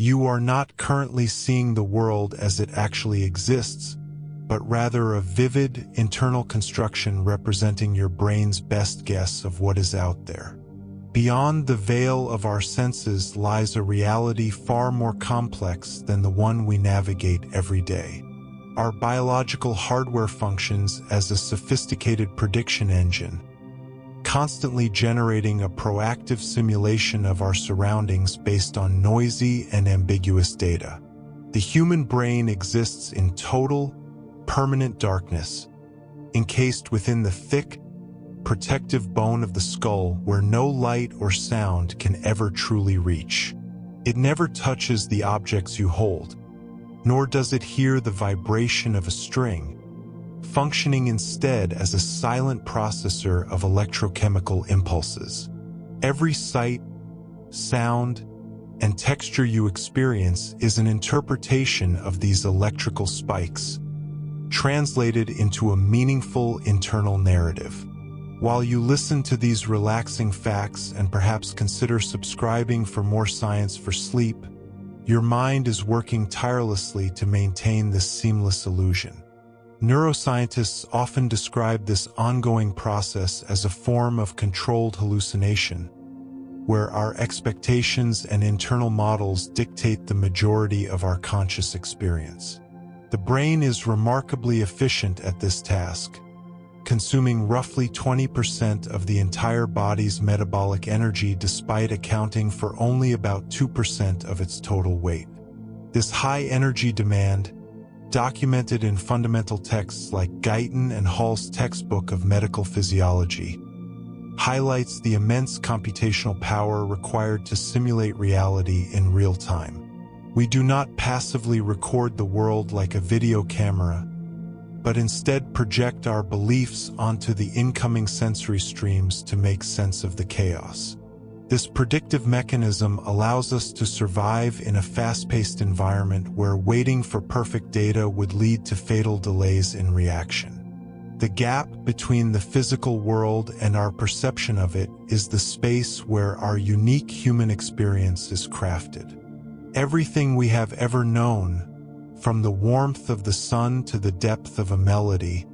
You are not currently seeing the world as it actually exists, but rather a vivid internal construction representing your brain's best guess of what is out there. Beyond the veil of our senses lies a reality far more complex than the one we navigate every day. Our biological hardware functions as a sophisticated prediction engine, constantly generating a proactive simulation of our surroundings based on noisy and ambiguous data. The human brain exists in total, permanent darkness, encased within the thick, protective bone of the skull where no light or sound can ever truly reach. It never touches the objects you hold, nor does it hear the vibration of a string, functioning instead as a silent processor of electrochemical impulses. Every sight, sound, and texture you experience is an interpretation of these electrical spikes, translated into a meaningful internal narrative. While you listen to these relaxing facts and perhaps consider subscribing for more science for sleep, your mind is working tirelessly to maintain this seamless illusion. Neuroscientists often describe this ongoing process as a form of controlled hallucination, where our expectations and internal models dictate the majority of our conscious experience. The brain is remarkably efficient at this task, consuming roughly 20% of the entire body's metabolic energy despite accounting for only about 2% of its total weight. This high energy demand, documented in fundamental texts like Guyton and Hall's textbook of medical physiology, highlights the immense computational power required to simulate reality in real time. We do not passively record the world like a video camera, but instead project our beliefs onto the incoming sensory streams to make sense of the chaos. This predictive mechanism allows us to survive in a fast-paced environment where waiting for perfect data would lead to fatal delays in reaction. The gap between the physical world and our perception of it is the space where our unique human experience is crafted. Everything we have ever known, from the warmth of the sun to the depth of a melody,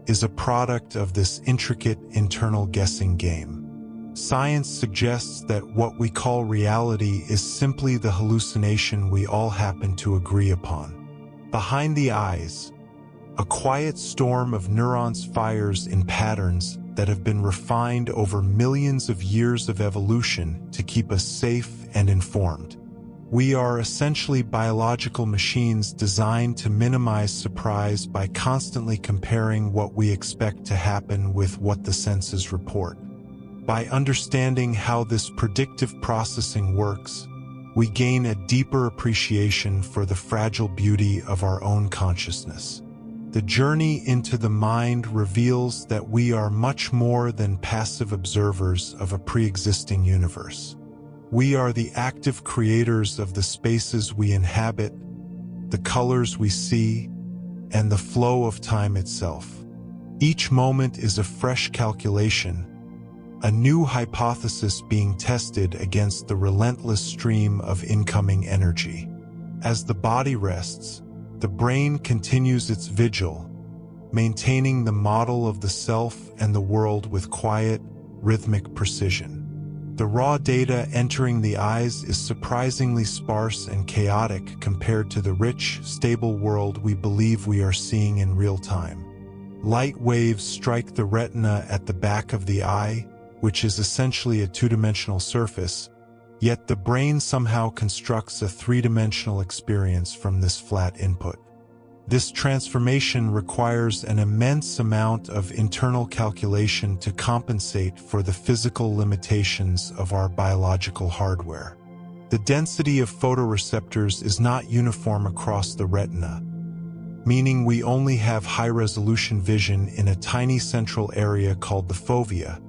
is a product of this intricate internal guessing game. Science suggests that what we call reality is simply the hallucination we all happen to agree upon. Behind the eyes, a quiet storm of neurons fires in patterns that have been refined over millions of years of evolution to keep us safe and informed. We are essentially biological machines designed to minimize surprise by constantly comparing what we expect to happen with what the senses report. By understanding how this predictive processing works, we gain a deeper appreciation for the fragile beauty of our own consciousness. The journey into the mind reveals that we are much more than passive observers of a pre-existing universe. We are the active creators of the spaces we inhabit, the colors we see, and the flow of time itself. Each moment is a fresh calculation, a new hypothesis being tested against the relentless stream of incoming energy. As the body rests, the brain continues its vigil, maintaining the model of the self and the world with quiet, rhythmic precision. The raw data entering the eyes is surprisingly sparse and chaotic compared to the rich, stable world we believe we are seeing in real time. Light waves strike the retina at the back of the eye, which is essentially a two-dimensional surface, yet the brain somehow constructs a three-dimensional experience from this flat input. This transformation requires an immense amount of internal calculation to compensate for the physical limitations of our biological hardware. The density of photoreceptors is not uniform across the retina, meaning we only have high-resolution vision in a tiny central area called the fovea,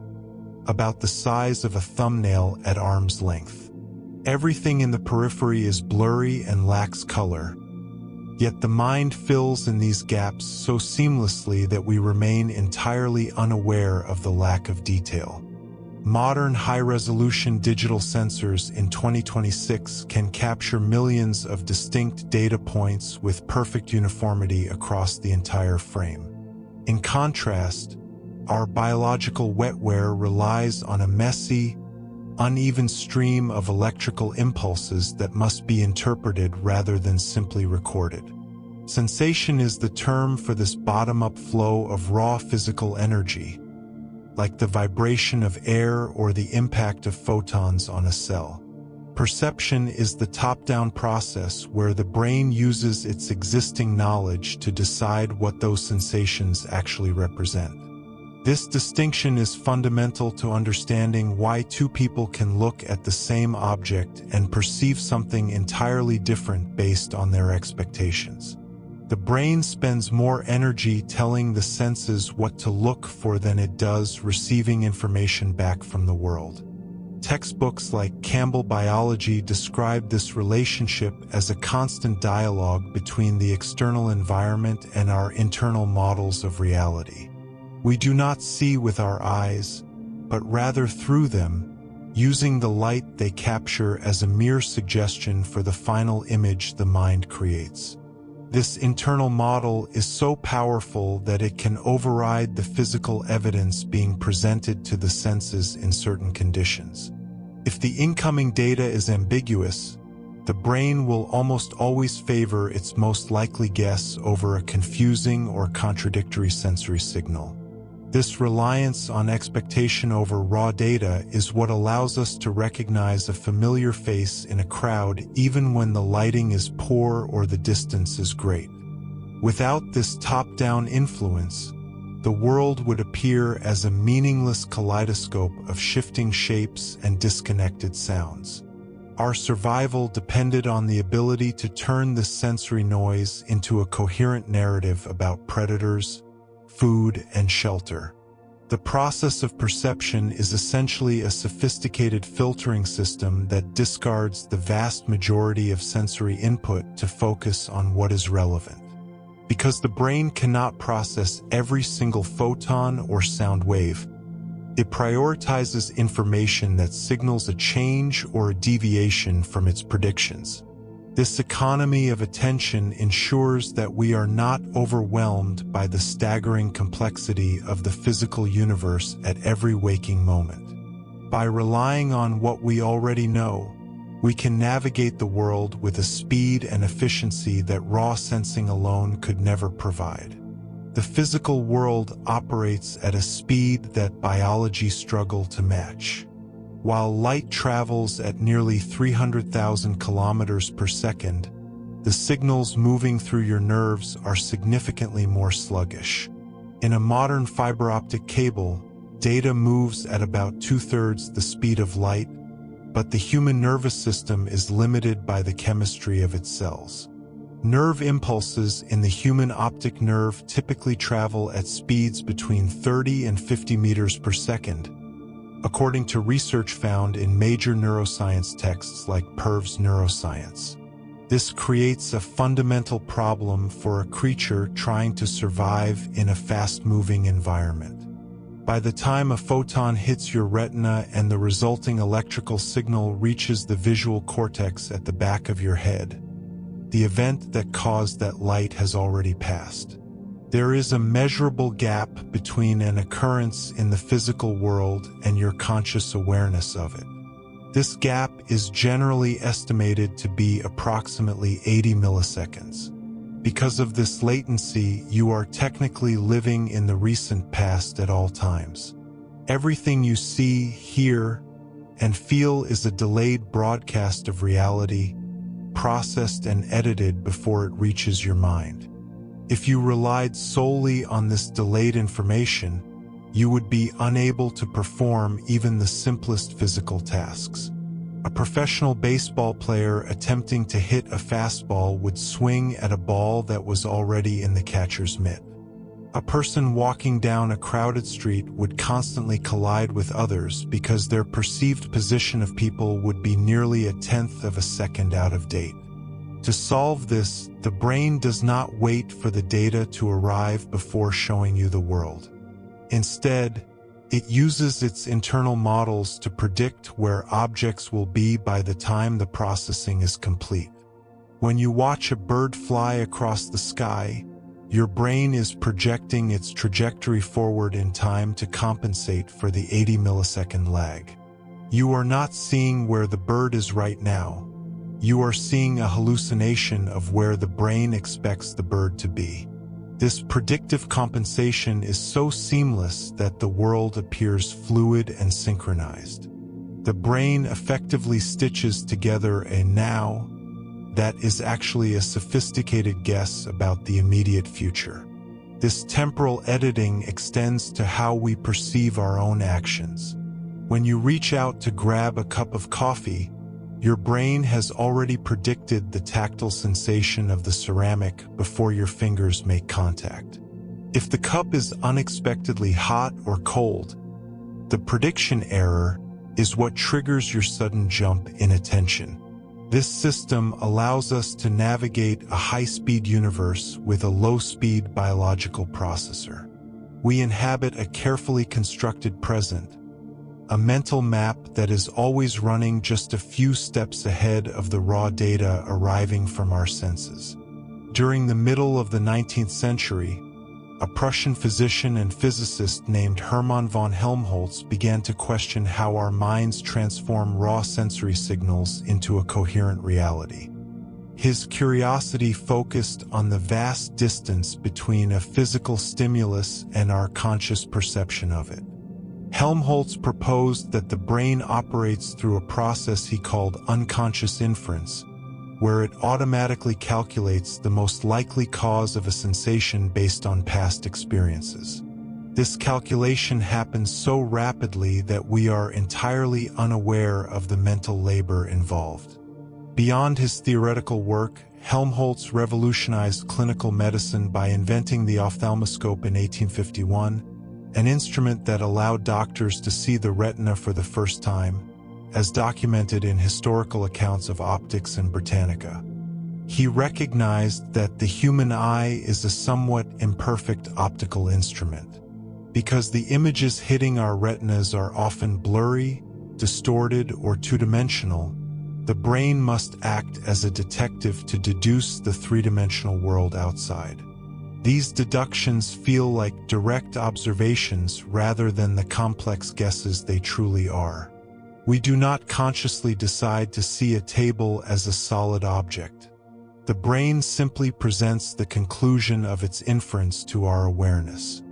about the size of a thumbnail at arm's length. Everything in the periphery is blurry and lacks color, yet the mind fills in these gaps so seamlessly that we remain entirely unaware of the lack of detail. Modern high-resolution digital sensors in 2026 can capture millions of distinct data points with perfect uniformity across the entire frame. In contrast, our biological wetware relies on a messy, uneven stream of electrical impulses that must be interpreted rather than simply recorded. Sensation is the term for this bottom-up flow of raw physical energy, like the vibration of air or the impact of photons on a cell. Perception is the top-down process where the brain uses its existing knowledge to decide what those sensations actually represent. This distinction is fundamental to understanding why two people can look at the same object and perceive something entirely different based on their expectations. The brain spends more energy telling the senses what to look for than it does receiving information back from the world. Textbooks like Campbell Biology describe this relationship as a constant dialogue between the external environment and our internal models of reality. We do not see with our eyes, but rather through them, using the light they capture as a mere suggestion for the final image the mind creates. This internal model is so powerful that it can override the physical evidence being presented to the senses in certain conditions. If the incoming data is ambiguous, the brain will almost always favor its most likely guess over a confusing or contradictory sensory signal. This reliance on expectation over raw data is what allows us to recognize a familiar face in a crowd even when the lighting is poor or the distance is great. Without this top-down influence, the world would appear as a meaningless kaleidoscope of shifting shapes and disconnected sounds. Our survival depended on the ability to turn this sensory noise into a coherent narrative about predators, food, and shelter. The process of perception is essentially a sophisticated filtering system that discards the vast majority of sensory input to focus on what is relevant. Because the brain cannot process every single photon or sound wave, it prioritizes information that signals a change or a deviation from its predictions. This economy of attention ensures that we are not overwhelmed by the staggering complexity of the physical universe at every waking moment. By relying on what we already know, we can navigate the world with a speed and efficiency that raw sensing alone could never provide. The physical world operates at a speed that biology struggles to match. While light travels at nearly 300,000 kilometers per second, the signals moving through your nerves are significantly more sluggish. In a modern fiber optic cable, data moves at about 2/3 the speed of light, but the human nervous system is limited by the chemistry of its cells. Nerve impulses in the human optic nerve typically travel at speeds between 30 and 50 meters per second, according to research found in major neuroscience texts like Perv's Neuroscience. This creates a fundamental problem for a creature trying to survive in a fast-moving environment. By the time a photon hits your retina and the resulting electrical signal reaches the visual cortex at the back of your head, the event that caused that light has already passed. There is a measurable gap between an occurrence in the physical world and your conscious awareness of it. This gap is generally estimated to be approximately 80 milliseconds. Because of this latency, you are technically living in the recent past at all times. Everything you see, hear, and feel is a delayed broadcast of reality, processed and edited before it reaches your mind. If you relied solely on this delayed information, you would be unable to perform even the simplest physical tasks. A professional baseball player attempting to hit a fastball would swing at a ball that was already in the catcher's mitt. A person walking down a crowded street would constantly collide with others because their perceived position of people would be nearly a tenth of a second out of date. To solve this, the brain does not wait for the data to arrive before showing you the world. Instead, It uses its internal models to predict where objects will be by the time the processing is complete. When you watch a bird fly across the sky, your brain is projecting its trajectory forward in time to compensate for the 80-millisecond lag. You are not seeing where the bird is right now. You are seeing a hallucination of where the brain expects the bird to be. This predictive compensation is so seamless that the world appears fluid and synchronized. The brain effectively stitches together a now that is actually a sophisticated guess about the immediate future. This temporal editing extends to how we perceive our own actions. When you reach out to grab a cup of coffee, your brain has already predicted the tactile sensation of the ceramic before your fingers make contact. If the cup is unexpectedly hot or cold, the prediction error is what triggers your sudden jump in attention. This system allows us to navigate a high-speed universe with a low-speed biological processor. We inhabit a carefully constructed present, a mental map that is always running just a few steps ahead of the raw data arriving from our senses. During the middle of the 19th century, a Prussian physician and physicist named Hermann von Helmholtz began to question how our minds transform raw sensory signals into a coherent reality. His curiosity focused on the vast distance between a physical stimulus and our conscious perception of it. Helmholtz proposed that the brain operates through a process he called unconscious inference, where it automatically calculates the most likely cause of a sensation based on past experiences. This calculation happens so rapidly that we are entirely unaware of the mental labor involved. Beyond his theoretical work, Helmholtz revolutionized clinical medicine by inventing the ophthalmoscope in 1851, an instrument that allowed doctors to see the retina for the first time, as documented in historical accounts of optics and Britannica. He recognized that the human eye is a somewhat imperfect optical instrument. Because the images hitting our retinas are often blurry, distorted, or two-dimensional, the brain must act as a detective to deduce the three-dimensional world outside. These deductions feel like direct observations rather than the complex guesses they truly are. We do not consciously decide to see a table as a solid object. The brain simply presents the conclusion of its inference to our awareness.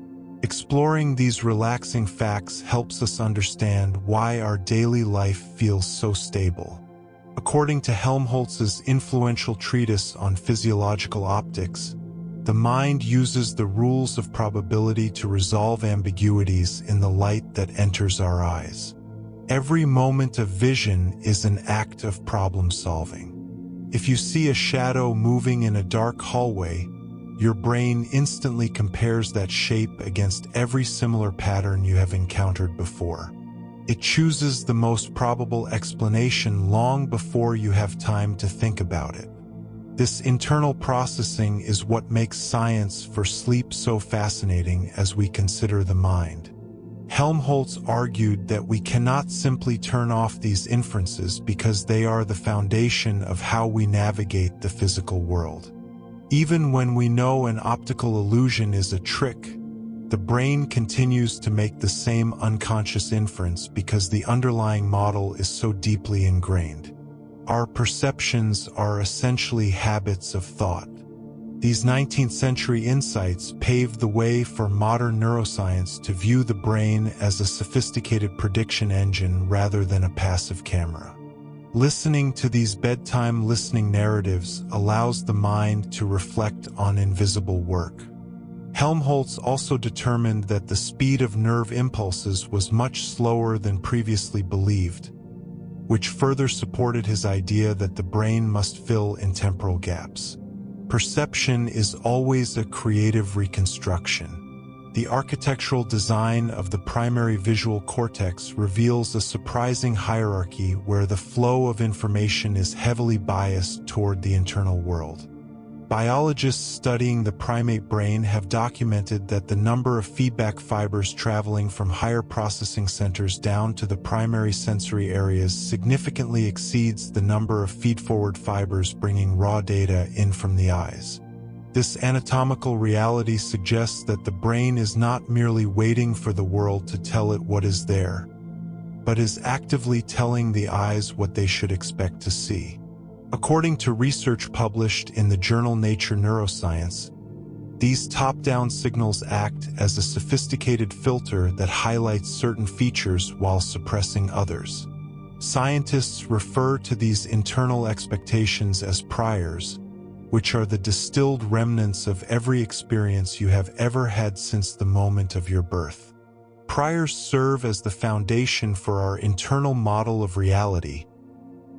Exploring these relaxing facts helps us understand why our daily life feels so stable. According to Helmholtz's influential treatise on physiological optics, the mind uses the rules of probability to resolve ambiguities in the light that enters our eyes. Every moment of vision is an act of problem-solving. If you see a shadow moving in a dark hallway, your brain instantly compares that shape against every similar pattern you have encountered before. It chooses the most probable explanation long before you have time to think about it. This internal processing is what makes science for sleep so fascinating as we consider the mind. Helmholtz argued that we cannot simply turn off these inferences because they are the foundation of how we navigate the physical world. Even when we know an optical illusion is a trick, the brain continues to make the same unconscious inference because the underlying model is so deeply ingrained. Our perceptions are essentially habits of thought. These 19th century insights paved the way for modern neuroscience to view the brain as a sophisticated prediction engine rather than a passive camera. Listening to these bedtime listening narratives allows the mind to reflect on invisible work. Helmholtz also determined that the speed of nerve impulses was much slower than previously believed, which further supported his idea that the brain must fill in temporal gaps. Perception is always a creative reconstruction. The architectural design of the primary visual cortex reveals a surprising hierarchy where the flow of information is heavily biased toward the internal world. Biologists studying the primate brain have documented that the number of feedback fibers traveling from higher processing centers down to the primary sensory areas significantly exceeds the number of feedforward fibers bringing raw data in from the eyes. This anatomical reality suggests that the brain is not merely waiting for the world to tell it what is there, but is actively telling the eyes what they should expect to see. According to research published in the journal Nature Neuroscience, these top-down signals act as a sophisticated filter that highlights certain features while suppressing others. Scientists refer to these internal expectations as priors, which are the distilled remnants of every experience you have ever had since the moment of your birth. Priors serve as the foundation for our internal model of reality,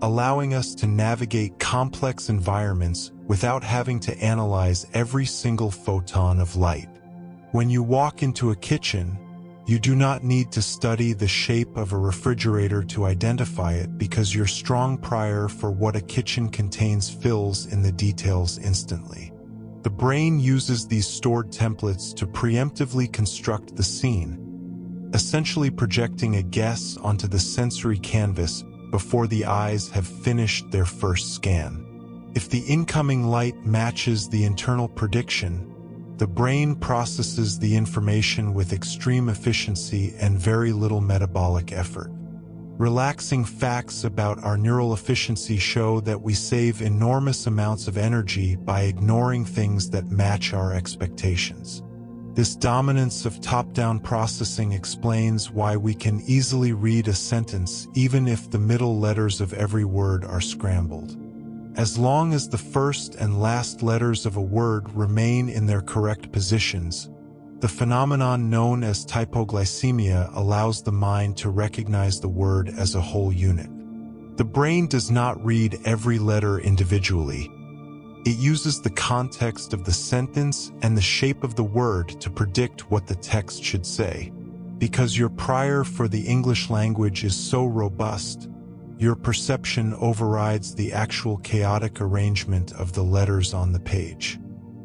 allowing us to navigate complex environments without having to analyze every single photon of light. When you walk into a kitchen, you do not need to study the shape of a refrigerator to identify it because your strong prior for what a kitchen contains fills in the details instantly. The brain uses these stored templates to preemptively construct the scene, essentially projecting a guess onto the sensory canvas before the eyes have finished their first scan. If the incoming light matches the internal prediction, the brain processes the information with extreme efficiency and very little metabolic effort. Relaxing facts about our neural efficiency show that we save enormous amounts of energy by ignoring things that match our expectations. This dominance of top-down processing explains why we can easily read a sentence even if the middle letters of every word are scrambled. As long as the first and last letters of a word remain in their correct positions, the phenomenon known as typoglycemia allows the mind to recognize the word as a whole unit. The brain does not read every letter individually. It uses the context of the sentence and the shape of the word to predict what the text should say. Because your prior for the English language is so robust, your perception overrides the actual chaotic arrangement of the letters on the page.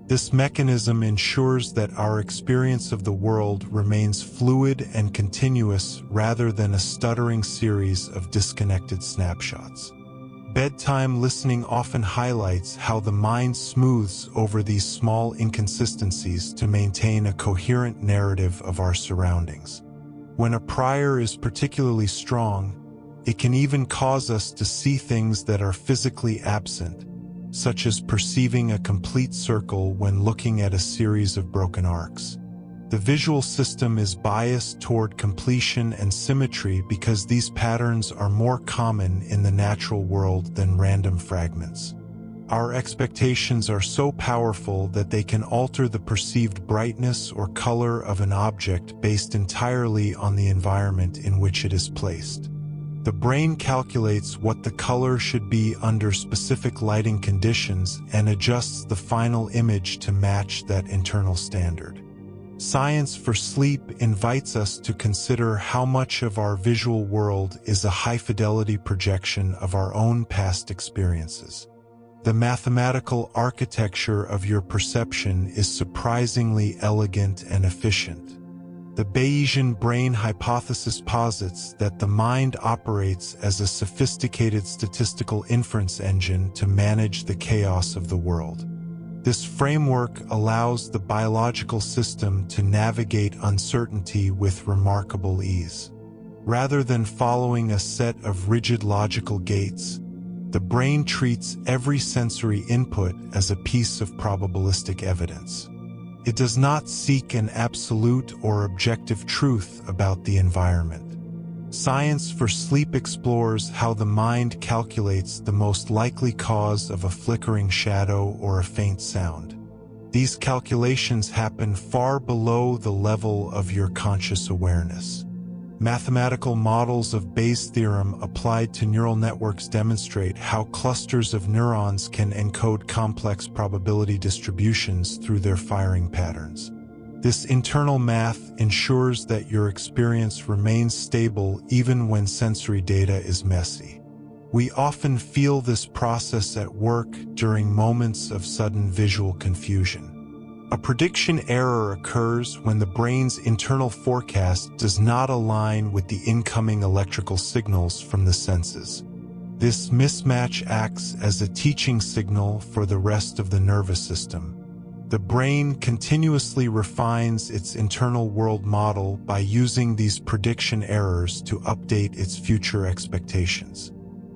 This mechanism ensures that our experience of the world remains fluid and continuous rather than a stuttering series of disconnected snapshots. Bedtime listening often highlights how the mind smooths over these small inconsistencies to maintain a coherent narrative of our surroundings. When a prior is particularly strong, it can even cause us to see things that are physically absent, such as perceiving a complete circle when looking at a series of broken arcs. The visual system is biased toward completion and symmetry because these patterns are more common in the natural world than random fragments. Our expectations are so powerful that they can alter the perceived brightness or color of an object based entirely on the environment in which it is placed. The brain calculates what the color should be under specific lighting conditions and adjusts the final image to match that internal standard. Science for Sleep invites us to consider how much of our visual world is a high-fidelity projection of our own past experiences. The mathematical architecture of your perception is surprisingly elegant and efficient. The Bayesian brain hypothesis posits that the mind operates as a sophisticated statistical inference engine to manage the chaos of the world. This framework allows the biological system to navigate uncertainty with remarkable ease. Rather than following a set of rigid logical gates, the brain treats every sensory input as a piece of probabilistic evidence. It does not seek an absolute or objective truth about the environment. Science for Sleep explores how the mind calculates the most likely cause of a flickering shadow or a faint sound. These calculations happen far below the level of your conscious awareness. Mathematical models of Bayes' theorem applied to neural networks demonstrate how clusters of neurons can encode complex probability distributions through their firing patterns. This internal math ensures that your experience remains stable even when sensory data is messy. We often feel this process at work during moments of sudden visual confusion. A prediction error occurs when the brain's internal forecast does not align with the incoming electrical signals from the senses. This mismatch acts as a teaching signal for the rest of the nervous system. The brain continuously refines its internal world model by using these prediction errors to update its future expectations.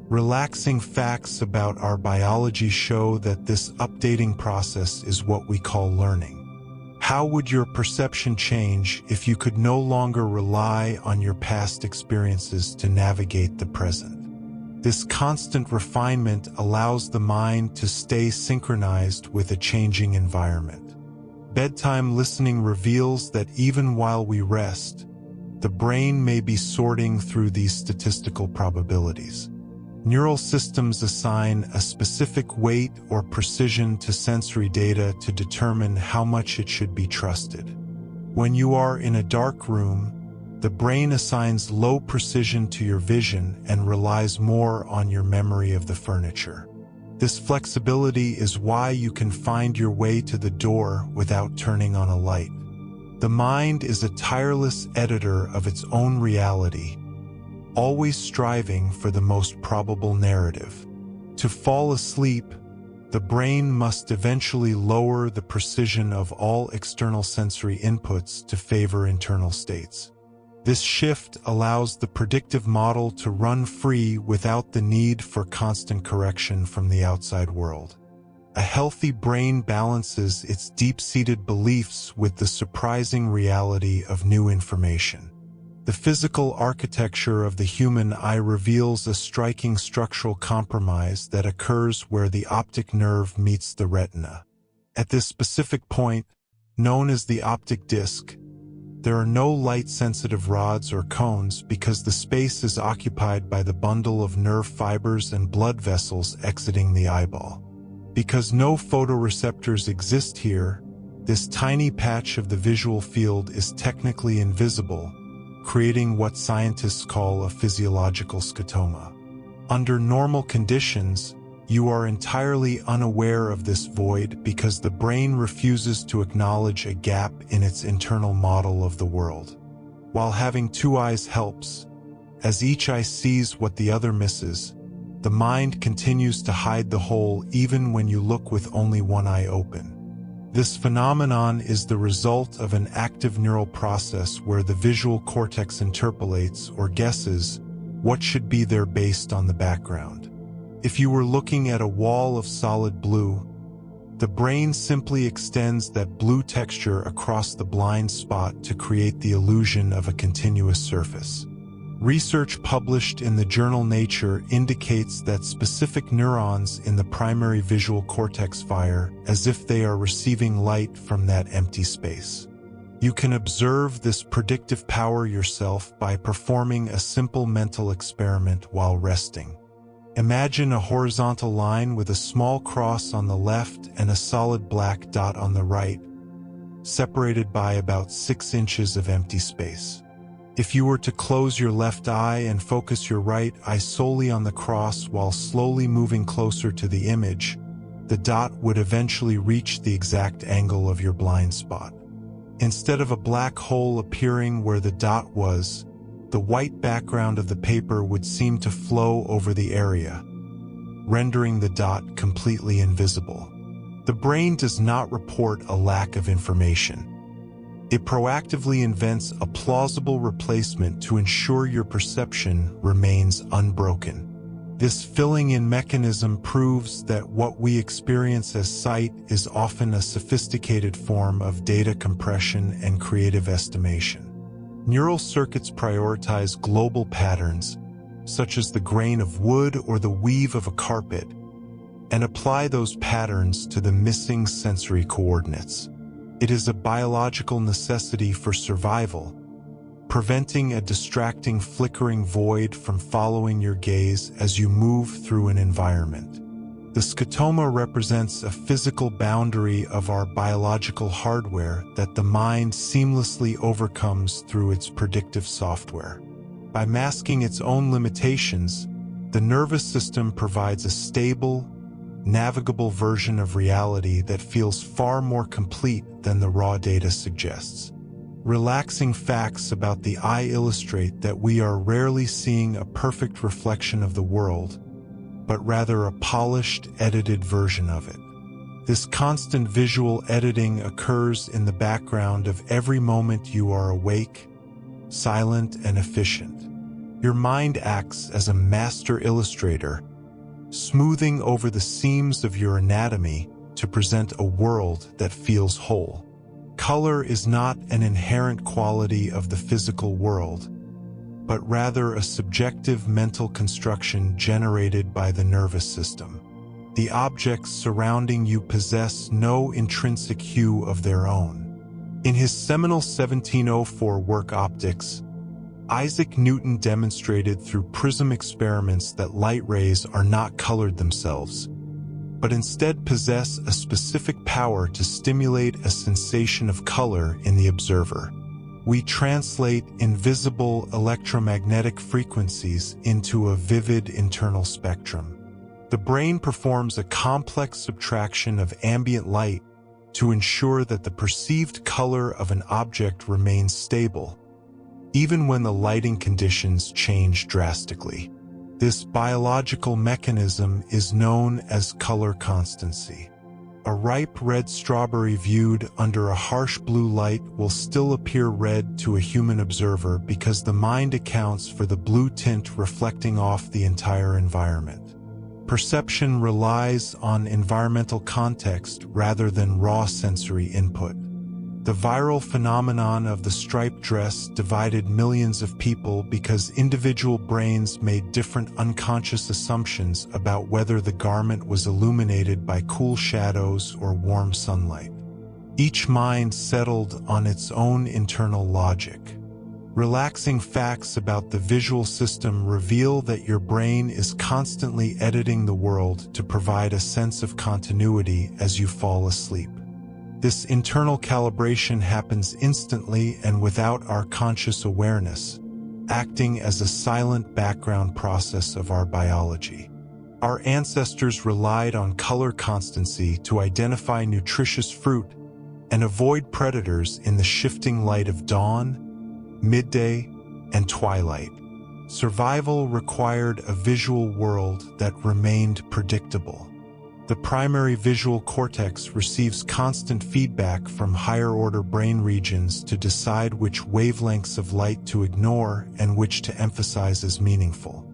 Relaxing facts about our biology show that this updating process is what we call learning. How would your perception change if you could no longer rely on your past experiences to navigate the present? This constant refinement allows the mind to stay synchronized with a changing environment. Bedtime listening reveals that even while we rest, the brain may be sorting through these statistical probabilities. Neural systems assign a specific weight or precision to sensory data to determine how much it should be trusted. When you are in a dark room, the brain assigns low precision to your vision and relies more on your memory of the furniture. This flexibility is why you can find your way to the door without turning on a light. The mind is a tireless editor of its own reality, always striving for the most probable narrative. To fall asleep, the brain must eventually lower the precision of all external sensory inputs to favor internal states. This shift allows the predictive model to run free without the need for constant correction from the outside world. A healthy brain balances its deep-seated beliefs with the surprising reality of new information. The physical architecture of the human eye reveals a striking structural compromise that occurs where the optic nerve meets the retina. At this specific point, known as the optic disc, there are no light-sensitive rods or cones because the space is occupied by the bundle of nerve fibers and blood vessels exiting the eyeball. Because no photoreceptors exist here, this tiny patch of the visual field is technically invisible, creating what scientists call a physiological scotoma. Under normal conditions, you are entirely unaware of this void because the brain refuses to acknowledge a gap in its internal model of the world. While having two eyes helps, as each eye sees what the other misses, the mind continues to hide the whole even when you look with only one eye open. This phenomenon is the result of an active neural process where the visual cortex interpolates or guesses what should be there based on the background. If you were looking at a wall of solid blue, the brain simply extends that blue texture across the blind spot to create the illusion of a continuous surface. Research published in the journal Nature indicates that specific neurons in the primary visual cortex fire as if they are receiving light from that empty space. You can observe this predictive power yourself by performing a simple mental experiment while resting. Imagine a horizontal line with a small cross on the left and a solid black dot on the right, separated by about 6 inches of empty space. If you were to close your left eye and focus your right eye solely on the cross while slowly moving closer to the image, the dot would eventually reach the exact angle of your blind spot. Instead of a black hole appearing where the dot was, the white background of the paper would seem to flow over the area, rendering the dot completely invisible. The brain does not report a lack of information. It proactively invents a plausible replacement to ensure your perception remains unbroken. This filling-in mechanism proves that what we experience as sight is often a sophisticated form of data compression and creative estimation. Neural circuits prioritize global patterns, such as the grain of wood or the weave of a carpet, and apply those patterns to the missing sensory coordinates. It is a biological necessity for survival, preventing a distracting flickering void from following your gaze as you move through an environment. The scotoma represents a physical boundary of our biological hardware that the mind seamlessly overcomes through its predictive software. By masking its own limitations, The nervous system provides a stable, navigable version of reality that feels far more complete than the raw data suggests. Relaxing facts about the eye illustrate that we are rarely seeing a perfect reflection of the world, but rather a polished, edited version of it. This constant visual editing occurs in the background of every moment you are awake, silent, and efficient. Your mind acts as a master illustrator, smoothing over the seams of your anatomy to present a world that feels whole. Color is not an inherent quality of the physical world, but rather a subjective mental construction generated by the nervous system. The objects surrounding you possess no intrinsic hue of their own. In his seminal 1704 work Optics, Isaac Newton demonstrated through prism experiments that light rays are not colored themselves, but instead possess a specific power to stimulate a sensation of color in the observer. We translate invisible electromagnetic frequencies into a vivid internal spectrum. The brain performs a complex subtraction of ambient light to ensure that the perceived color of an object remains stable, even when the lighting conditions change drastically. This biological mechanism is known as color constancy. A ripe red strawberry viewed under a harsh blue light will still appear red to a human observer because the mind accounts for the blue tint reflecting off the entire environment. Perception relies on environmental context rather than raw sensory input. The viral phenomenon of the striped dress divided millions of people because individual brains made different unconscious assumptions about whether the garment was illuminated by cool shadows or warm sunlight. Each mind settled on its own internal logic. Relaxing facts about the visual system reveal that your brain is constantly editing the world to provide a sense of continuity as you fall asleep. This internal calibration happens instantly and without our conscious awareness, acting as a silent background process of our biology. Our ancestors relied on color constancy to identify nutritious fruit and avoid predators in the shifting light of dawn, midday, and twilight. Survival required a visual world that remained predictable. The primary visual cortex receives constant feedback from higher-order brain regions to decide which wavelengths of light to ignore and which to emphasize as meaningful.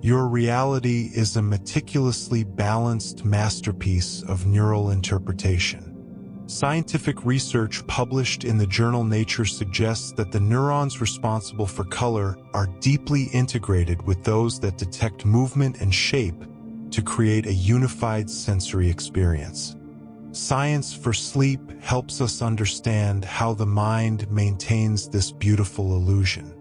Your reality is a meticulously balanced masterpiece of neural interpretation. Scientific research published in the journal Nature suggests that the neurons responsible for color are deeply integrated with those that detect movement and shape to create a unified sensory experience. Science for sleep helps us understand how the mind maintains this beautiful illusion.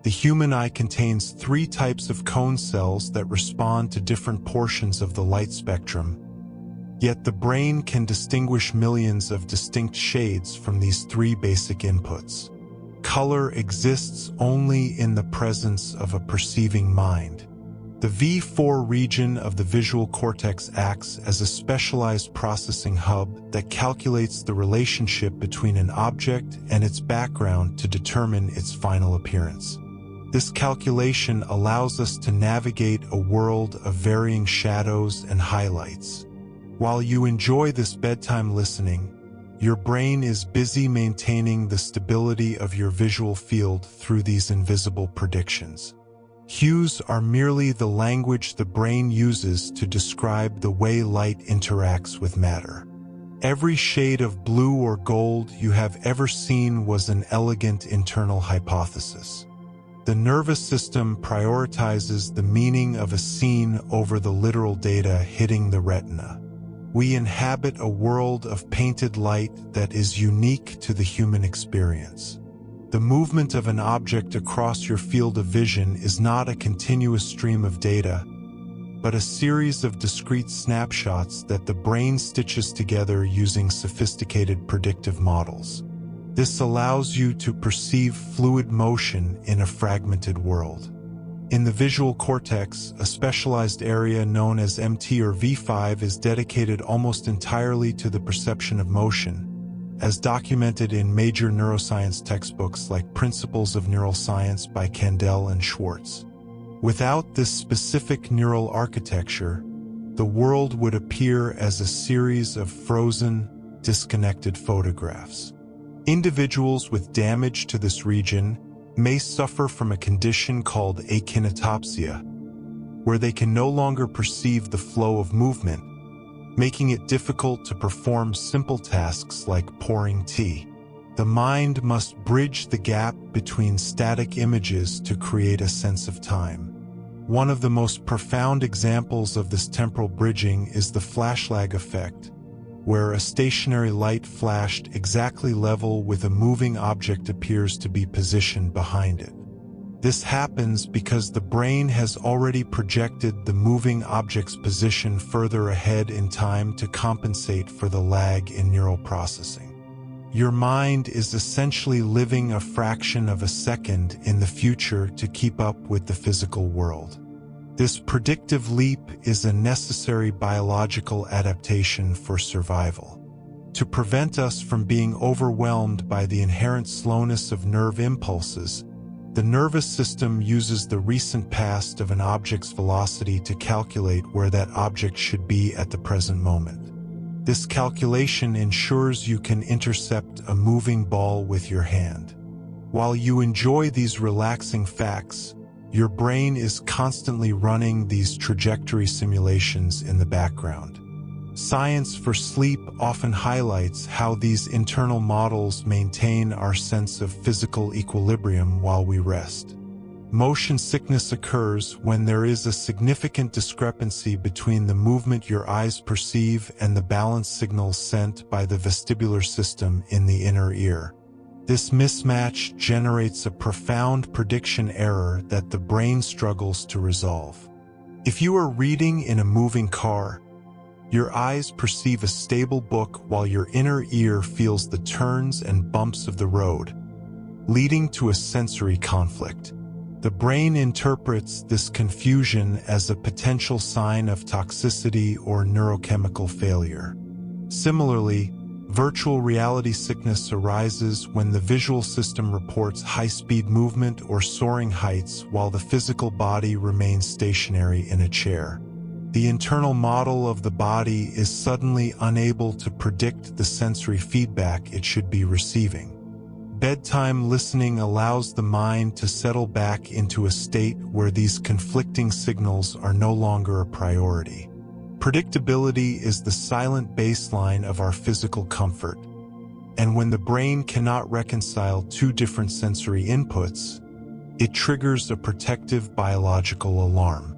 The human eye contains 3 types of cone cells that respond to different portions of the light spectrum, yet the brain can distinguish millions of distinct shades from these 3 basic inputs. Color exists only in the presence of a perceiving mind. The V4 region of the visual cortex acts as a specialized processing hub that calculates the relationship between an object and its background to determine its final appearance. This calculation allows us to navigate a world of varying shadows and highlights. While you enjoy this bedtime listening, your brain is busy maintaining the stability of your visual field through these invisible predictions. Hues are merely the language the brain uses to describe the way light interacts with matter. Every shade of blue or gold you have ever seen was an elegant internal hypothesis. The nervous system prioritizes the meaning of a scene over the literal data hitting the retina. We inhabit a world of painted light that is unique to the human experience. The movement of an object across your field of vision is not a continuous stream of data, but a series of discrete snapshots that the brain stitches together using sophisticated predictive models. This allows you to perceive fluid motion in a fragmented world. In the visual cortex, a specialized area known as MT or V5 is dedicated almost entirely to the perception of motion, as documented in major neuroscience textbooks like Principles of Neuroscience by Kandel and Schwartz. Without this specific neural architecture, the world would appear as a series of frozen, disconnected photographs. Individuals with damage to this region may suffer from a condition called akinetopsia, where they can no longer perceive the flow of movement, making it difficult to perform simple tasks like pouring tea. The mind must bridge the gap between static images to create a sense of time. One of the most profound examples of this temporal bridging is the flash lag effect, where a stationary light flashed exactly level with a moving object appears to be positioned behind it. This happens because the brain has already projected the moving object's position further ahead in time to compensate for the lag in neural processing. Your mind is essentially living a fraction of a second in the future to keep up with the physical world. This predictive leap is a necessary biological adaptation for survival. To prevent us from being overwhelmed by the inherent slowness of nerve impulses, the nervous system uses the recent past of an object's velocity to calculate where that object should be at the present moment. This calculation ensures you can intercept a moving ball with your hand. While you enjoy these relaxing facts, your brain is constantly running these trajectory simulations in the background. Science for sleep often highlights how these internal models maintain our sense of physical equilibrium while we rest. Motion sickness occurs when there is a significant discrepancy between the movement your eyes perceive and the balance signals sent by the vestibular system in the inner ear. This mismatch generates a profound prediction error that the brain struggles to resolve. If you are reading in a moving car, your eyes perceive a stable book while your inner ear feels the turns and bumps of the road, leading to a sensory conflict. The brain interprets this confusion as a potential sign of toxicity or neurochemical failure. Similarly, virtual reality sickness arises when the visual system reports high-speed movement or soaring heights while the physical body remains stationary in a chair. The internal model of the body is suddenly unable to predict the sensory feedback it should be receiving. Bedtime listening allows the mind to settle back into a state where these conflicting signals are no longer a priority. Predictability is the silent baseline of our physical comfort, and when the brain cannot reconcile two different sensory inputs, it triggers a protective biological alarm.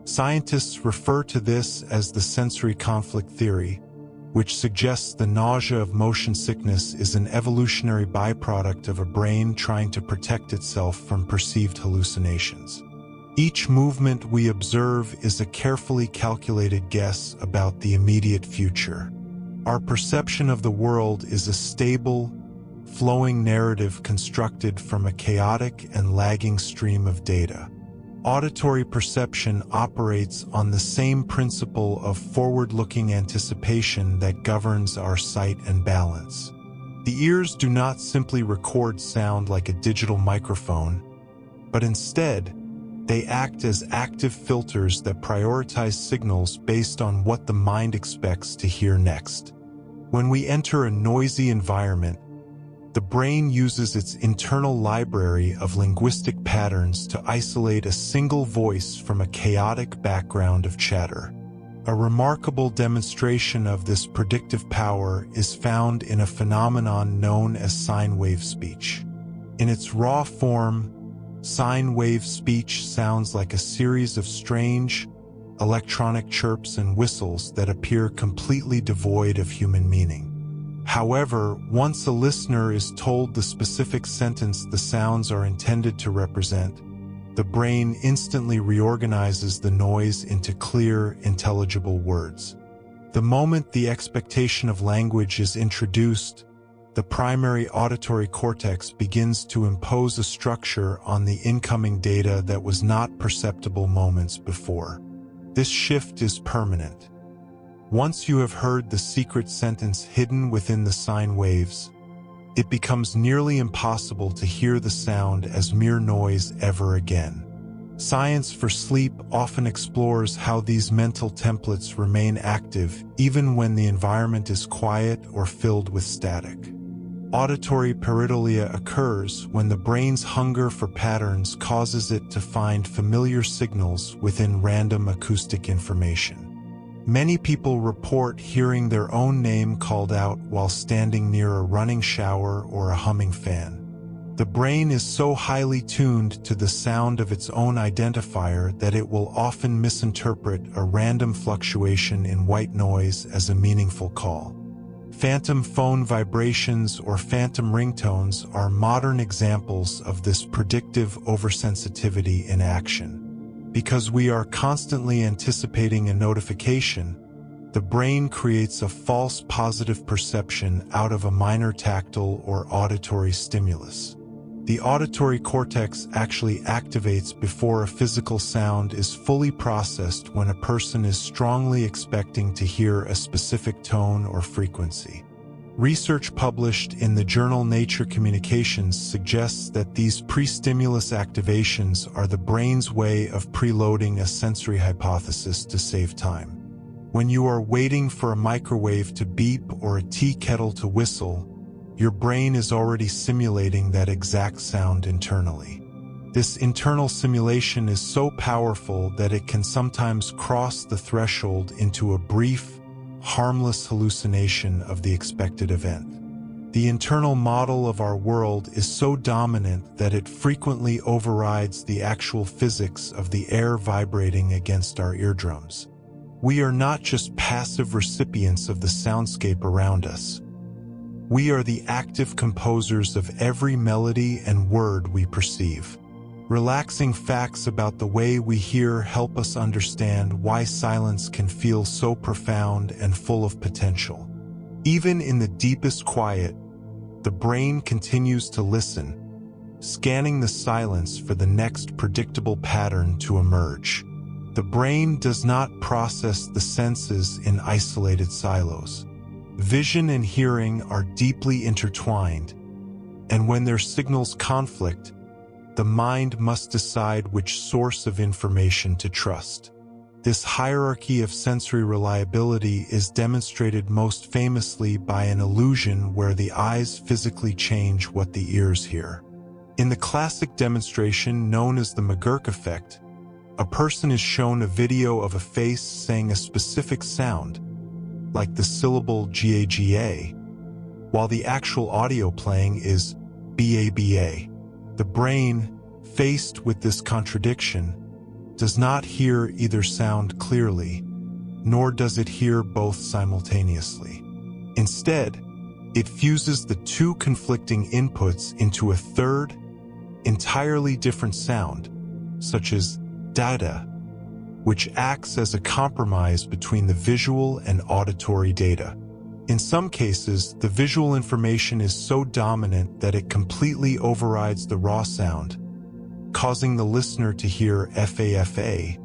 Scientists refer to this as the sensory conflict theory, which suggests the nausea of motion sickness is an evolutionary byproduct of a brain trying to protect itself from perceived hallucinations. Each movement we observe is a carefully calculated guess about the immediate future. Our perception of the world is a stable, flowing narrative constructed from a chaotic and lagging stream of data. Auditory perception operates on the same principle of forward-looking anticipation that governs our sight and balance. The ears do not simply record sound like a digital microphone, but instead, they act as active filters that prioritize signals based on what the mind expects to hear next. When we enter a noisy environment, the brain uses its internal library of linguistic patterns to isolate a single voice from a chaotic background of chatter. A remarkable demonstration of this predictive power is found in a phenomenon known as sine wave speech. In its raw form, sine wave speech sounds like a series of strange, electronic chirps and whistles that appear completely devoid of human meaning. However, once a listener is told the specific sentence the sounds are intended to represent, the brain instantly reorganizes the noise into clear, intelligible words. The moment the expectation of language is introduced, the primary auditory cortex begins to impose a structure on the incoming data that was not perceptible moments before. This shift is permanent. Once you have heard the secret sentence hidden within the sine waves, it becomes nearly impossible to hear the sound as mere noise ever again. Science for sleep often explores how these mental templates remain active even when the environment is quiet or filled with static. Auditory pareidolia occurs when the brain's hunger for patterns causes it to find familiar signals within random acoustic information. Many people report hearing their own name called out while standing near a running shower or a humming fan. The brain is so highly tuned to the sound of its own identifier that it will often misinterpret a random fluctuation in white noise as a meaningful call. Phantom phone vibrations or phantom ringtones are modern examples of this predictive oversensitivity in action. Because we are constantly anticipating a notification, the brain creates a false positive perception out of a minor tactile or auditory stimulus. The auditory cortex actually activates before a physical sound is fully processed when a person is strongly expecting to hear a specific tone or frequency. Research published in the journal Nature Communications suggests that these pre-stimulus activations are the brain's way of preloading a sensory hypothesis to save time. When you are waiting for a microwave to beep or a tea kettle to whistle, your brain is already simulating that exact sound internally. This internal simulation is so powerful that it can sometimes cross the threshold into a brief, harmless hallucination of the expected event. The internal model of our world is so dominant that it frequently overrides the actual physics of the air vibrating against our eardrums. We are not just passive recipients of the soundscape around us. We are the active composers of every melody and word we perceive. Relaxing facts about the way we hear help us understand why silence can feel so profound and full of potential. Even in the deepest quiet, the brain continues to listen, scanning the silence for the next predictable pattern to emerge. The brain does not process the senses in isolated silos. Vision and hearing are deeply intertwined, and when their signals conflict, the mind must decide which source of information to trust. This hierarchy of sensory reliability is demonstrated most famously by an illusion where the eyes physically change what the ears hear. In the classic demonstration known as the McGurk effect, a person is shown a video of a face saying a specific sound, like the syllable GAGA, while the actual audio playing is BABA. The brain, faced with this contradiction, does not hear either sound clearly, nor does it hear both simultaneously. Instead, it fuses the two conflicting inputs into a third, entirely different sound, such as dada, which acts as a compromise between the visual and auditory data. In some cases, the visual information is so dominant that it completely overrides the raw sound, causing the listener to hear FAFA,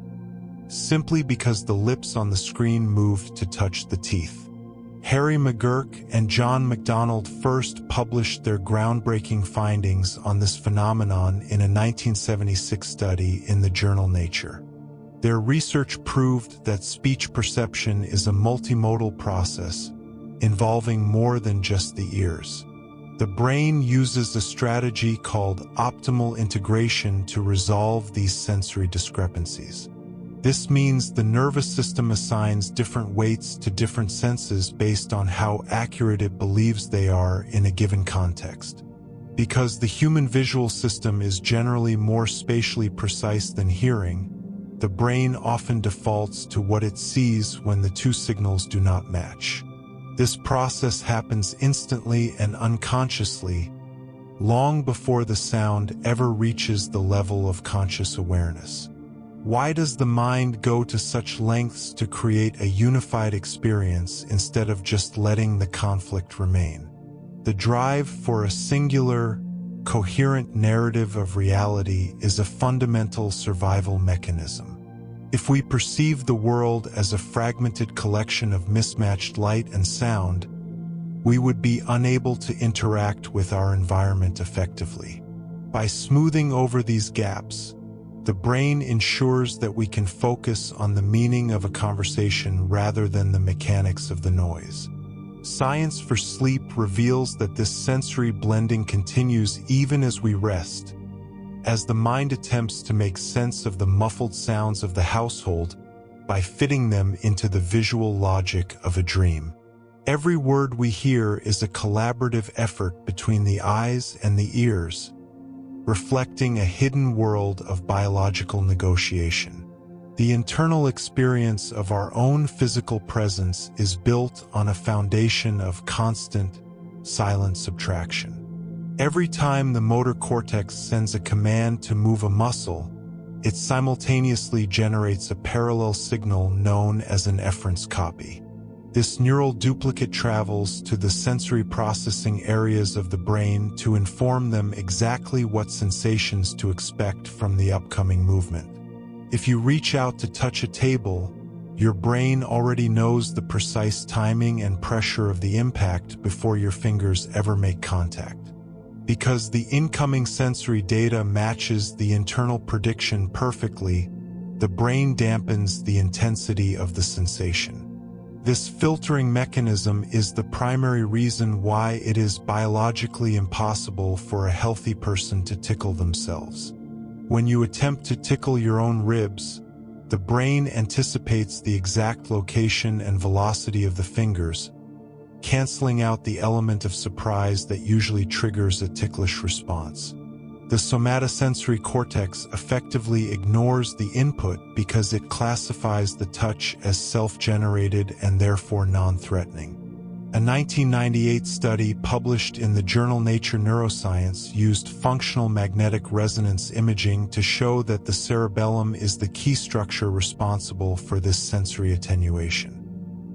simply because the lips on the screen moved to touch the teeth. Harry McGurk and John MacDonald first published their groundbreaking findings on this phenomenon in a 1976 study in the journal Nature. Their research proved that speech perception is a multimodal process, involving more than just the ears. The brain uses a strategy called optimal integration to resolve these sensory discrepancies. This means the nervous system assigns different weights to different senses based on how accurate it believes they are in a given context. Because the human visual system is generally more spatially precise than hearing, the brain often defaults to what it sees when the two signals do not match. This process happens instantly and unconsciously, long before the sound ever reaches the level of conscious awareness. Why does the mind go to such lengths to create a unified experience instead of just letting the conflict remain? The drive for a singular, coherent narrative of reality is a fundamental survival mechanism. If we perceive the world as a fragmented collection of mismatched light and sound, we would be unable to interact with our environment effectively. By smoothing over these gaps, the brain ensures that we can focus on the meaning of a conversation rather than the mechanics of the noise. Science for sleep reveals that this sensory blending continues even as we rest, as the mind attempts to make sense of the muffled sounds of the household by fitting them into the visual logic of a dream. Every word we hear is a collaborative effort between the eyes and the ears, reflecting a hidden world of biological negotiation. The internal experience of our own physical presence is built on a foundation of constant, silent subtraction. Every time the motor cortex sends a command to move a muscle, it simultaneously generates a parallel signal known as an efference copy. This neural duplicate travels to the sensory processing areas of the brain to inform them exactly what sensations to expect from the upcoming movement. If you reach out to touch a table, your brain already knows the precise timing and pressure of the impact before your fingers ever make contact. Because the incoming sensory data matches the internal prediction perfectly, the brain dampens the intensity of the sensation. This filtering mechanism is the primary reason why it is biologically impossible for a healthy person to tickle themselves. When you attempt to tickle your own ribs, the brain anticipates the exact location and velocity of the fingers, canceling out the element of surprise that usually triggers a ticklish response. The somatosensory cortex effectively ignores the input because it classifies the touch as self-generated and therefore non-threatening. A 1998 study published in the journal Nature Neuroscience used functional magnetic resonance imaging to show that the cerebellum is the key structure responsible for this sensory attenuation.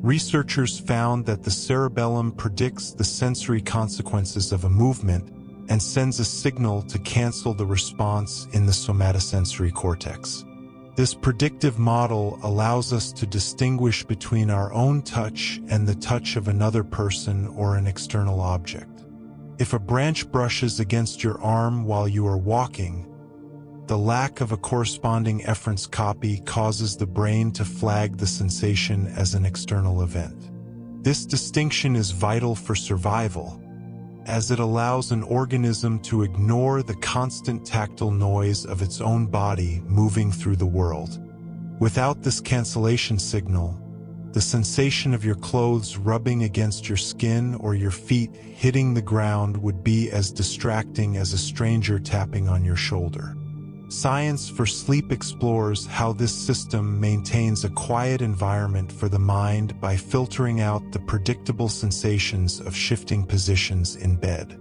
Researchers found that the cerebellum predicts the sensory consequences of a movement and sends a signal to cancel the response in the somatosensory cortex. This predictive model allows us to distinguish between our own touch and the touch of another person or an external object. If a branch brushes against your arm while you are walking, the lack of a corresponding efference copy causes the brain to flag the sensation as an external event. This distinction is vital for survival, as it allows an organism to ignore the constant tactile noise of its own body moving through the world. Without this cancellation signal, the sensation of your clothes rubbing against your skin or your feet hitting the ground would be as distracting as a stranger tapping on your shoulder. Science for Sleep explores how this system maintains a quiet environment for the mind by filtering out the predictable sensations of shifting positions in bed.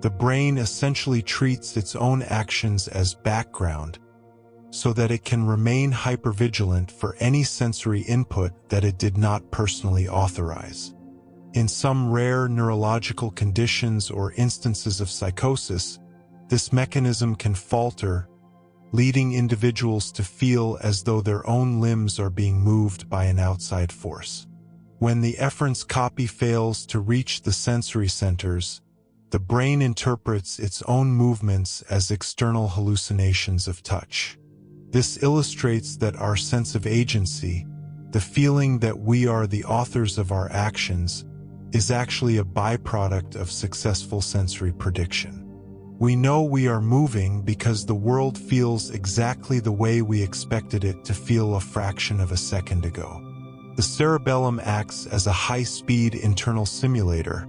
The brain essentially treats its own actions as background so that it can remain hypervigilant for any sensory input that it did not personally authorize. In some rare neurological conditions or instances of psychosis, this mechanism can falter, leading individuals to feel as though their own limbs are being moved by an outside force. When the efference copy fails to reach the sensory centers, the brain interprets its own movements as external hallucinations of touch. This illustrates that our sense of agency, the feeling that we are the authors of our actions, is actually a byproduct of successful sensory prediction. We know we are moving because the world feels exactly the way we expected it to feel a fraction of a second ago. The cerebellum acts as a high-speed internal simulator,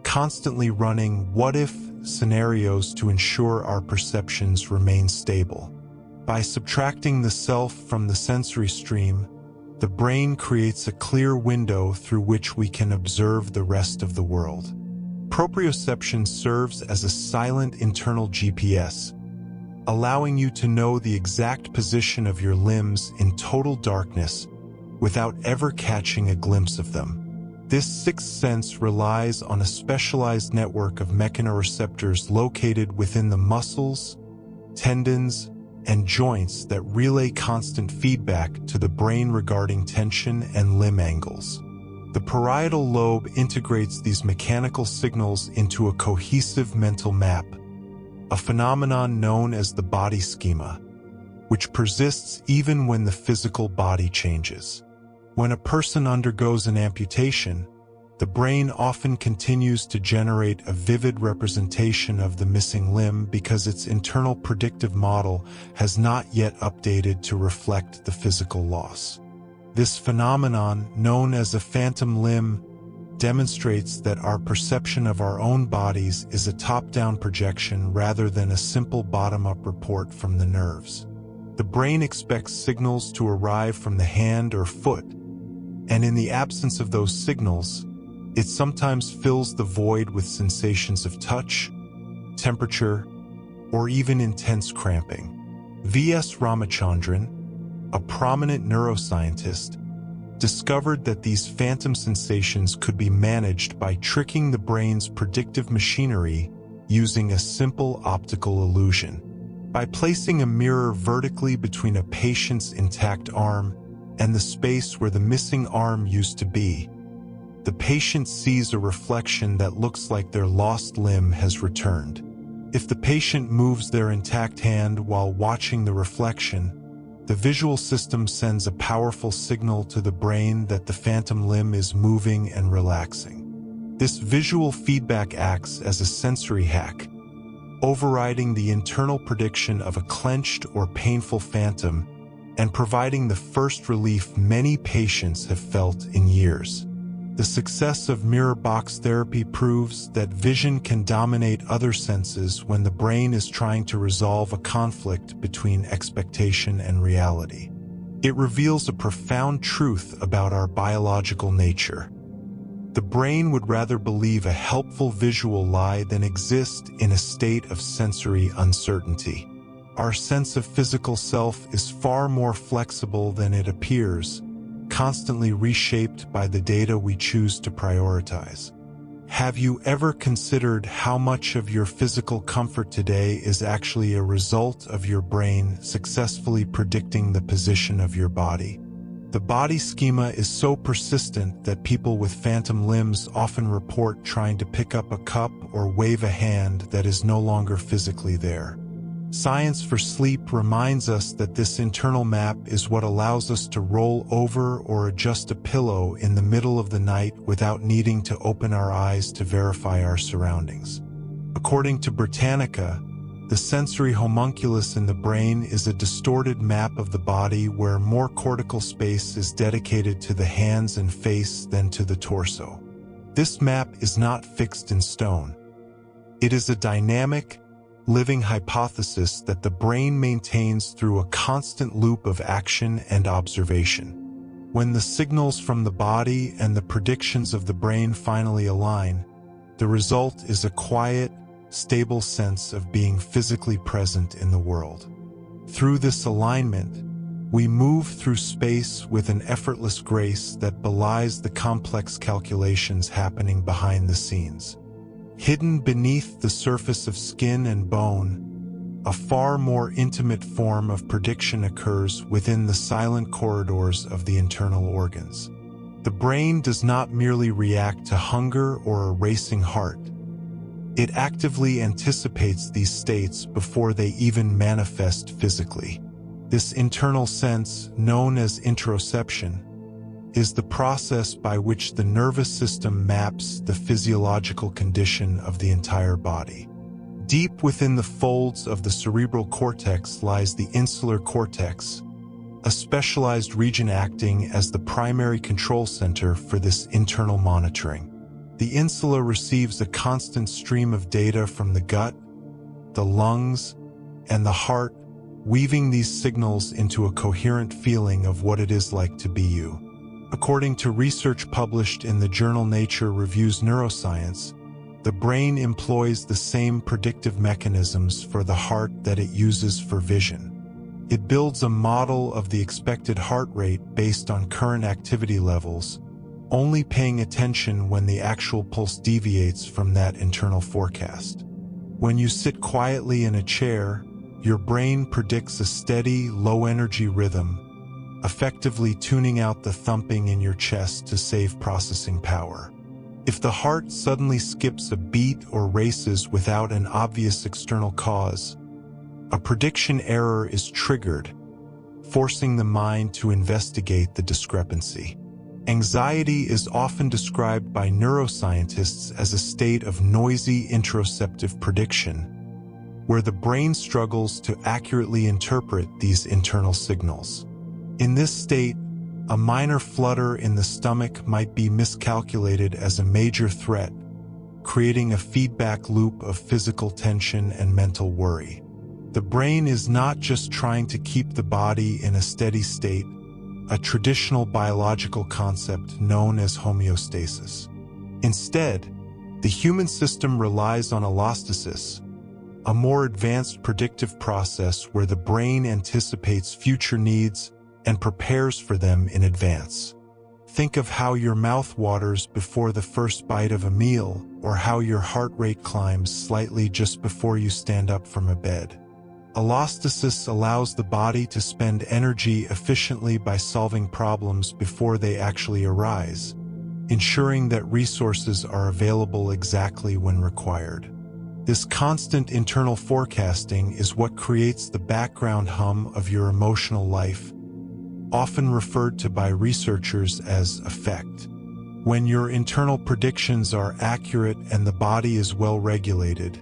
constantly running what-if scenarios to ensure our perceptions remain stable. By subtracting the self from the sensory stream, the brain creates a clear window through which we can observe the rest of the world. Proprioception serves as a silent internal GPS, allowing you to know the exact position of your limbs in total darkness without ever catching a glimpse of them. This sixth sense relies on a specialized network of mechanoreceptors located within the muscles, tendons, and joints that relay constant feedback to the brain regarding tension and limb angles. The parietal lobe integrates these mechanical signals into a cohesive mental map, a phenomenon known as the body schema, which persists even when the physical body changes. When a person undergoes an amputation, the brain often continues to generate a vivid representation of the missing limb because its internal predictive model has not yet updated to reflect the physical loss. This phenomenon, known as a phantom limb, demonstrates that our perception of our own bodies is a top-down projection rather than a simple bottom-up report from the nerves. The brain expects signals to arrive from the hand or foot, and in the absence of those signals, it sometimes fills the void with sensations of touch, temperature, or even intense cramping. V.S. Ramachandran, a prominent neuroscientist, discovered that these phantom sensations could be managed by tricking the brain's predictive machinery using a simple optical illusion. By placing a mirror vertically between a patient's intact arm and the space where the missing arm used to be, the patient sees a reflection that looks like their lost limb has returned. If the patient moves their intact hand while watching the reflection, the visual system sends a powerful signal to the brain that the phantom limb is moving and relaxing. This visual feedback acts as a sensory hack, overriding the internal prediction of a clenched or painful phantom and providing the first relief many patients have felt in years. The success of mirror box therapy proves that vision can dominate other senses when the brain is trying to resolve a conflict between expectation and reality. It reveals a profound truth about our biological nature. The brain would rather believe a helpful visual lie than exist in a state of sensory uncertainty. Our sense of physical self is far more flexible than it appears, constantly reshaped by the data we choose to prioritize. Have you ever considered how much of your physical comfort today is actually a result of your brain successfully predicting the position of your body? The body schema is so persistent that people with phantom limbs often report trying to pick up a cup or wave a hand that is no longer physically there. Science for Sleep reminds us that this internal map is what allows us to roll over or adjust a pillow in the middle of the night without needing to open our eyes to verify our surroundings. According to Britannica, the sensory homunculus in the brain is a distorted map of the body where more cortical space is dedicated to the hands and face than to the torso. This map is not fixed in stone. It is a dynamic, living hypothesis that the brain maintains through a constant loop of action and observation. When the signals from the body and the predictions of the brain finally align, the result is a quiet, stable sense of being physically present in the world. Through this alignment, we move through space with an effortless grace that belies the complex calculations happening behind the scenes. Hidden beneath the surface of skin and bone, a far more intimate form of prediction occurs within the silent corridors of the internal organs. The brain does not merely react to hunger or a racing heart. It actively anticipates these states before they even manifest physically. This internal sense, known as interoception, is the process by which the nervous system maps the physiological condition of the entire body. Deep within the folds of the cerebral cortex lies the insular cortex, a specialized region acting as the primary control center for this internal monitoring. The insula receives a constant stream of data from the gut, the lungs, and the heart, weaving these signals into a coherent feeling of what it is like to be you. According to research published in the journal Nature Reviews Neuroscience, the brain employs the same predictive mechanisms for the heart that it uses for vision. It builds a model of the expected heart rate based on current activity levels, only paying attention when the actual pulse deviates from that internal forecast. When you sit quietly in a chair, your brain predicts a steady, low-energy rhythm, effectively tuning out the thumping in your chest to save processing power. If the heart suddenly skips a beat or races without an obvious external cause, a prediction error is triggered, forcing the mind to investigate the discrepancy. Anxiety is often described by neuroscientists as a state of noisy interoceptive prediction, where the brain struggles to accurately interpret these internal signals. In this state, a minor flutter in the stomach might be miscalculated as a major threat, creating a feedback loop of physical tension and mental worry. The brain is not just trying to keep the body in a steady state, a traditional biological concept known as homeostasis. Instead, the human system relies on allostasis, a more advanced predictive process where the brain anticipates future needs and prepares for them in advance. Think of how your mouth waters before the first bite of a meal, or how your heart rate climbs slightly just before you stand up from a bed. Allostasis allows the body to spend energy efficiently by solving problems before they actually arise, ensuring that resources are available exactly when required. This constant internal forecasting is what creates the background hum of your emotional life, often referred to by researchers as affect. When your internal predictions are accurate and the body is well regulated,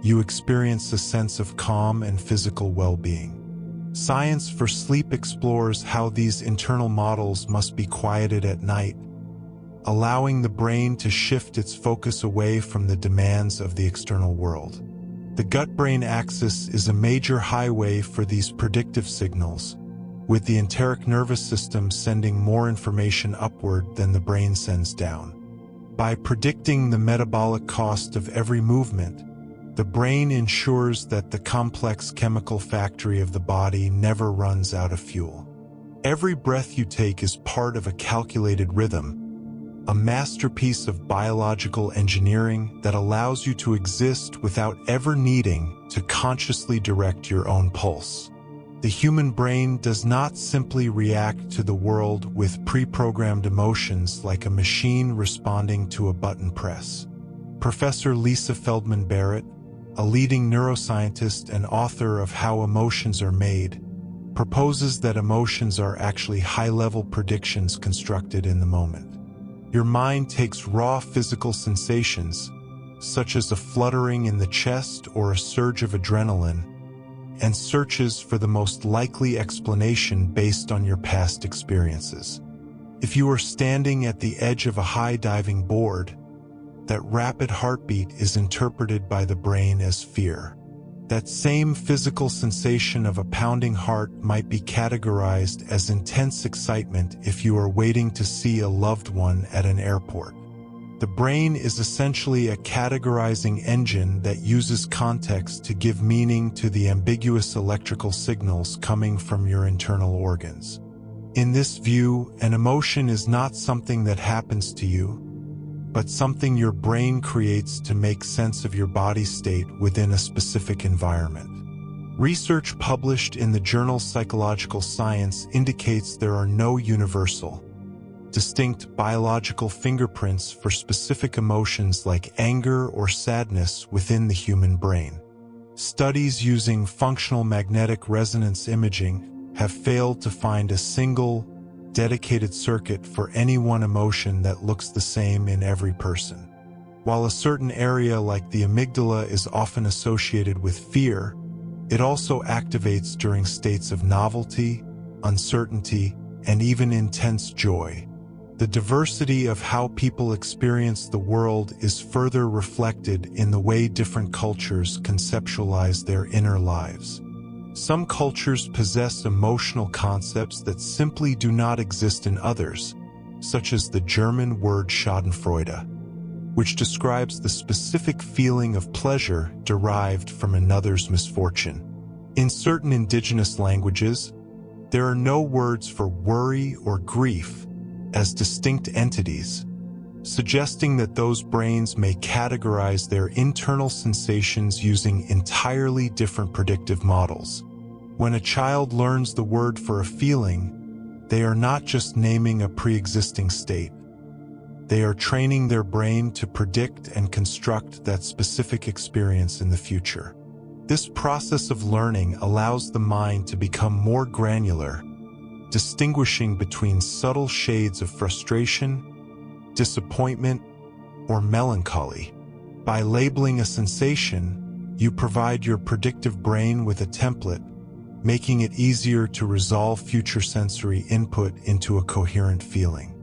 you experience a sense of calm and physical well-being. Science for sleep explores how these internal models must be quieted at night, allowing the brain to shift its focus away from the demands of the external world. The gut-brain axis is a major highway for these predictive signals, with the enteric nervous system sending more information upward than the brain sends down. By predicting the metabolic cost of every movement, the brain ensures that the complex chemical factory of the body never runs out of fuel. Every breath you take is part of a calculated rhythm, a masterpiece of biological engineering that allows you to exist without ever needing to consciously direct your own pulse. The human brain does not simply react to the world with pre-programmed emotions like a machine responding to a button press. Professor Lisa Feldman Barrett, a leading neuroscientist and author of How Emotions Are Made, proposes that emotions are actually high-level predictions constructed in the moment. Your mind takes raw physical sensations, such as a fluttering in the chest or a surge of adrenaline, and searches for the most likely explanation based on your past experiences. If you are standing at the edge of a high-diving board, that rapid heartbeat is interpreted by the brain as fear. That same physical sensation of a pounding heart might be categorized as intense excitement if you are waiting to see a loved one at an airport. The brain is essentially a categorizing engine that uses context to give meaning to the ambiguous electrical signals coming from your internal organs. In this view, an emotion is not something that happens to you, but something your brain creates to make sense of your body state within a specific environment. Research published in the journal Psychological Science indicates there are no universal, distinct biological fingerprints for specific emotions like anger or sadness within the human brain. Studies using functional magnetic resonance imaging have failed to find a single, dedicated circuit for any one emotion that looks the same in every person. While a certain area like the amygdala is often associated with fear, it also activates during states of novelty, uncertainty, and even intense joy. The diversity of how people experience the world is further reflected in the way different cultures conceptualize their inner lives. Some cultures possess emotional concepts that simply do not exist in others, such as the German word Schadenfreude, which describes the specific feeling of pleasure derived from another's misfortune. In certain indigenous languages, there are no words for worry or grief, as distinct entities, suggesting that those brains may categorize their internal sensations using entirely different predictive models. When a child learns the word for a feeling, they are not just naming a pre-existing state. They are training their brain to predict and construct that specific experience in the future. This process of learning allows the mind to become more granular, distinguishing between subtle shades of frustration, disappointment, or melancholy. By labeling a sensation, you provide your predictive brain with a template, making it easier to resolve future sensory input into a coherent feeling.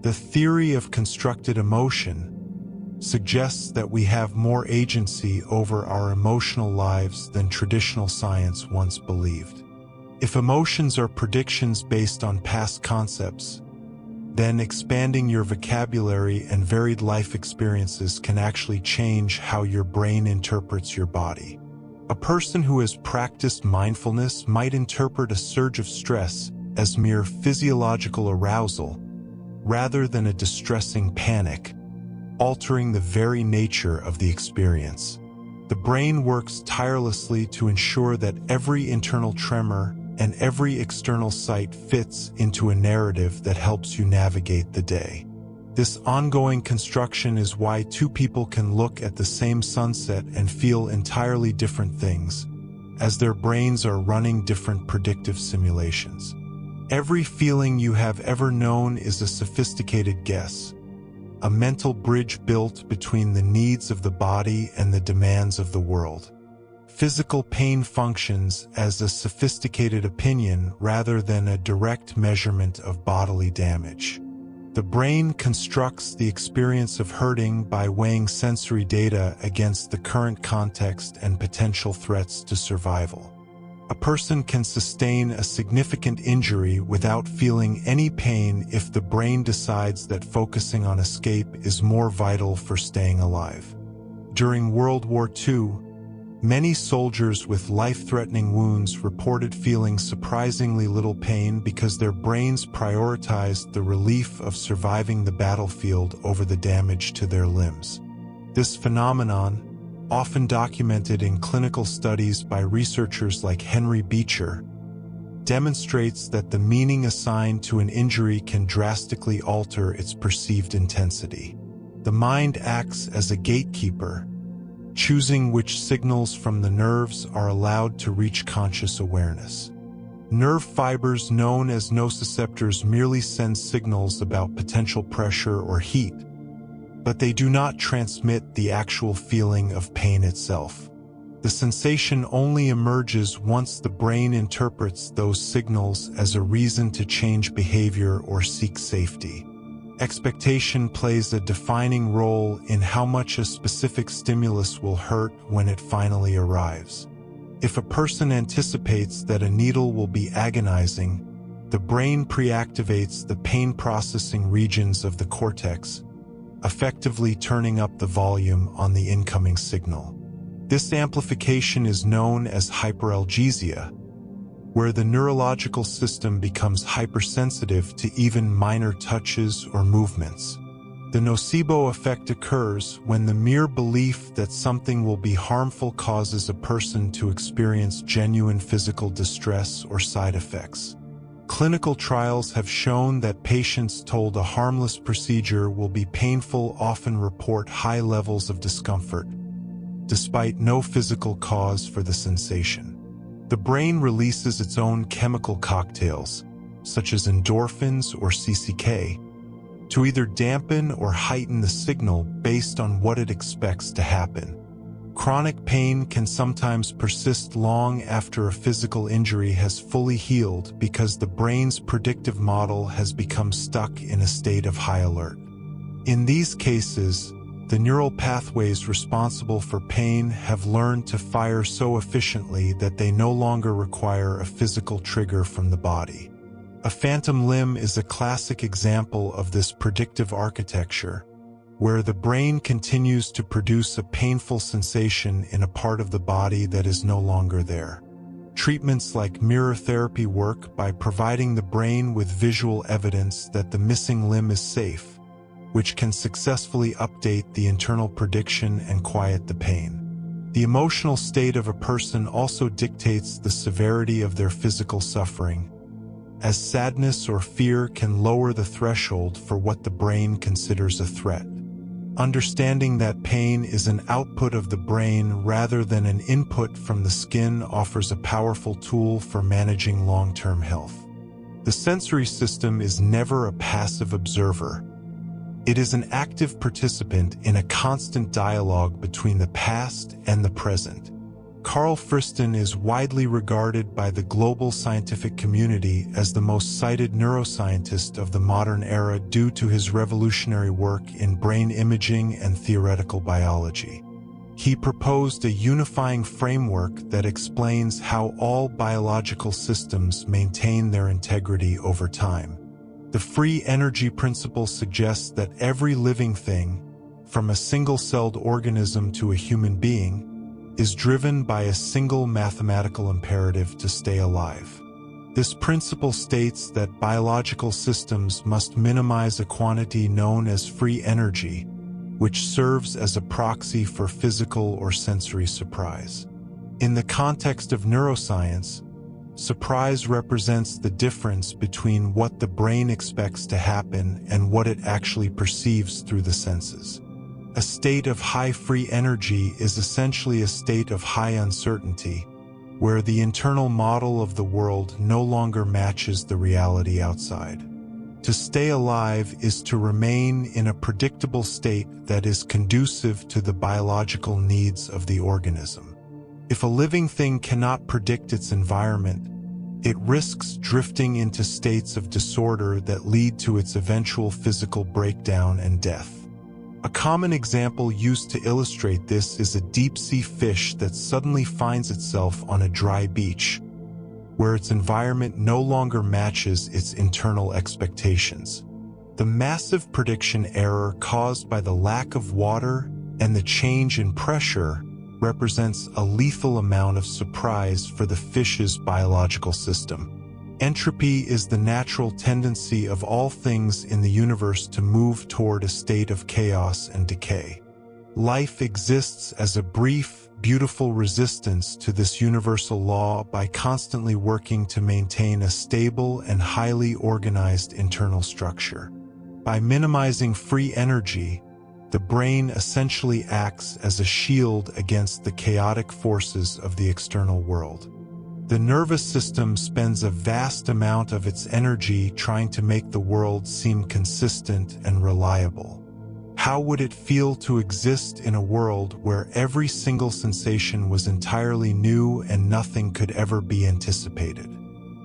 The theory of constructed emotion suggests that we have more agency over our emotional lives than traditional science once believed. If emotions are predictions based on past concepts, then expanding your vocabulary and varied life experiences can actually change how your brain interprets your body. A person who has practiced mindfulness might interpret a surge of stress as mere physiological arousal rather than a distressing panic, altering the very nature of the experience. The brain works tirelessly to ensure that every internal tremor and every external sight fits into a narrative that helps you navigate the day. This ongoing construction is why two people can look at the same sunset and feel entirely different things, as their brains are running different predictive simulations. Every feeling you have ever known is a sophisticated guess, a mental bridge built between the needs of the body and the demands of the world. Physical pain functions as a sophisticated opinion rather than a direct measurement of bodily damage. The brain constructs the experience of hurting by weighing sensory data against the current context and potential threats to survival. A person can sustain a significant injury without feeling any pain if the brain decides that focusing on escape is more vital for staying alive. During World War II, many soldiers with life-threatening wounds reported feeling surprisingly little pain because their brains prioritized the relief of surviving the battlefield over the damage to their limbs. This phenomenon, often documented in clinical studies by researchers like Henry Beecher, demonstrates that the meaning assigned to an injury can drastically alter its perceived intensity. The mind acts as a gatekeeper, choosing which signals from the nerves are allowed to reach conscious awareness. Nerve fibers known as nociceptors merely send signals about potential pressure or heat, but they do not transmit the actual feeling of pain itself. The sensation only emerges once the brain interprets those signals as a reason to change behavior or seek safety. Expectation plays a defining role in how much a specific stimulus will hurt when it finally arrives. If a person anticipates that a needle will be agonizing, the brain pre-activates the pain processing regions of the cortex, effectively turning up the volume on the incoming signal. This amplification is known as hyperalgesia, where the neurological system becomes hypersensitive to even minor touches or movements. The nocebo effect occurs when the mere belief that something will be harmful causes a person to experience genuine physical distress or side effects. Clinical trials have shown that patients told a harmless procedure will be painful often report high levels of discomfort, despite no physical cause for the sensation. The brain releases its own chemical cocktails, such as endorphins or CCK, to either dampen or heighten the signal based on what it expects to happen. Chronic pain can sometimes persist long after a physical injury has fully healed because the brain's predictive model has become stuck in a state of high alert. In these cases, the neural pathways responsible for pain have learned to fire so efficiently that they no longer require a physical trigger from the body. A phantom limb is a classic example of this predictive architecture, where the brain continues to produce a painful sensation in a part of the body that is no longer there. Treatments like mirror therapy work by providing the brain with visual evidence that the missing limb is safe, which can successfully update the internal prediction and quiet the pain. The emotional state of a person also dictates the severity of their physical suffering, as sadness or fear can lower the threshold for what the brain considers a threat. Understanding that pain is an output of the brain rather than an input from the skin offers a powerful tool for managing long-term health. The sensory system is never a passive observer. It is an active participant in a constant dialogue between the past and the present. Carl Friston is widely regarded by the global scientific community as the most cited neuroscientist of the modern era due to his revolutionary work in brain imaging and theoretical biology. He proposed a unifying framework that explains how all biological systems maintain their integrity over time. The free energy principle suggests that every living thing, from a single-celled organism to a human being, is driven by a single mathematical imperative to stay alive. This principle states that biological systems must minimize a quantity known as free energy, which serves as a proxy for physical or sensory surprise. In the context of neuroscience, surprise represents the difference between what the brain expects to happen and what it actually perceives through the senses. A state of high free energy is essentially a state of high uncertainty, where the internal model of the world no longer matches the reality outside. To stay alive is to remain in a predictable state that is conducive to the biological needs of the organism. If a living thing cannot predict its environment, it risks drifting into states of disorder that lead to its eventual physical breakdown and death. A common example used to illustrate this is a deep-sea fish that suddenly finds itself on a dry beach, where its environment no longer matches its internal expectations. The massive prediction error caused by the lack of water and the change in pressure represents a lethal amount of surprise for the fish's biological system. Entropy is the natural tendency of all things in the universe to move toward a state of chaos and decay. Life exists as a brief, beautiful resistance to this universal law by constantly working to maintain a stable and highly organized internal structure. By minimizing free energy, the brain essentially acts as a shield against the chaotic forces of the external world. The nervous system spends a vast amount of its energy trying to make the world seem consistent and reliable. How would it feel to exist in a world where every single sensation was entirely new and nothing could ever be anticipated?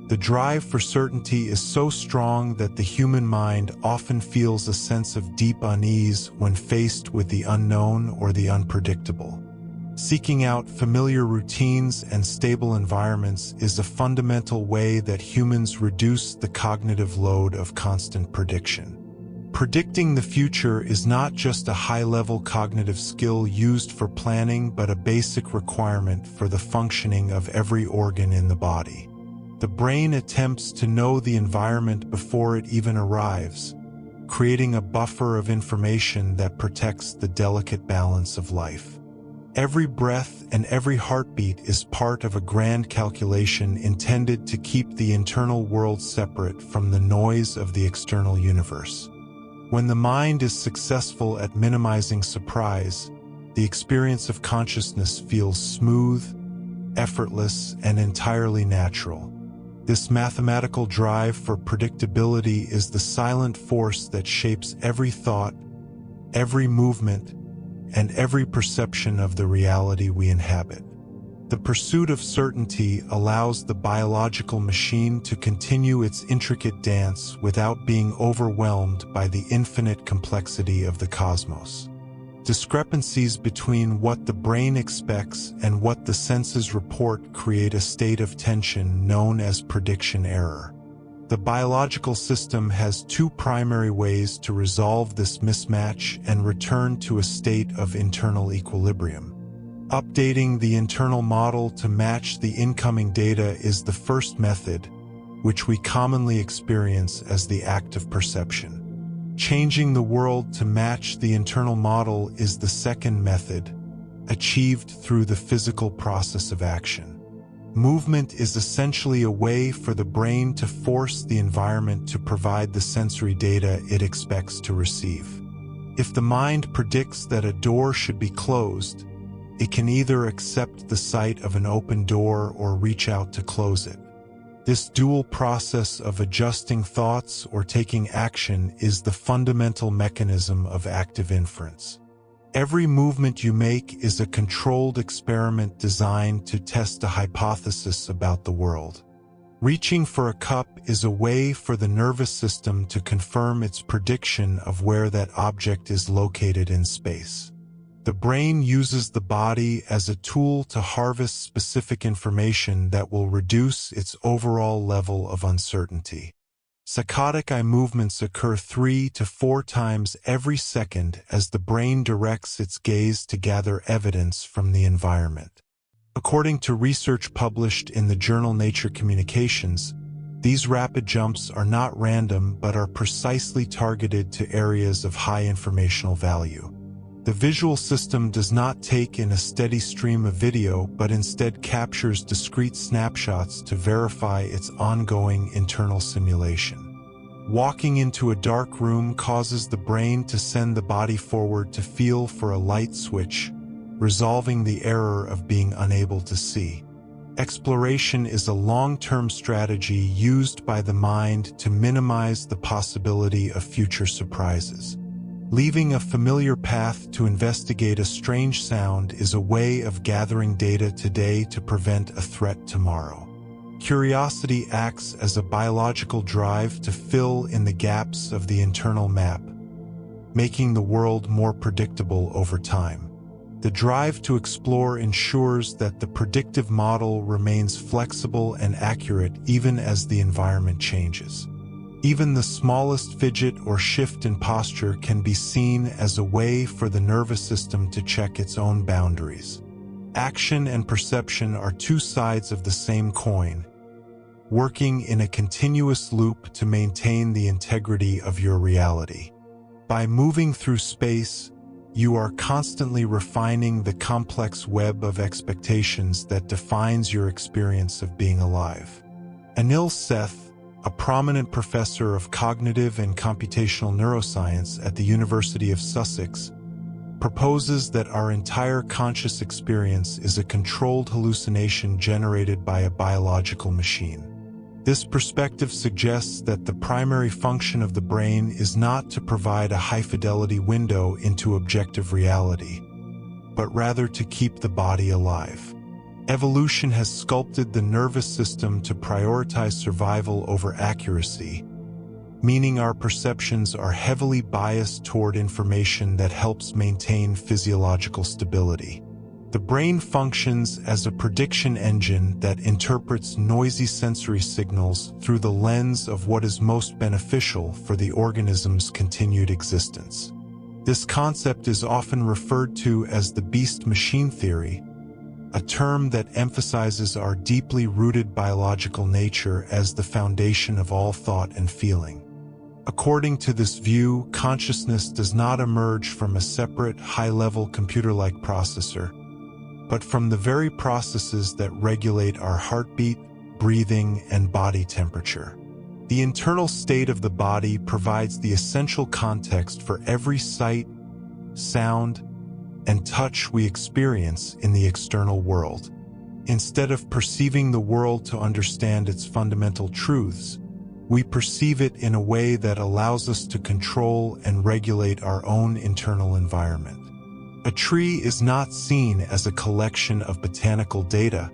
The drive for certainty is so strong that the human mind often feels a sense of deep unease when faced with the unknown or the unpredictable. Seeking out familiar routines and stable environments is a fundamental way that humans reduce the cognitive load of constant prediction. Predicting the future is not just a high-level cognitive skill used for planning, but a basic requirement for the functioning of every organ in the body. The brain attempts to know the environment before it even arrives, creating a buffer of information that protects the delicate balance of life. Every breath and every heartbeat is part of a grand calculation intended to keep the internal world separate from the noise of the external universe. When the mind is successful at minimizing surprise, the experience of consciousness feels smooth, effortless, and entirely natural. This mathematical drive for predictability is the silent force that shapes every thought, every movement, and every perception of the reality we inhabit. The pursuit of certainty allows the biological machine to continue its intricate dance without being overwhelmed by the infinite complexity of the cosmos. Discrepancies between what the brain expects and what the senses report create a state of tension known as prediction error. The biological system has two primary ways to resolve this mismatch and return to a state of internal equilibrium. Updating the internal model to match the incoming data is the first method, which we commonly experience as the act of perception. Changing the world to match the internal model is the second method, achieved through the physical process of action. Movement is essentially a way for the brain to force the environment to provide the sensory data it expects to receive. If the mind predicts that a door should be closed, it can either accept the sight of an open door or reach out to close it. This dual process of adjusting thoughts or taking action is the fundamental mechanism of active inference. Every movement you make is a controlled experiment designed to test a hypothesis about the world. Reaching for a cup is a way for the nervous system to confirm its prediction of where that object is located in space. The brain uses the body as a tool to harvest specific information that will reduce its overall level of uncertainty. Saccadic eye movements occur 3 to 4 times every second as the brain directs its gaze to gather evidence from the environment. According to research published in the journal Nature Communications, these rapid jumps are not random but are precisely targeted to areas of high informational value. The visual system does not take in a steady stream of video but instead captures discrete snapshots to verify its ongoing internal simulation. Walking into a dark room causes the brain to send the body forward to feel for a light switch, resolving the error of being unable to see. Exploration is a long-term strategy used by the mind to minimize the possibility of future surprises. Leaving a familiar path to investigate a strange sound is a way of gathering data today to prevent a threat tomorrow. Curiosity acts as a biological drive to fill in the gaps of the internal map, making the world more predictable over time. The drive to explore ensures that the predictive model remains flexible and accurate even as the environment changes. Even the smallest fidget or shift in posture can be seen as a way for the nervous system to check its own boundaries. Action and perception are two sides of the same coin, working in a continuous loop to maintain the integrity of your reality. By moving through space, you are constantly refining the complex web of expectations that defines your experience of being alive. Anil Seth, a prominent professor of cognitive and computational neuroscience at the University of Sussex, proposes that our entire conscious experience is a controlled hallucination generated by a biological machine. This perspective suggests that the primary function of the brain is not to provide a high-fidelity window into objective reality, but rather to keep the body alive. Evolution has sculpted the nervous system to prioritize survival over accuracy, meaning our perceptions are heavily biased toward information that helps maintain physiological stability. The brain functions as a prediction engine that interprets noisy sensory signals through the lens of what is most beneficial for the organism's continued existence. This concept is often referred to as the beast-machine theory, a term that emphasizes our deeply rooted biological nature as the foundation of all thought and feeling. According to this view, consciousness does not emerge from a separate, high-level computer-like processor, but from the very processes that regulate our heartbeat, breathing, and body temperature. The internal state of the body provides the essential context for every sight, sound, and touch we experience in the external world. Instead of perceiving the world to understand its fundamental truths, we perceive it in a way that allows us to control and regulate our own internal environment. A tree is not seen as a collection of botanical data,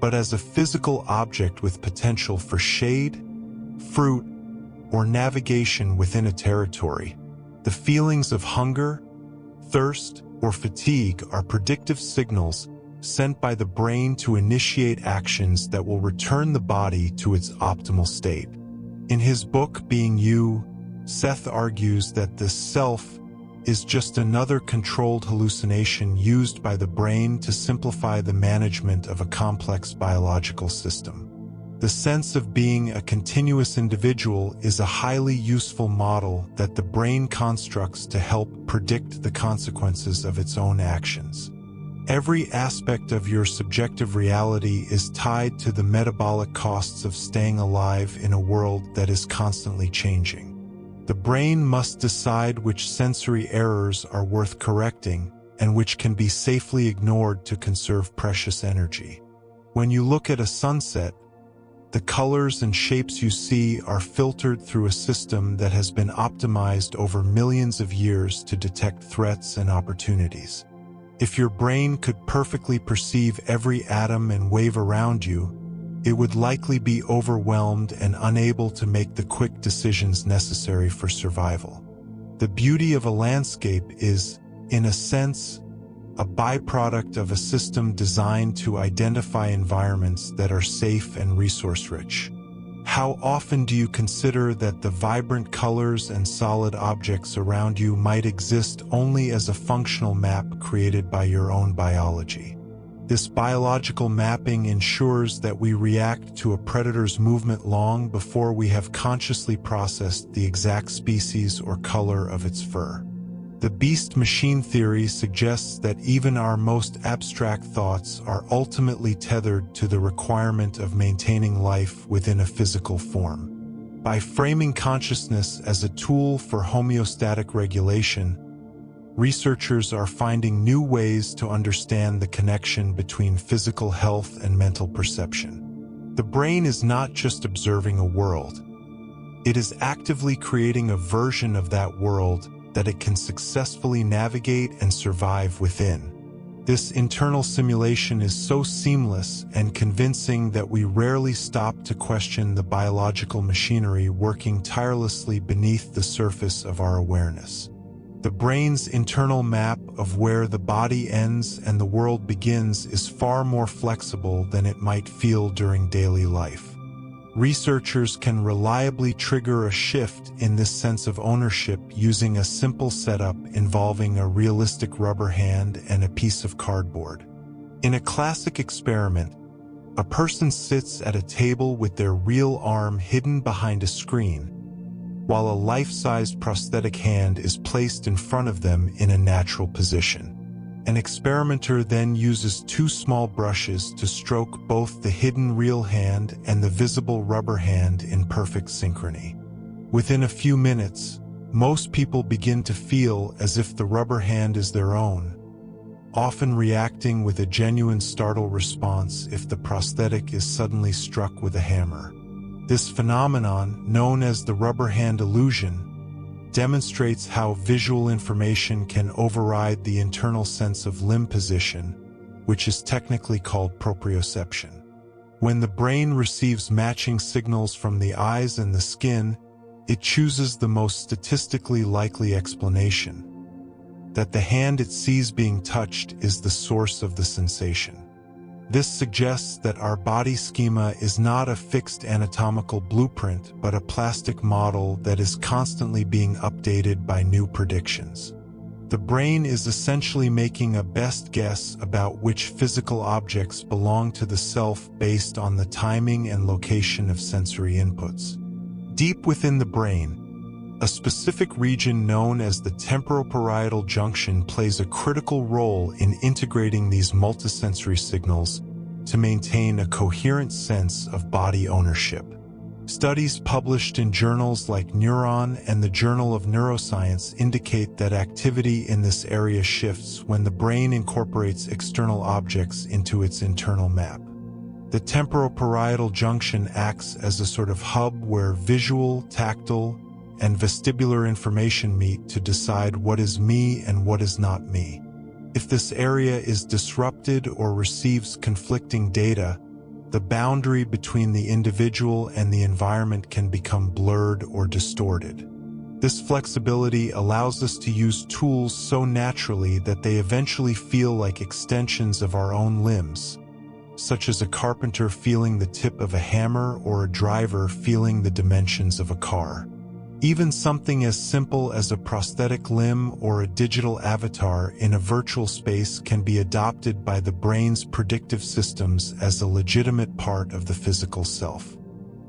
but as a physical object with potential for shade, fruit, or navigation within a territory. The feelings of hunger, thirst, or fatigue are predictive signals sent by the brain to initiate actions that will return the body to its optimal state. In his book, Being You, Seth argues that the self is just another controlled hallucination used by the brain to simplify the management of a complex biological system. The sense of being a continuous individual is a highly useful model that the brain constructs to help predict the consequences of its own actions. Every aspect of your subjective reality is tied to the metabolic costs of staying alive in a world that is constantly changing. The brain must decide which sensory errors are worth correcting and which can be safely ignored to conserve precious energy. When you look at a sunset, the colors and shapes you see are filtered through a system that has been optimized over millions of years to detect threats and opportunities. If your brain could perfectly perceive every atom and wave around you, it would likely be overwhelmed and unable to make the quick decisions necessary for survival. The beauty of a landscape is, in a sense, a byproduct of a system designed to identify environments that are safe and resource-rich. How often do you consider that the vibrant colors and solid objects around you might exist only as a functional map created by your own biology? This biological mapping ensures that we react to a predator's movement long before we have consciously processed the exact species or color of its fur. The beast-machine theory suggests that even our most abstract thoughts are ultimately tethered to the requirement of maintaining life within a physical form. By framing consciousness as a tool for homeostatic regulation, researchers are finding new ways to understand the connection between physical health and mental perception. The brain is not just observing a world. It is actively creating a version of that world that it can successfully navigate and survive within. This internal simulation is so seamless and convincing that we rarely stop to question the biological machinery working tirelessly beneath the surface of our awareness. The brain's internal map of where the body ends and the world begins is far more flexible than it might feel during daily life. Researchers can reliably trigger a shift in this sense of ownership using a simple setup involving a realistic rubber hand and a piece of cardboard. In a classic experiment, a person sits at a table with their real arm hidden behind a screen, while a life-sized prosthetic hand is placed in front of them in a natural position. An experimenter then uses two small brushes to stroke both the hidden real hand and the visible rubber hand in perfect synchrony. Within a few minutes, most people begin to feel as if the rubber hand is their own, often reacting with a genuine startle response if the prosthetic is suddenly struck with a hammer. This phenomenon, known as the rubber hand illusion, demonstrates how visual information can override the internal sense of limb position, which is technically called proprioception. When the brain receives matching signals from the eyes and the skin, it chooses the most statistically likely explanation, that the hand it sees being touched is the source of the sensation. This suggests that our body schema is not a fixed anatomical blueprint, but a plastic model that is constantly being updated by new predictions. The brain is essentially making a best guess about which physical objects belong to the self based on the timing and location of sensory inputs. Deep within the brain, a specific region known as the temporoparietal junction plays a critical role in integrating these multisensory signals to maintain a coherent sense of body ownership. Studies published in journals like Neuron and the Journal of Neuroscience indicate that activity in this area shifts when the brain incorporates external objects into its internal map. The temporoparietal junction acts as a sort of hub where visual, tactile, and vestibular information meet to decide what is me and what is not me. If this area is disrupted or receives conflicting data, the boundary between the individual and the environment can become blurred or distorted. This flexibility allows us to use tools so naturally that they eventually feel like extensions of our own limbs, such as a carpenter feeling the tip of a hammer or a driver feeling the dimensions of a car. Even something as simple as a prosthetic limb or a digital avatar in a virtual space can be adopted by the brain's predictive systems as a legitimate part of the physical self.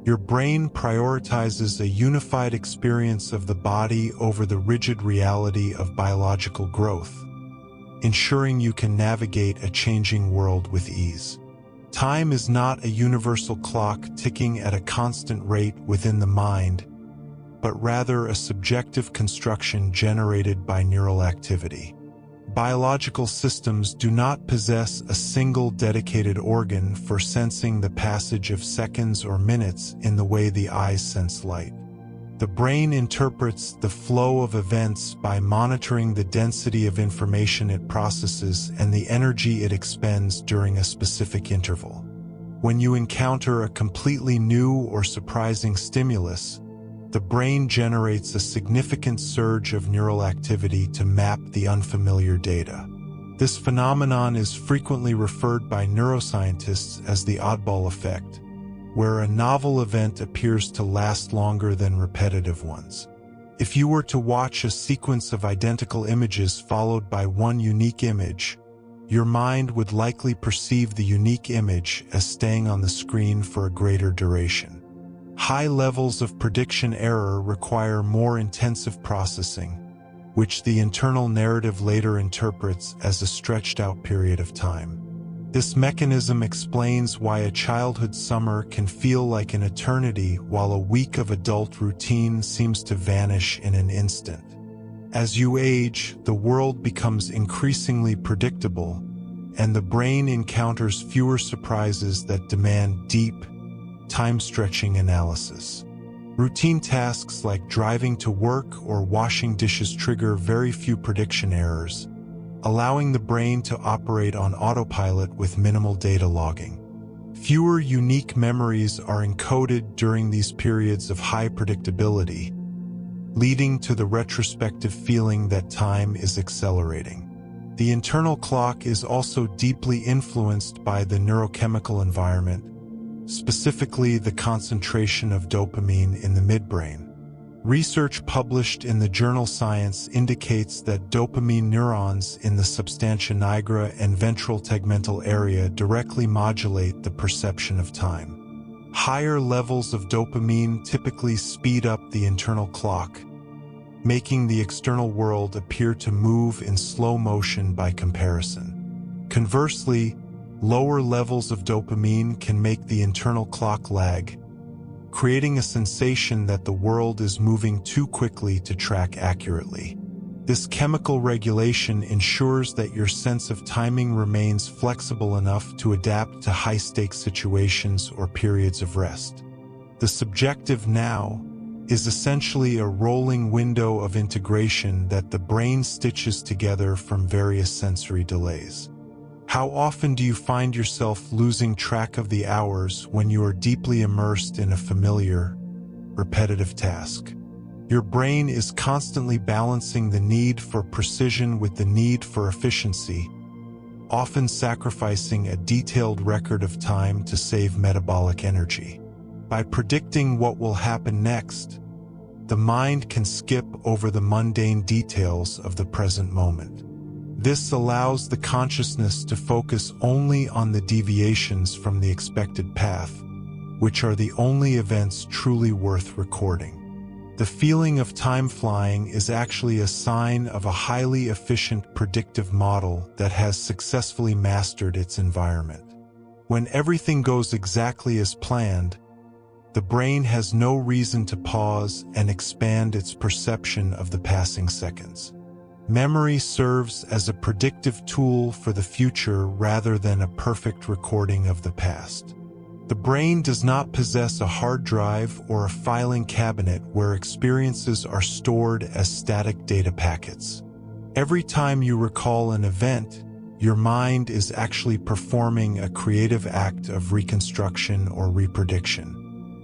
Your brain prioritizes a unified experience of the body over the rigid reality of biological growth, ensuring you can navigate a changing world with ease. Time is not a universal clock ticking at a constant rate within the mind, but rather a subjective construction generated by neural activity. Biological systems do not possess a single dedicated organ for sensing the passage of seconds or minutes in the way the eyes sense light. The brain interprets the flow of events by monitoring the density of information it processes and the energy it expends during a specific interval. When you encounter a completely new or surprising stimulus, the brain generates a significant surge of neural activity to map the unfamiliar data. This phenomenon is frequently referred by neuroscientists as the oddball effect, where a novel event appears to last longer than repetitive ones. If you were to watch a sequence of identical images followed by one unique image, your mind would likely perceive the unique image as staying on the screen for a greater duration. High levels of prediction error require more intensive processing, which the internal narrative later interprets as a stretched-out period of time. This mechanism explains why a childhood summer can feel like an eternity while a week of adult routine seems to vanish in an instant. As you age, the world becomes increasingly predictable, and the brain encounters fewer surprises that demand deep, time-stretching analysis. Routine tasks like driving to work or washing dishes trigger very few prediction errors, allowing the brain to operate on autopilot with minimal data logging. Fewer unique memories are encoded during these periods of high predictability, leading to the retrospective feeling that time is accelerating. The internal clock is also deeply influenced by the neurochemical environment, specifically the concentration of dopamine in the midbrain. Research published in the journal Science indicates that dopamine neurons in the substantia nigra and ventral tegmental area directly modulate the perception of time. Higher levels of dopamine typically speed up the internal clock, making the external world appear to move in slow motion by comparison. Conversely, lower levels of dopamine can make the internal clock lag, creating a sensation that the world is moving too quickly to track accurately. This chemical regulation ensures that your sense of timing remains flexible enough to adapt to high-stakes situations or periods of rest. The subjective now is essentially a rolling window of integration that the brain stitches together from various sensory delays. How often do you find yourself losing track of the hours when you are deeply immersed in a familiar, repetitive task? Your brain is constantly balancing the need for precision with the need for efficiency, often sacrificing a detailed record of time to save metabolic energy. By predicting what will happen next, the mind can skip over the mundane details of the present moment. This allows the consciousness to focus only on the deviations from the expected path, which are the only events truly worth recording. The feeling of time flying is actually a sign of a highly efficient predictive model that has successfully mastered its environment. When everything goes exactly as planned, the brain has no reason to pause and expand its perception of the passing seconds. Memory serves as a predictive tool for the future rather than a perfect recording of the past. The brain does not possess a hard drive or a filing cabinet where experiences are stored as static data packets. Every time you recall an event, your mind is actually performing a creative act of reconstruction or reprediction.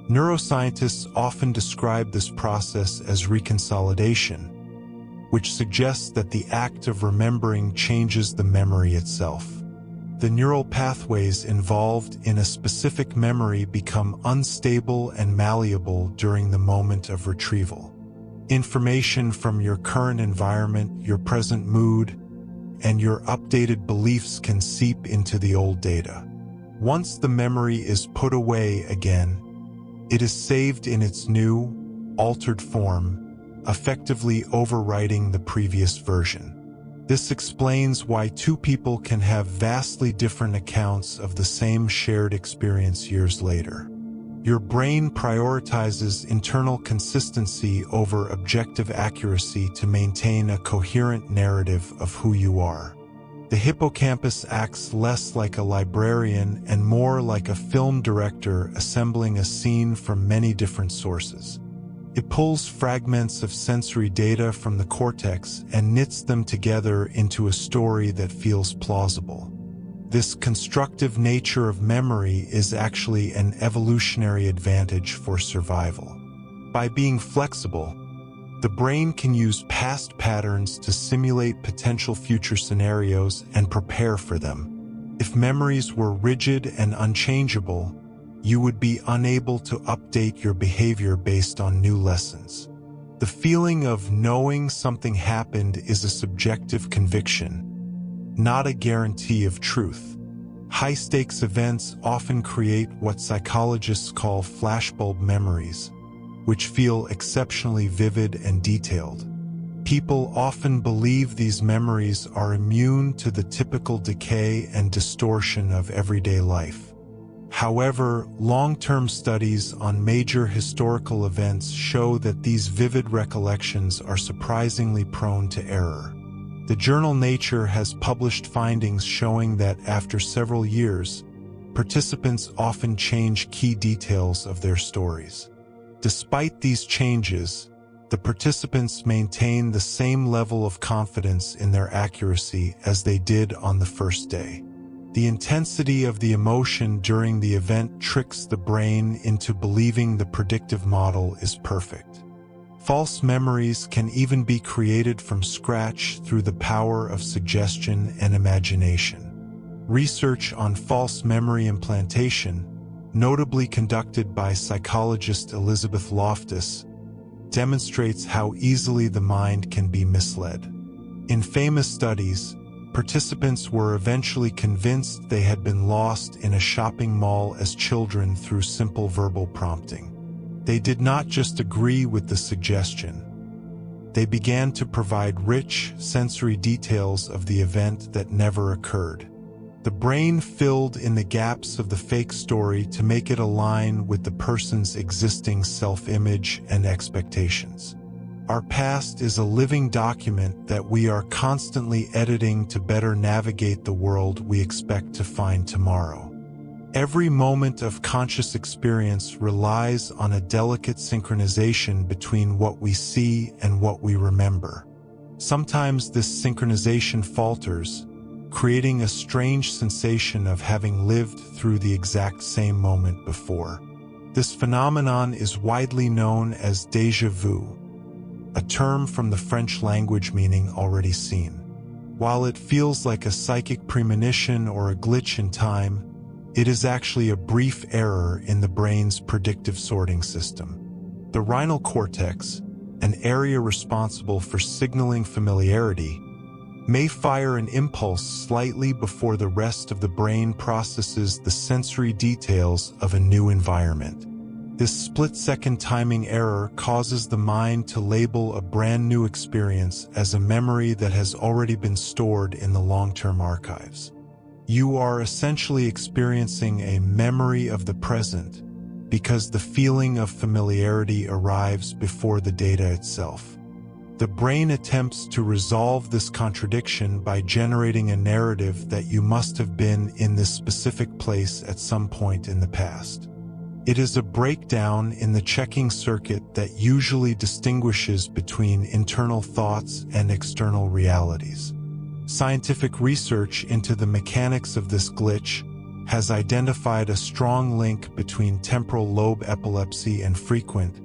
Neuroscientists often describe this process as reconsolidation, which suggests that the act of remembering changes the memory itself. The neural pathways involved in a specific memory become unstable and malleable during the moment of retrieval. Information from your current environment, your present mood, and your updated beliefs can seep into the old data. Once the memory is put away again, it is saved in its new, altered form, effectively overwriting the previous version. This explains why two people can have vastly different accounts of the same shared experience years later. Your brain prioritizes internal consistency over objective accuracy to maintain a coherent narrative of who you are. The hippocampus acts less like a librarian and more like a film director assembling a scene from many different sources. It pulls fragments of sensory data from the cortex and knits them together into a story that feels plausible. This constructive nature of memory is actually an evolutionary advantage for survival. By being flexible, the brain can use past patterns to simulate potential future scenarios and prepare for them. If memories were rigid and unchangeable, you would be unable to update your behavior based on new lessons. The feeling of knowing something happened is a subjective conviction, not a guarantee of truth. High-stakes events often create what psychologists call flashbulb memories, which feel exceptionally vivid and detailed. People often believe these memories are immune to the typical decay and distortion of everyday life. However, long-term studies on major historical events show that these vivid recollections are surprisingly prone to error. The journal Nature has published findings showing that after several years, participants often change key details of their stories. Despite these changes, the participants maintain the same level of confidence in their accuracy as they did on the first day. The intensity of the emotion during the event tricks the brain into believing the predictive model is perfect. False memories can even be created from scratch through the power of suggestion and imagination. Research on false memory implantation, notably conducted by psychologist Elizabeth Loftus, demonstrates how easily the mind can be misled. In famous studies, participants were eventually convinced they had been lost in a shopping mall as children through simple verbal prompting. They did not just agree with the suggestion. They began to provide rich, sensory details of the event that never occurred. The brain filled in the gaps of the fake story to make it align with the person's existing self-image and expectations. Our past is a living document that we are constantly editing to better navigate the world we expect to find tomorrow. Every moment of conscious experience relies on a delicate synchronization between what we see and what we remember. Sometimes this synchronization falters, creating a strange sensation of having lived through the exact same moment before. This phenomenon is widely known as déjà vu, a term from the French language meaning already seen. While it feels like a psychic premonition or a glitch in time, it is actually a brief error in the brain's predictive sorting system. The rhinal cortex, an area responsible for signaling familiarity, may fire an impulse slightly before the rest of the brain processes the sensory details of a new environment. This split-second timing error causes the mind to label a brand new experience as a memory that has already been stored in the long-term archives. You are essentially experiencing a memory of the present because the feeling of familiarity arrives before the data itself. The brain attempts to resolve this contradiction by generating a narrative that you must have been in this specific place at some point in the past. It is a breakdown in the checking circuit that usually distinguishes between internal thoughts and external realities. Scientific research into the mechanics of this glitch has identified a strong link between temporal lobe epilepsy and frequent,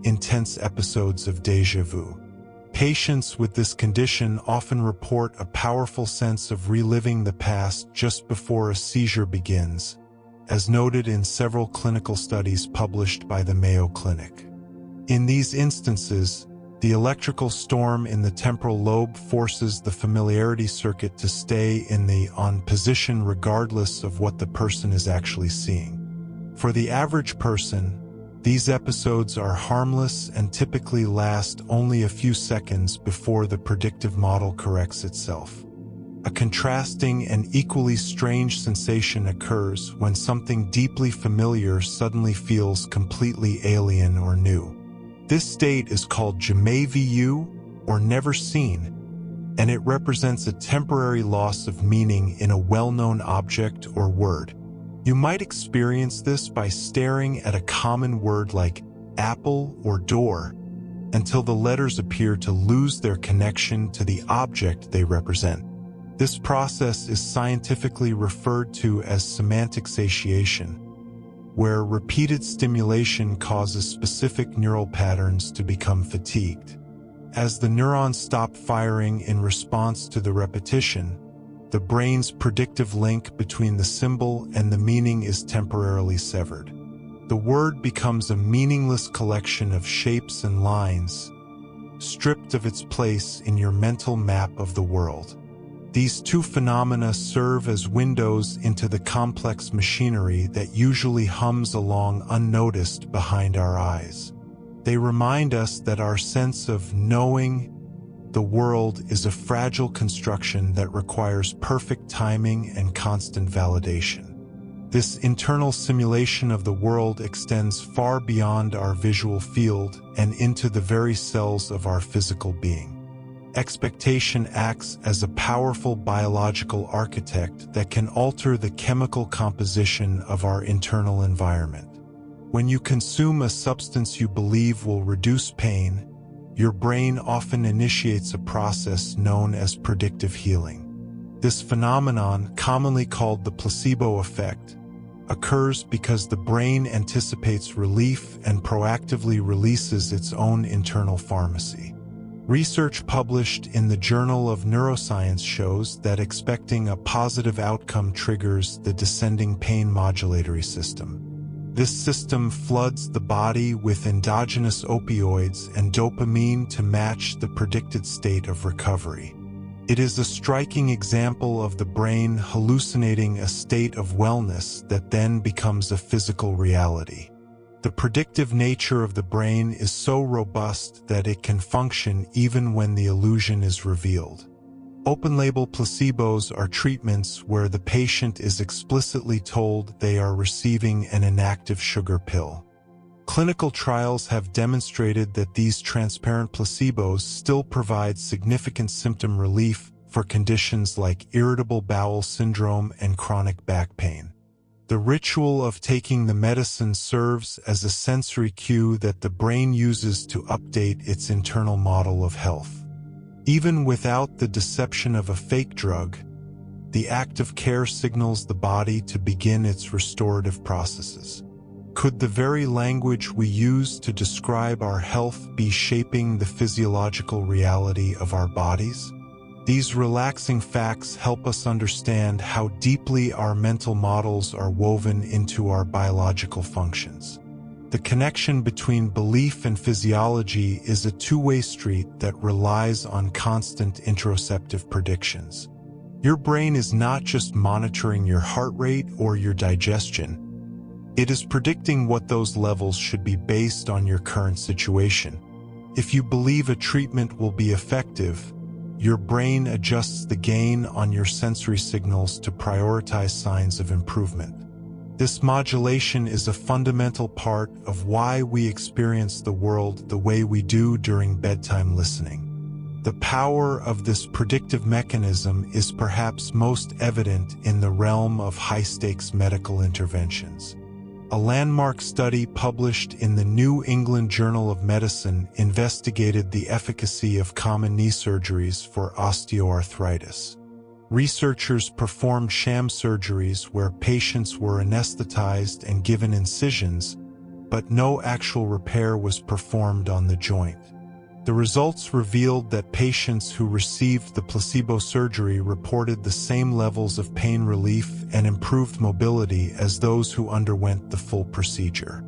intense episodes of déjà vu. Patients with this condition often report a powerful sense of reliving the past just before a seizure begins, as noted in several clinical studies published by the Mayo Clinic. In these instances, The electrical storm in the temporal lobe forces the familiarity circuit to stay in the on position regardless of what the person is actually seeing. For the average person, these episodes are harmless and typically last only a few seconds before the predictive model corrects itself. A contrasting and equally strange sensation occurs when something deeply familiar suddenly feels completely alien or new. This state is called jamais vu, or never seen, and it represents a temporary loss of meaning in a well-known object or word. You might experience this by staring at a common word like apple or door until the letters appear to lose their connection to the object they represent. This process is scientifically referred to as semantic satiation, where repeated stimulation causes specific neural patterns to become fatigued. As the neurons stop firing in response to the repetition, the brain's predictive link between the symbol and the meaning is temporarily severed. The word becomes a meaningless collection of shapes and lines, stripped of its place in your mental map of the world. These two phenomena serve as windows into the complex machinery that usually hums along unnoticed behind our eyes. They remind us that our sense of knowing the world is a fragile construction that requires perfect timing and constant validation. This internal simulation of the world extends far beyond our visual field and into the very cells of our physical being. Expectation acts as a powerful biological architect that can alter the chemical composition of our internal environment. When you consume a substance you believe will reduce pain, your brain often initiates a process known as predictive healing. This phenomenon, commonly called the placebo effect, occurs because the brain anticipates relief and proactively releases its own internal pharmacy. Research published in the Journal of Neuroscience shows that expecting a positive outcome triggers the descending pain modulatory system. This system floods the body with endogenous opioids and dopamine to match the predicted state of recovery. It is a striking example of the brain hallucinating a state of wellness that then becomes a physical reality. The predictive nature of the brain is so robust that it can function even when the illusion is revealed. Open-label placebos are treatments where the patient is explicitly told they are receiving an inactive sugar pill. Clinical trials have demonstrated that these transparent placebos still provide significant symptom relief for conditions like irritable bowel syndrome and chronic back pain. The ritual of taking the medicine serves as a sensory cue that the brain uses to update its internal model of health. Even without the deception of a fake drug, the act of care signals the body to begin its restorative processes. Could the very language we use to describe our health be shaping the physiological reality of our bodies? These relaxing facts help us understand how deeply our mental models are woven into our biological functions. The connection between belief and physiology is a two-way street that relies on constant interoceptive predictions. Your brain is not just monitoring your heart rate or your digestion. It is predicting what those levels should be based on your current situation. If you believe a treatment will be effective, your brain adjusts the gain on your sensory signals to prioritize signs of improvement. This modulation is a fundamental part of why we experience the world the way we do during bedtime listening. The power of this predictive mechanism is perhaps most evident in the realm of high-stakes medical interventions. A landmark study published in the New England Journal of Medicine investigated the efficacy of common knee surgeries for osteoarthritis. Researchers performed sham surgeries where patients were anesthetized and given incisions, but no actual repair was performed on the joint. The results revealed that patients who received the placebo surgery reported the same levels of pain relief and improved mobility as those who underwent the full procedure.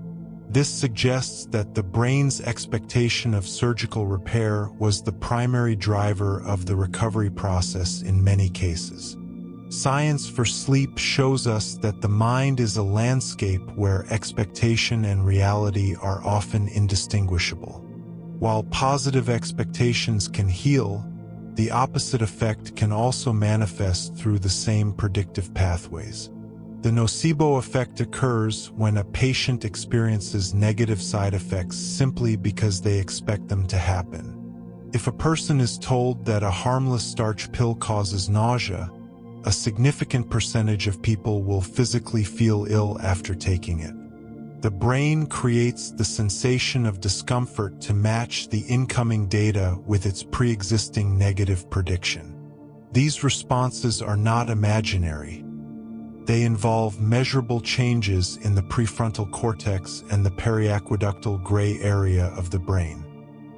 This suggests that the brain's expectation of surgical repair was the primary driver of the recovery process in many cases. Science for sleep shows us that the mind is a landscape where expectation and reality are often indistinguishable. While positive expectations can heal, the opposite effect can also manifest through the same predictive pathways. The nocebo effect occurs when a patient experiences negative side effects simply because they expect them to happen. If a person is told that a harmless starch pill causes nausea, a significant percentage of people will physically feel ill after taking it. The brain creates the sensation of discomfort to match the incoming data with its pre-existing negative prediction. These responses are not imaginary. They involve measurable changes in the prefrontal cortex and the periaqueductal gray area of the brain.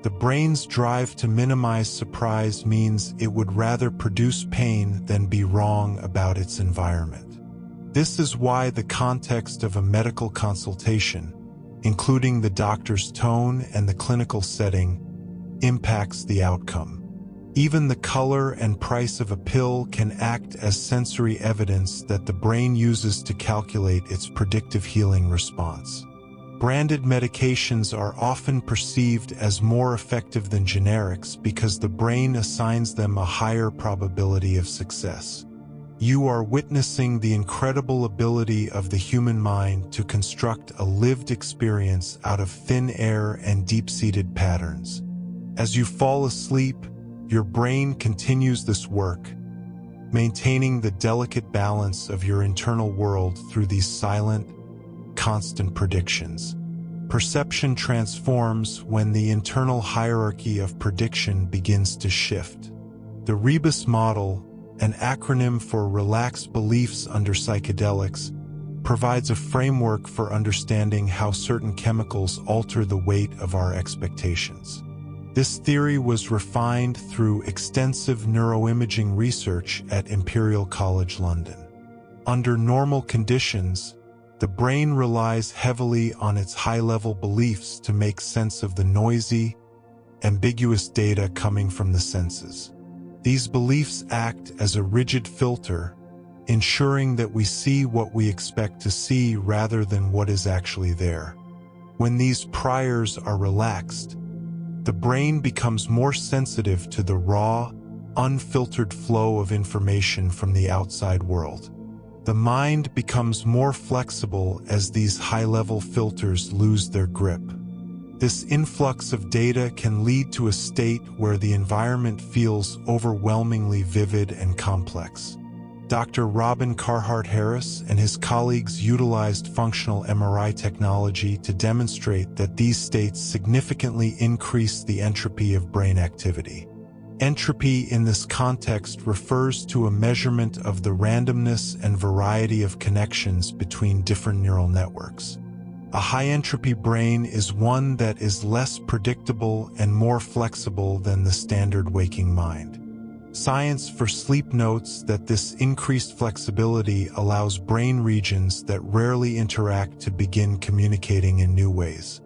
The brain's drive to minimize surprise means it would rather produce pain than be wrong about its environment. This is why the context of a medical consultation, including the doctor's tone and the clinical setting, impacts the outcome. Even the color and price of a pill can act as sensory evidence that the brain uses to calculate its predictive healing response. Branded medications are often perceived as more effective than generics because the brain assigns them a higher probability of success. You are witnessing the incredible ability of the human mind to construct a lived experience out of thin air and deep-seated patterns. As you fall asleep, your brain continues this work, maintaining the delicate balance of your internal world through these silent, constant predictions. Perception transforms when the internal hierarchy of prediction begins to shift. The Rebus model, an acronym for Relaxed Beliefs Under Psychedelics, provides a framework for understanding how certain chemicals alter the weight of our expectations. This theory was refined through extensive neuroimaging research at Imperial College London. Under normal conditions, the brain relies heavily on its high-level beliefs to make sense of the noisy, ambiguous data coming from the senses. These beliefs act as a rigid filter, ensuring that we see what we expect to see rather than what is actually there. When these priors are relaxed, the brain becomes more sensitive to the raw, unfiltered flow of information from the outside world. The mind becomes more flexible as these high-level filters lose their grip. This influx of data can lead to a state where the environment feels overwhelmingly vivid and complex. Dr. Robin Carhart Harris and his colleagues utilized functional MRI technology to demonstrate that these states significantly increase the entropy of brain activity. Entropy in this context refers to a measurement of the randomness and variety of connections between different neural networks. A high-entropy brain is one that is less predictable and more flexible than the standard waking mind. Science for sleep notes that this increased flexibility allows brain regions that rarely interact to begin communicating in new ways.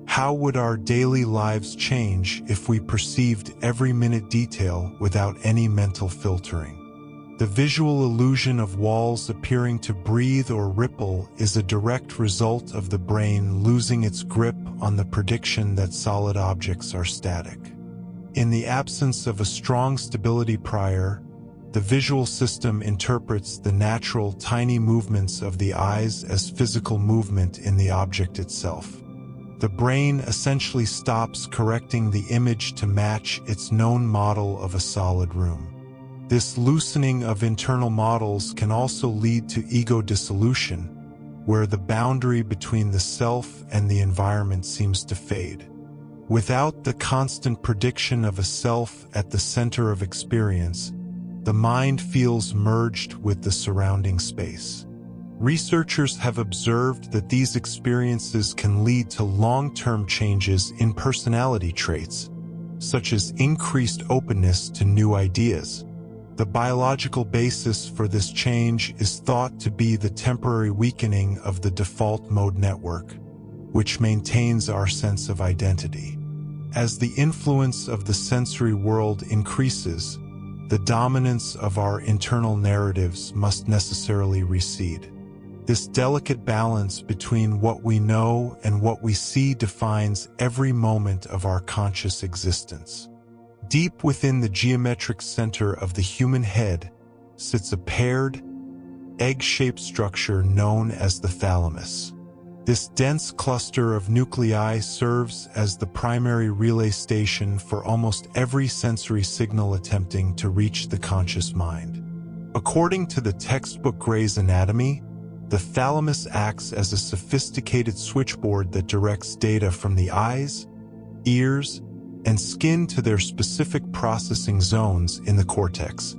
How would our daily lives change if we perceived every minute detail without any mental filtering? The visual illusion of walls appearing to breathe or ripple is a direct result of the brain losing its grip on the prediction that solid objects are static. In the absence of a strong stability prior, the visual system interprets the natural tiny movements of the eyes as physical movement in the object itself. The brain essentially stops correcting the image to match its known model of a solid room. This loosening of internal models can also lead to ego dissolution, where the boundary between the self and the environment seems to fade. Without the constant prediction of a self at the center of experience, the mind feels merged with the surrounding space. Researchers have observed that these experiences can lead to long-term changes in personality traits, such as increased openness to new ideas. The biological basis for this change is thought to be the temporary weakening of the default mode network. which maintains our sense of identity. As the influence of the sensory world increases, the dominance of our internal narratives must necessarily recede. This delicate balance between what we know and what we see defines every moment of our conscious existence. Deep within the geometric center of the human head sits a paired, egg-shaped structure known as the thalamus. This dense cluster of nuclei serves as the primary relay station for almost every sensory signal attempting to reach the conscious mind. According to the textbook Gray's Anatomy, the thalamus acts as a sophisticated switchboard that directs data from the eyes, ears, and skin to their specific processing zones in the cortex.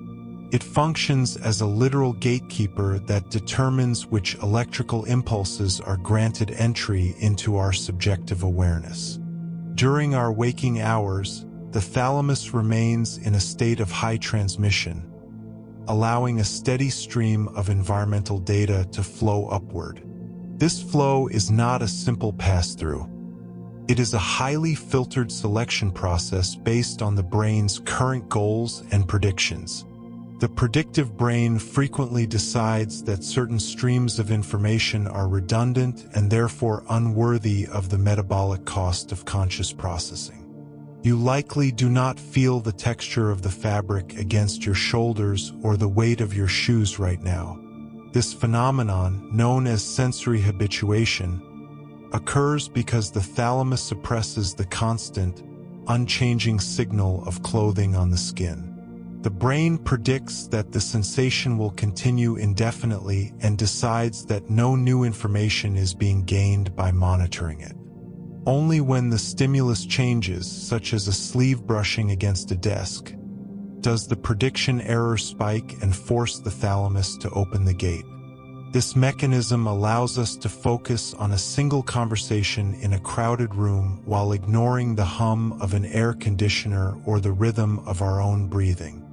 It functions as a literal gatekeeper that determines which electrical impulses are granted entry into our subjective awareness. During our waking hours, the thalamus remains in a state of high transmission, allowing a steady stream of environmental data to flow upward. This flow is not a simple pass-through. It is a highly filtered selection process based on the brain's current goals and predictions. The predictive brain frequently decides that certain streams of information are redundant and therefore unworthy of the metabolic cost of conscious processing. You likely do not feel the texture of the fabric against your shoulders or the weight of your shoes right now. This phenomenon, known as sensory habituation, occurs because the thalamus suppresses the constant, unchanging signal of clothing on the skin. The brain predicts that the sensation will continue indefinitely and decides that no new information is being gained by monitoring it. Only when the stimulus changes, such as a sleeve brushing against a desk, does the prediction error spike and force the thalamus to open the gate. This mechanism allows us to focus on a single conversation in a crowded room while ignoring the hum of an air conditioner or the rhythm of our own breathing.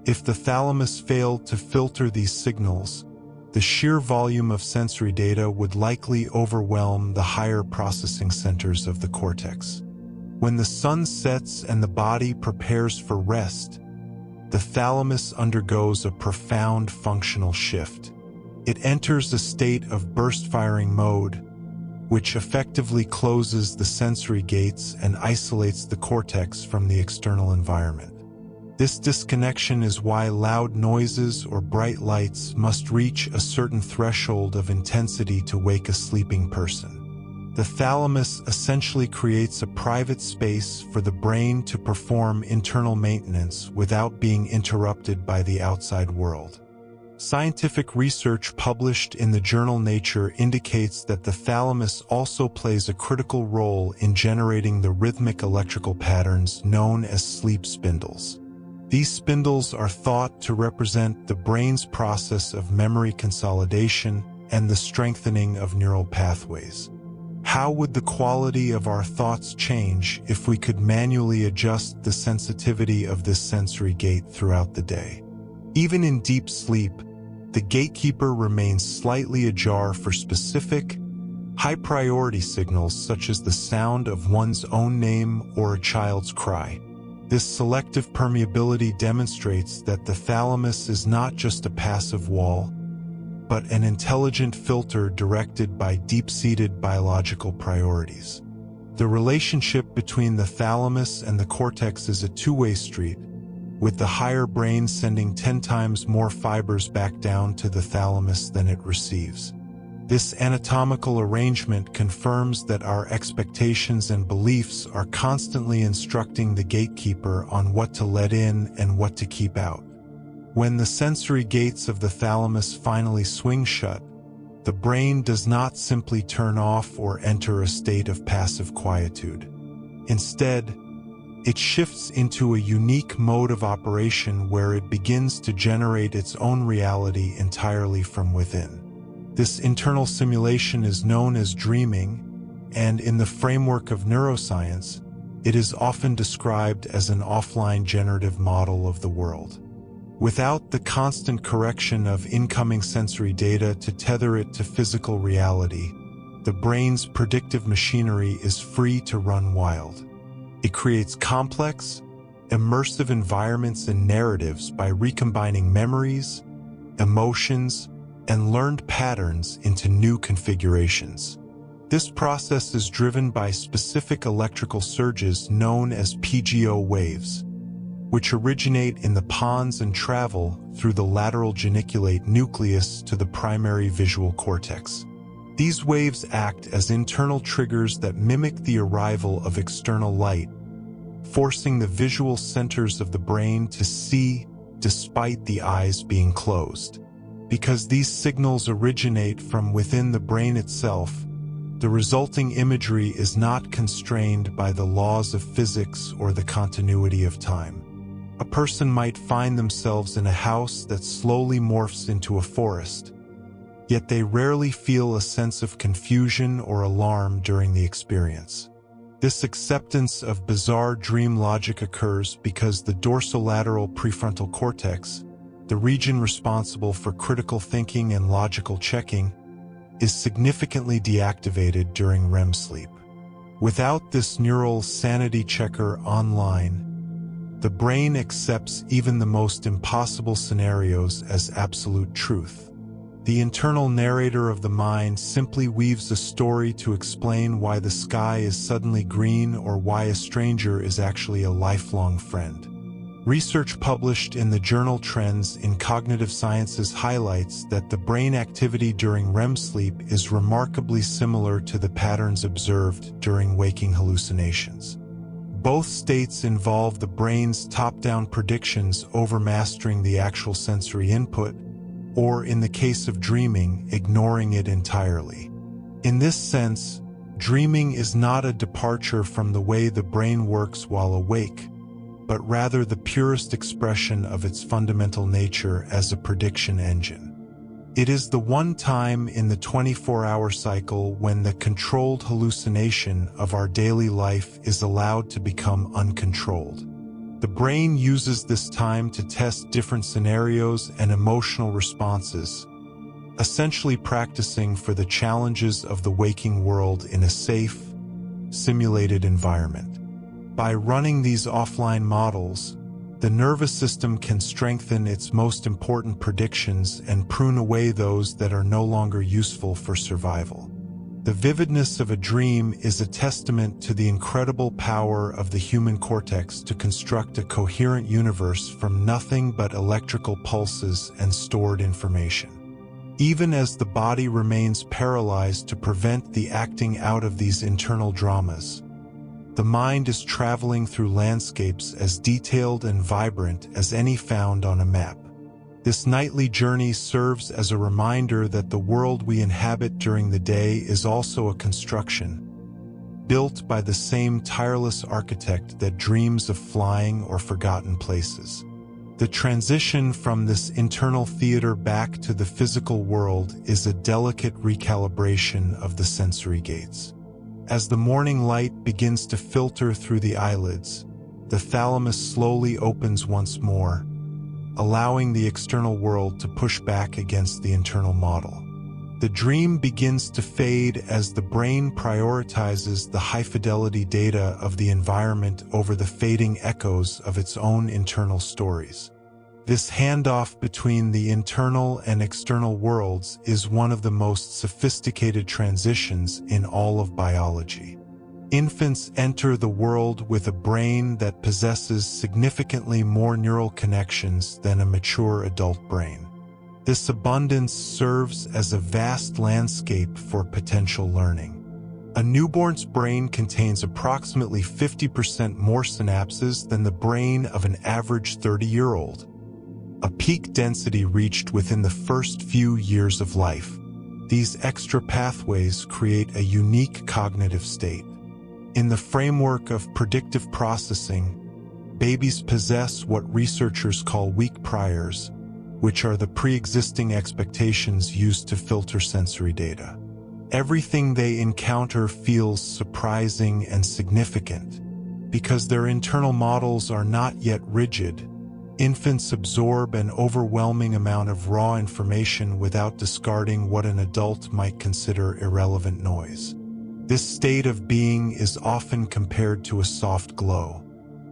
If the thalamus failed to filter these signals, the sheer volume of sensory data would likely overwhelm the higher processing centers of the cortex. When the sun sets and the body prepares for rest, the thalamus undergoes a profound functional shift. It enters a state of burst-firing mode, which effectively closes the sensory gates and isolates the cortex from the external environment. This disconnection is why loud noises or bright lights must reach a certain threshold of intensity to wake a sleeping person. The thalamus essentially creates a private space for the brain to perform internal maintenance without being interrupted by the outside world. Scientific research published in the journal Nature indicates that the thalamus also plays a critical role in generating the rhythmic electrical patterns known as sleep spindles. These spindles are thought to represent the brain's process of memory consolidation and the strengthening of neural pathways. How would the quality of our thoughts change if we could manually adjust the sensitivity of this sensory gate throughout the day? Even in deep sleep, the gatekeeper remains slightly ajar for specific, high-priority signals such as the sound of one's own name or a child's cry. This selective permeability demonstrates that the thalamus is not just a passive wall, but an intelligent filter directed by deep-seated biological priorities. The relationship between the thalamus and the cortex is a two-way street, with the higher brain sending 10 times more fibers back down to the thalamus than it receives. This anatomical arrangement confirms that our expectations and beliefs are constantly instructing the gatekeeper on what to let in and what to keep out. When the sensory gates of the thalamus finally swing shut, the brain does not simply turn off or enter a state of passive quietude. Instead, it shifts into a unique mode of operation where it begins to generate its own reality entirely from within. This internal simulation is known as dreaming, and in the framework of neuroscience, it is often described as an offline generative model of the world. Without the constant correction of incoming sensory data to tether it to physical reality, the brain's predictive machinery is free to run wild. It creates complex, immersive environments and narratives by recombining memories, emotions, and learned patterns into new configurations. This process is driven by specific electrical surges known as PGO waves, which originate in the pons and travel through the lateral geniculate nucleus to the primary visual cortex. These waves act as internal triggers that mimic the arrival of external light, forcing the visual centers of the brain to see despite the eyes being closed. Because these signals originate from within the brain itself, the resulting imagery is not constrained by the laws of physics or the continuity of time. A person might find themselves in a house that slowly morphs into a forest, yet they rarely feel a sense of confusion or alarm during the experience. This acceptance of bizarre dream logic occurs because the dorsolateral prefrontal cortex, the region responsible for critical thinking and logical checking, is significantly deactivated during REM sleep. Without this neural sanity checker online, the brain accepts even the most impossible scenarios as absolute truth. The internal narrator of the mind simply weaves a story to explain why the sky is suddenly green or why a stranger is actually a lifelong friend. Research published in the journal Trends in Cognitive Sciences highlights that the brain activity during REM sleep is remarkably similar to the patterns observed during waking hallucinations. Both states involve the brain's top-down predictions overmastering the actual sensory input, or in the case of dreaming, ignoring it entirely. In this sense, dreaming is not a departure from the way the brain works while awake, but rather the purest expression of its fundamental nature as a prediction engine. It is the one time in the 24-hour cycle when the controlled hallucination of our daily life is allowed to become uncontrolled. The brain uses this time to test different scenarios and emotional responses, essentially practicing for the challenges of the waking world in a safe, simulated environment. By running these offline models, the nervous system can strengthen its most important predictions and prune away those that are no longer useful for survival. The vividness of a dream is a testament to the incredible power of the human cortex to construct a coherent universe from nothing but electrical pulses and stored information. Even as the body remains paralyzed to prevent the acting out of these internal dramas, the mind is traveling through landscapes as detailed and vibrant as any found on a map. This nightly journey serves as a reminder that the world we inhabit during the day is also a construction, built by the same tireless architect that dreams of flying or forgotten places. The transition from this internal theater back to the physical world is a delicate recalibration of the sensory gates. As the morning light begins to filter through the eyelids, the thalamus slowly opens once more, allowing the external world to push back against the internal model. The dream begins to fade as the brain prioritizes the high-fidelity data of the environment over the fading echoes of its own internal stories. This handoff between the internal and external worlds is one of the most sophisticated transitions in all of biology. Infants enter the world with a brain that possesses significantly more neural connections than a mature adult brain. This abundance serves as a vast landscape for potential learning. A newborn's brain contains approximately 50% more synapses than the brain of an average 30-year-old, a peak density reached within the first few years of life. These extra pathways create a unique cognitive state. In the framework of predictive processing, babies possess what researchers call weak priors, which are the pre-existing expectations used to filter sensory data. Everything they encounter feels surprising and significant. Because their internal models are not yet rigid, Infants absorb an overwhelming amount of raw information without discarding what an adult might consider irrelevant noise. This state of being is often compared to a soft glow.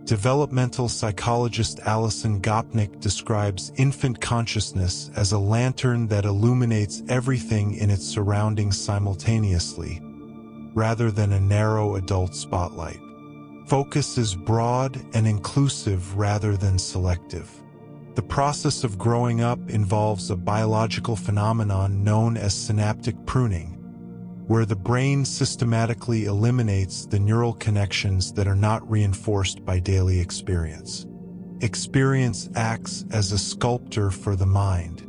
Developmental psychologist Alison Gopnik describes infant consciousness as a lantern that illuminates everything in its surroundings simultaneously, rather than a narrow adult spotlight. Focus is broad and inclusive rather than selective. The process of growing up involves a biological phenomenon known as synaptic pruning, where the brain systematically eliminates the neural connections that are not reinforced by daily experience. Experience acts as a sculptor for the mind.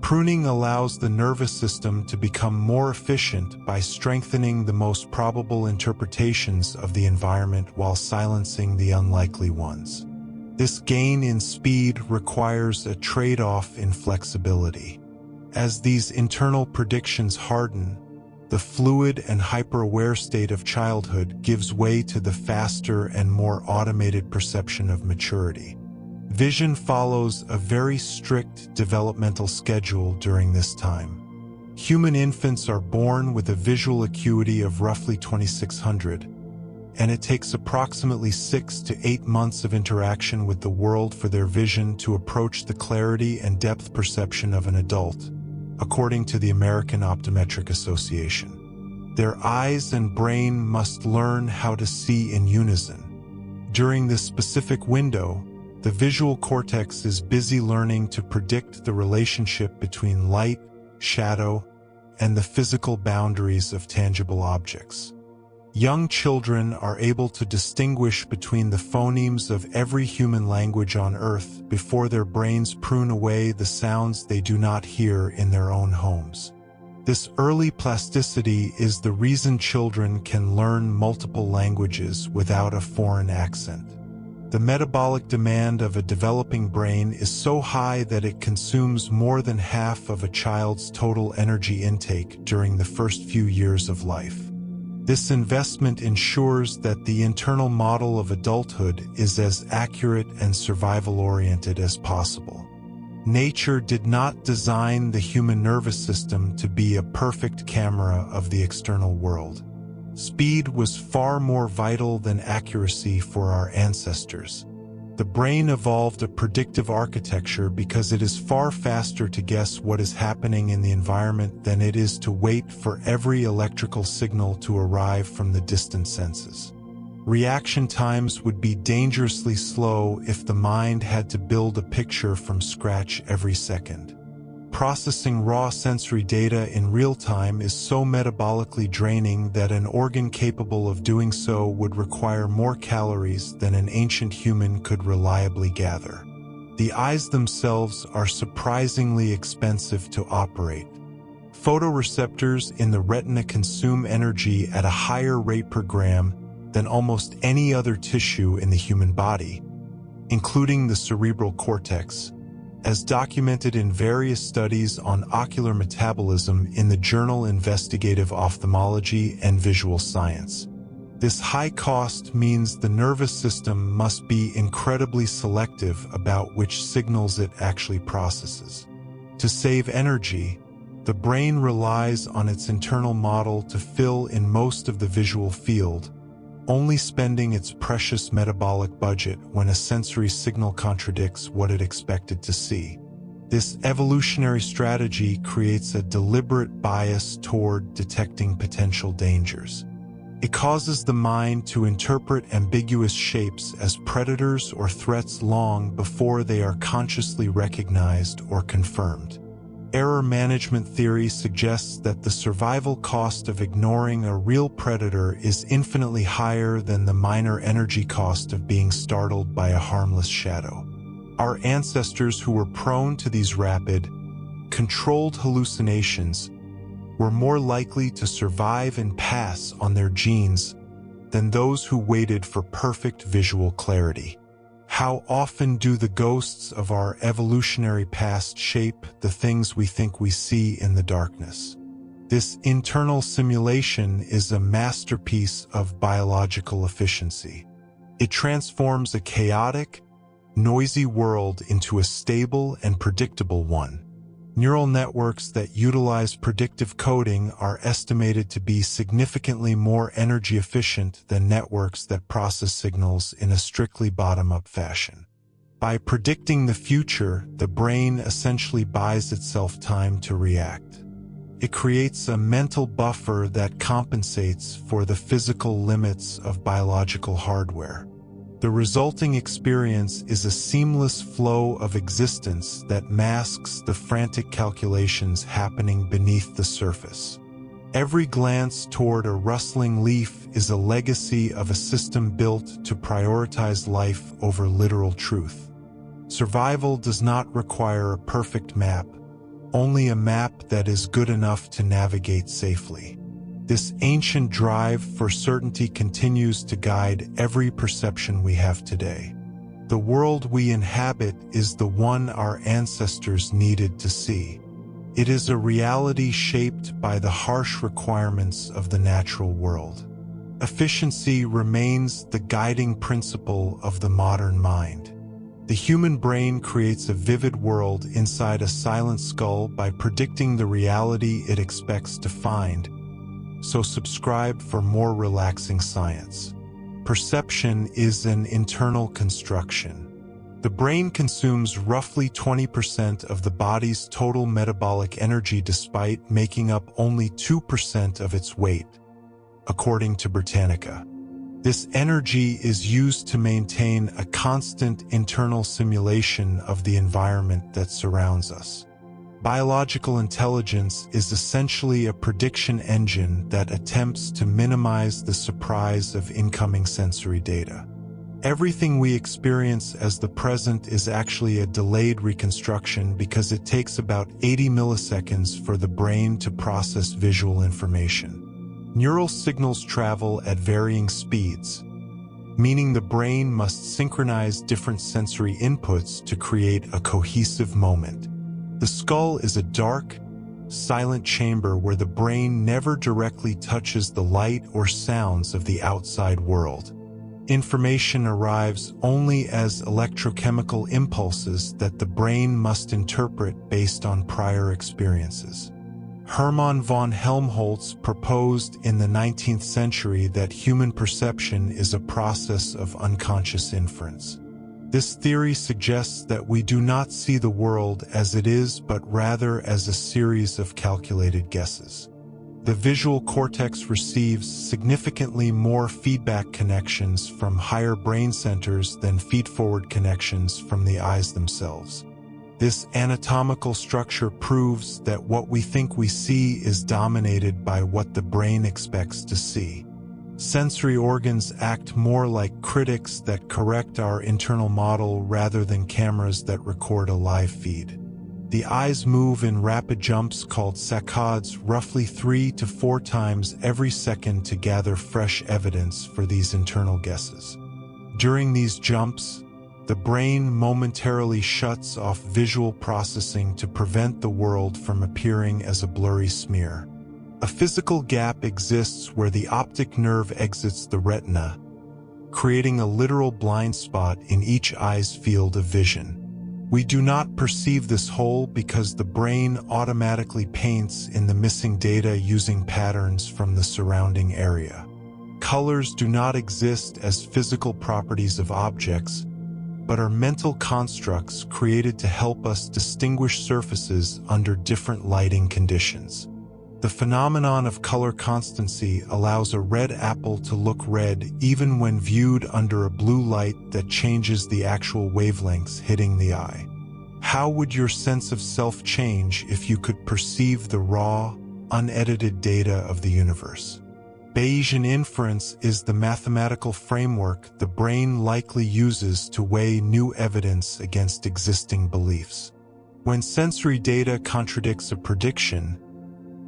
Pruning allows the nervous system to become more efficient by strengthening the most probable interpretations of the environment while silencing the unlikely ones. This gain in speed requires a trade-off in flexibility. As these internal predictions harden, the fluid and hyper-aware state of childhood gives way to the faster and more automated perception of maturity. Vision follows a very strict developmental schedule during this time. Human infants are born with a visual acuity of roughly 2600, and it takes approximately 6 to 8 months of interaction with the world for their vision to approach the clarity and depth perception of an adult, according to the American Optometric Association. Their eyes and brain must learn how to see in unison. During this specific window, the visual cortex is busy learning to predict the relationship between light, shadow, and the physical boundaries of tangible objects. Young children are able to distinguish between the phonemes of every human language on Earth before their brains prune away the sounds they do not hear in their own homes. This early plasticity is the reason children can learn multiple languages without a foreign accent. The metabolic demand of a developing brain is so high that it consumes more than half of a child's total energy intake during the first few years of life. This investment ensures that the internal model of adulthood is as accurate and survival-oriented as possible. Nature did not design the human nervous system to be a perfect camera of the external world. Speed was far more vital than accuracy for our ancestors. The brain evolved a predictive architecture because it is far faster to guess what is happening in the environment than it is to wait for every electrical signal to arrive from the distant senses. Reaction times would be dangerously slow if the mind had to build a picture from scratch every second. Processing raw sensory data in real time is so metabolically draining that an organ capable of doing so would require more calories than an ancient human could reliably gather. The eyes themselves are surprisingly expensive to operate. Photoreceptors in the retina consume energy at a higher rate per gram than almost any other tissue in the human body, including the cerebral cortex, as documented in various studies on ocular metabolism in the journal Investigative Ophthalmology and Visual Science. This high cost means the nervous system must be incredibly selective about which signals it actually processes. To save energy, the brain relies on its internal model to fill in most of the visual field, only spending its precious metabolic budget when a sensory signal contradicts what it expected to see. This evolutionary strategy creates a deliberate bias toward detecting potential dangers. It causes the mind to interpret ambiguous shapes as predators or threats long before they are consciously recognized or confirmed. Error management theory suggests that the survival cost of ignoring a real predator is infinitely higher than the minor energy cost of being startled by a harmless shadow. Our ancestors who were prone to these rapid, controlled hallucinations were more likely to survive and pass on their genes than those who waited for perfect visual clarity. How often do the ghosts of our evolutionary past shape the things we think we see in the darkness? This internal simulation is a masterpiece of biological efficiency. It transforms a chaotic, noisy world into a stable and predictable one. Neural networks that utilize predictive coding are estimated to be significantly more energy efficient than networks that process signals in a strictly bottom-up fashion. By predicting the future, the brain essentially buys itself time to react. It creates a mental buffer that compensates for the physical limits of biological hardware. The resulting experience is a seamless flow of existence that masks the frantic calculations happening beneath the surface. Every glance toward a rustling leaf is a legacy of a system built to prioritize life over literal truth. Survival does not require a perfect map, only a map that is good enough to navigate safely. This ancient drive for certainty continues to guide every perception we have today. The world we inhabit is the one our ancestors needed to see. It is a reality shaped by the harsh requirements of the natural world. Efficiency remains the guiding principle of the modern mind. The human brain creates a vivid world inside a silent skull by predicting the reality it expects to find. So subscribe for more relaxing science. Perception is an internal construction. The brain consumes roughly 20% of the body's total metabolic energy despite making up only 2% of its weight, according to Britannica. This energy is used to maintain a constant internal simulation of the environment that surrounds us. Biological intelligence is essentially a prediction engine that attempts to minimize the surprise of incoming sensory data. Everything we experience as the present is actually a delayed reconstruction because it takes about 80 milliseconds for the brain to process visual information. Neural signals travel at varying speeds, meaning the brain must synchronize different sensory inputs to create a cohesive moment. The skull is a dark, silent chamber where the brain never directly touches the light or sounds of the outside world. Information arrives only as electrochemical impulses that the brain must interpret based on prior experiences. Hermann von Helmholtz proposed in the 19th century that human perception is a process of unconscious inference. This theory suggests that we do not see the world as it is, but rather as a series of calculated guesses. The visual cortex receives significantly more feedback connections from higher brain centers than feed-forward connections from the eyes themselves. This anatomical structure proves that what we think we see is dominated by what the brain expects to see. Sensory organs act more like critics that correct our internal model rather than cameras that record a live feed. The eyes move in rapid jumps called saccades roughly 3 to 4 times every second to gather fresh evidence for these internal guesses. During these jumps, the brain momentarily shuts off visual processing to prevent the world from appearing as a blurry smear. A physical gap exists where the optic nerve exits the retina, creating a literal blind spot in each eye's field of vision. We do not perceive this hole because the brain automatically paints in the missing data using patterns from the surrounding area. Colors do not exist as physical properties of objects, but are mental constructs created to help us distinguish surfaces under different lighting conditions. The phenomenon of color constancy allows a red apple to look red even when viewed under a blue light that changes the actual wavelengths hitting the eye. How would your sense of self change if you could perceive the raw, unedited data of the universe? Bayesian inference is the mathematical framework the brain likely uses to weigh new evidence against existing beliefs. When sensory data contradicts a prediction,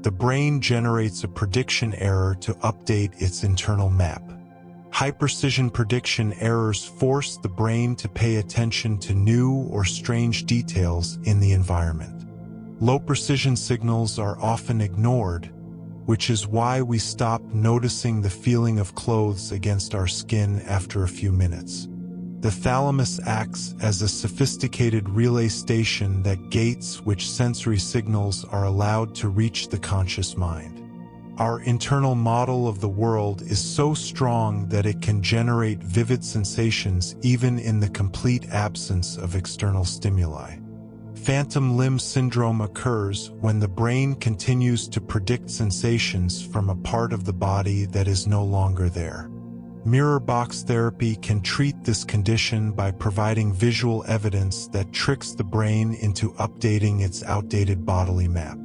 the brain generates a prediction error to update its internal map. High-precision prediction errors force the brain to pay attention to new or strange details in the environment. Low-precision signals are often ignored, which is why we stop noticing the feeling of clothes against our skin after a few minutes. The thalamus acts as a sophisticated relay station that gates which sensory signals are allowed to reach the conscious mind. Our internal model of the world is so strong that it can generate vivid sensations even in the complete absence of external stimuli. Phantom limb syndrome occurs when the brain continues to predict sensations from a part of the body that is no longer there. Mirror box therapy can treat this condition by providing visual evidence that tricks the brain into updating its outdated bodily map.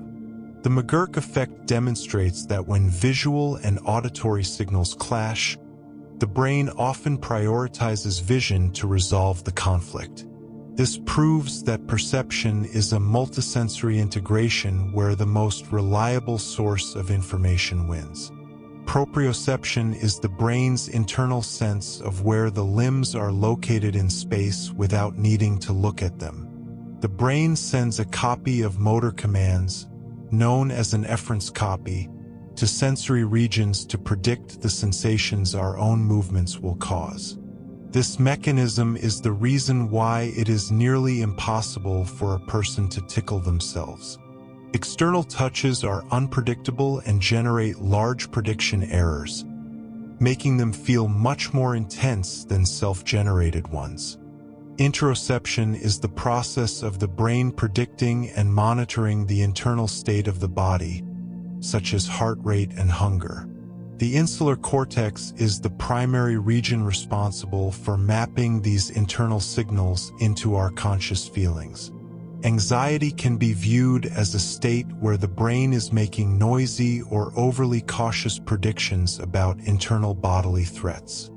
The McGurk effect demonstrates that when visual and auditory signals clash, the brain often prioritizes vision to resolve the conflict. This proves that perception is a multisensory integration where the most reliable source of information wins. Proprioception is the brain's internal sense of where the limbs are located in space without needing to look at them. The brain sends a copy of motor commands, known as an efference copy, to sensory regions to predict the sensations our own movements will cause. This mechanism is the reason why it is nearly impossible for a person to tickle themselves. External touches are unpredictable and generate large prediction errors, making them feel much more intense than self-generated ones. Interoception is the process of the brain predicting and monitoring the internal state of the body, such as heart rate and hunger. The insular cortex is the primary region responsible for mapping these internal signals into our conscious feelings. Anxiety can be viewed as a state where the brain is making noisy or overly cautious predictions about internal bodily threats.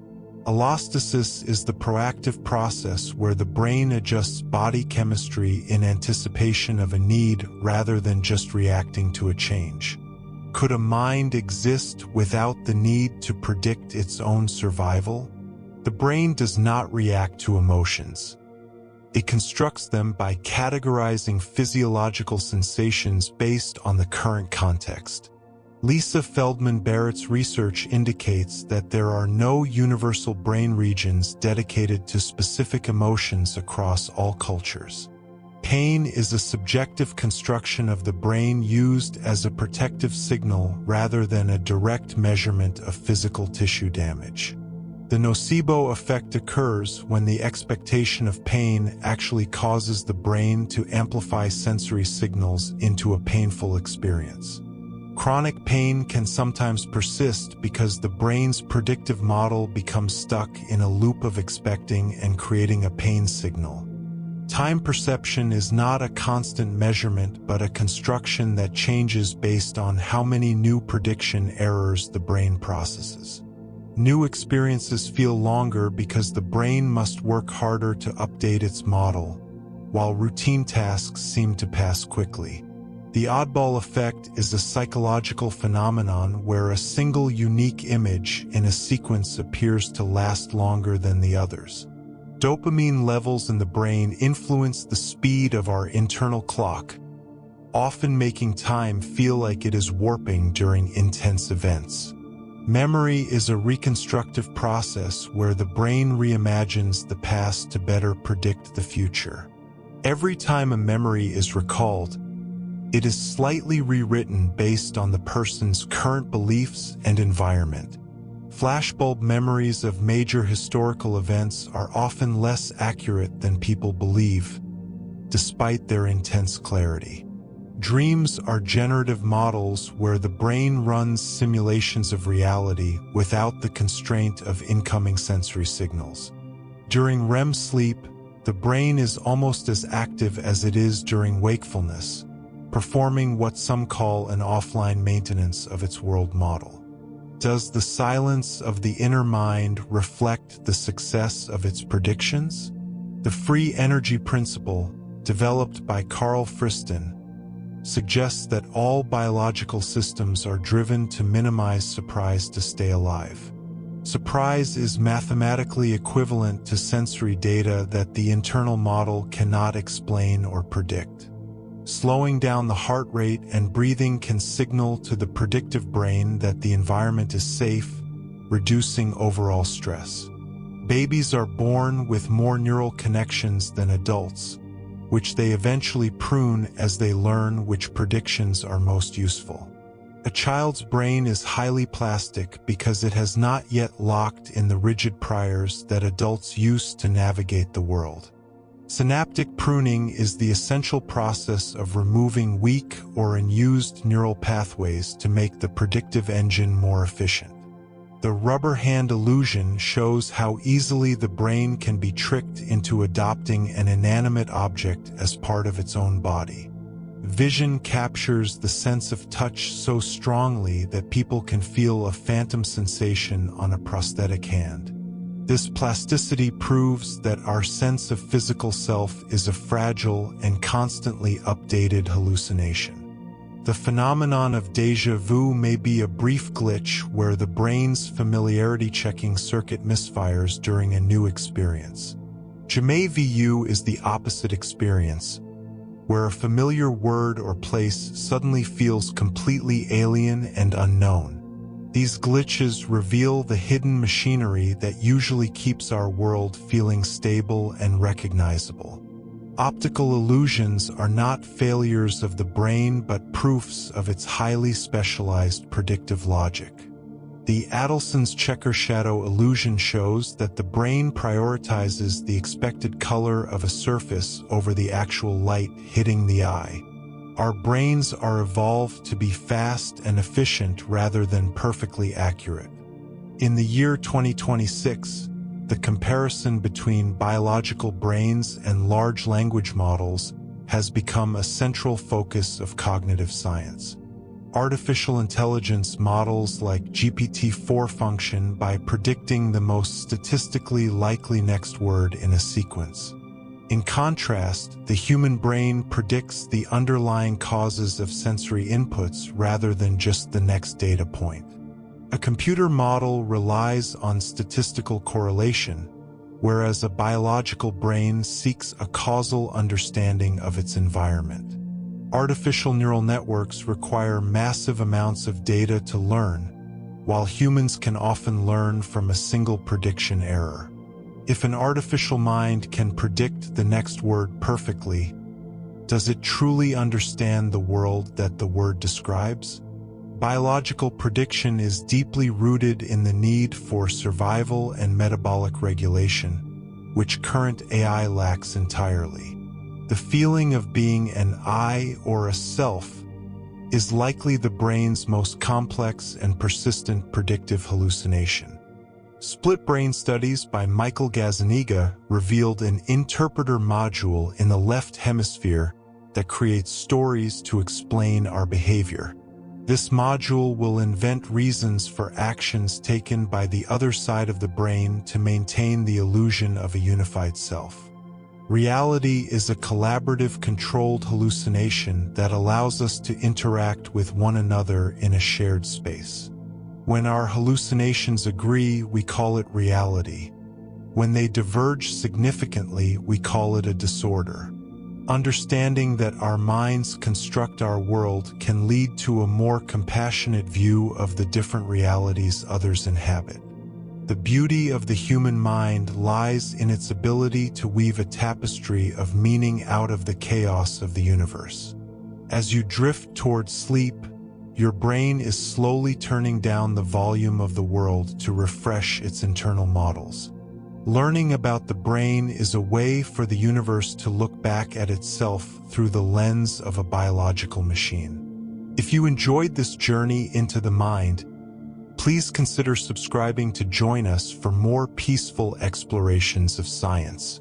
Allostasis is the proactive process where the brain adjusts body chemistry in anticipation of a need rather than just reacting to a change. Could a mind exist without the need to predict its own survival? The brain does not react to emotions. It constructs them by categorizing physiological sensations based on the current context. Lisa Feldman Barrett's research indicates that there are no universal brain regions dedicated to specific emotions across all cultures. Pain is a subjective construction of the brain used as a protective signal rather than a direct measurement of physical tissue damage. The nocebo effect occurs when the expectation of pain actually causes the brain to amplify sensory signals into a painful experience. Chronic pain can sometimes persist because the brain's predictive model becomes stuck in a loop of expecting and creating a pain signal. Time perception is not a constant measurement but a construction that changes based on how many new prediction errors the brain processes. New experiences feel longer because the brain must work harder to update its model, while routine tasks seem to pass quickly. The oddball effect is a psychological phenomenon where a single unique image in a sequence appears to last longer than the others. Dopamine levels in the brain influence the speed of our internal clock, often making time feel like it is warping during intense events. Memory is a reconstructive process where the brain reimagines the past to better predict the future. Every time a memory is recalled, it is slightly rewritten based on the person's current beliefs and environment. Flashbulb memories of major historical events are often less accurate than people believe, despite their intense clarity. Dreams are generative models where the brain runs simulations of reality without the constraint of incoming sensory signals. During REM sleep, the brain is almost as active as it is during wakefulness, performing what some call an offline maintenance of its world model. Does the silence of the inner mind reflect the success of its predictions? The free energy principle, developed by Carl Friston, suggests that all biological systems are driven to minimize surprise to stay alive. Surprise is mathematically equivalent to sensory data that the internal model cannot explain or predict. Slowing down the heart rate and breathing can signal to the predictive brain that the environment is safe, reducing overall stress. Babies are born with more neural connections than adults, which they eventually prune as they learn which predictions are most useful. A child's brain is highly plastic because it has not yet locked in the rigid priors that adults use to navigate the world. Synaptic pruning is the essential process of removing weak or unused neural pathways to make the predictive engine more efficient. The rubber hand illusion shows how easily the brain can be tricked into adopting an inanimate object as part of its own body. Vision captures the sense of touch so strongly that people can feel a phantom sensation on a prosthetic hand. This plasticity proves that our sense of physical self is a fragile and constantly updated hallucination. The phenomenon of déjà vu may be a brief glitch where the brain's familiarity-checking circuit misfires during a new experience. Jamais vu is the opposite experience, where a familiar word or place suddenly feels completely alien and unknown. These glitches reveal the hidden machinery that usually keeps our world feeling stable and recognizable. Optical illusions are not failures of the brain but proofs of its highly specialized predictive logic. The Adelson's checker shadow illusion shows that the brain prioritizes the expected color of a surface over the actual light hitting the eye. Our brains are evolved to be fast and efficient rather than perfectly accurate. In the year 2026, the comparison between biological brains and large language models has become a central focus of cognitive science. Artificial intelligence models like GPT-4 function by predicting the most statistically likely next word in a sequence. In contrast, the human brain predicts the underlying causes of sensory inputs rather than just the next data point. A computer model relies on statistical correlation, whereas a biological brain seeks a causal understanding of its environment. Artificial neural networks require massive amounts of data to learn, while humans can often learn from a single prediction error. If an artificial mind can predict the next word perfectly, does it truly understand the world that the word describes? Biological prediction is deeply rooted in the need for survival and metabolic regulation, which current AI lacks entirely. The feeling of being an I or a self is likely the brain's most complex and persistent predictive hallucination. Split brain studies by Michael Gazzaniga revealed an interpreter module in the left hemisphere that creates stories to explain our behavior. This module will invent reasons for actions taken by the other side of the brain to maintain the illusion of a unified self. Reality is a collaborative, controlled hallucination that allows us to interact with one another in a shared space. When our hallucinations agree, we call it reality. When they diverge significantly, we call it a disorder. Understanding that our minds construct our world can lead to a more compassionate view of the different realities others inhabit. The beauty of the human mind lies in its ability to weave a tapestry of meaning out of the chaos of the universe. As you drift toward sleep, your brain is slowly turning down the volume of the world to refresh its internal models. Learning about the brain is a way for the universe to look back at itself through the lens of a biological machine. If you enjoyed this journey into the mind, please consider subscribing to join us for more peaceful explorations of science.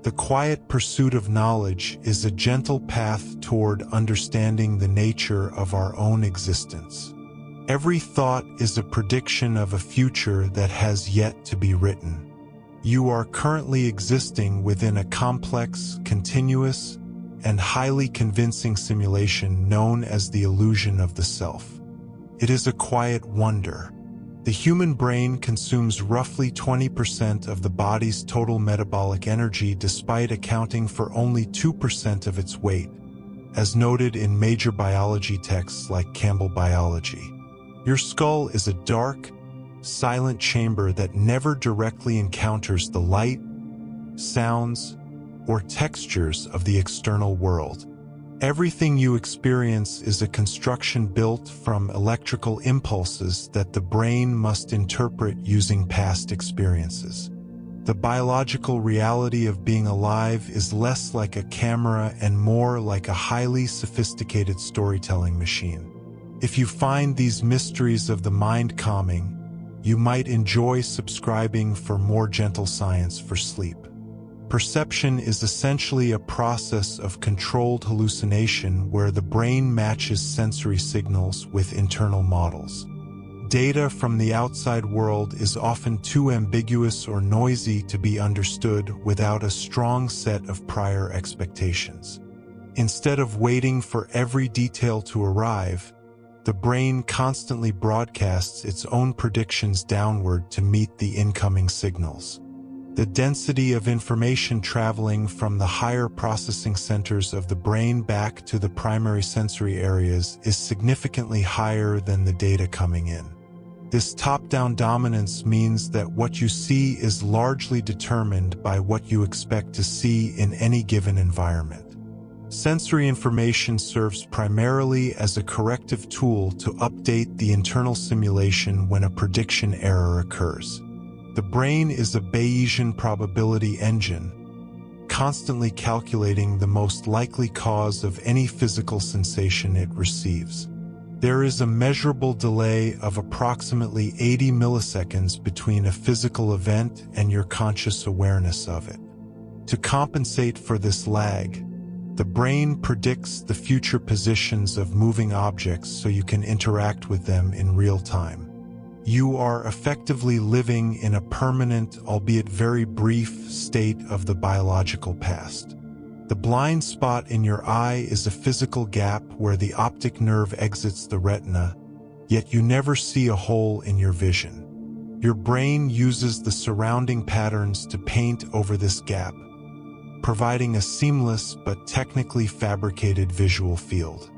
The quiet pursuit of knowledge is a gentle path toward understanding the nature of our own existence. Every thought is a prediction of a future that has yet to be written. You are currently existing within a complex, continuous, and highly convincing simulation known as the illusion of the self. It is a quiet wonder. The human brain consumes roughly 20% of the body's total metabolic energy despite accounting for only 2% of its weight, as noted in major biology texts like Campbell Biology. Your skull is a dark, silent chamber that never directly encounters the light, sounds, or textures of the external world. Everything you experience is a construction built from electrical impulses that the brain must interpret using past experiences. The biological reality of being alive is less like a camera and more like a highly sophisticated storytelling machine. If you find these mysteries of the mind calming, you might enjoy subscribing for more gentle science for sleep. Perception is essentially a process of controlled hallucination where the brain matches sensory signals with internal models. Data from the outside world is often too ambiguous or noisy to be understood without a strong set of prior expectations. Instead of waiting for every detail to arrive, the brain constantly broadcasts its own predictions downward to meet the incoming signals. The density of information traveling from the higher processing centers of the brain back to the primary sensory areas is significantly higher than the data coming in. This top-down dominance means that what you see is largely determined by what you expect to see in any given environment. Sensory information serves primarily as a corrective tool to update the internal simulation when a prediction error occurs. The brain is a Bayesian probability engine, constantly calculating the most likely cause of any physical sensation it receives. There is a measurable delay of approximately 80 milliseconds between a physical event and your conscious awareness of it. To compensate for this lag, the brain predicts the future positions of moving objects so you can interact with them in real time. You are effectively living in a permanent, albeit very brief, state of the biological past. The blind spot in your eye is a physical gap where the optic nerve exits the retina, yet you never see a hole in your vision. Your brain uses the surrounding patterns to paint over this gap, providing a seamless but technically fabricated visual field.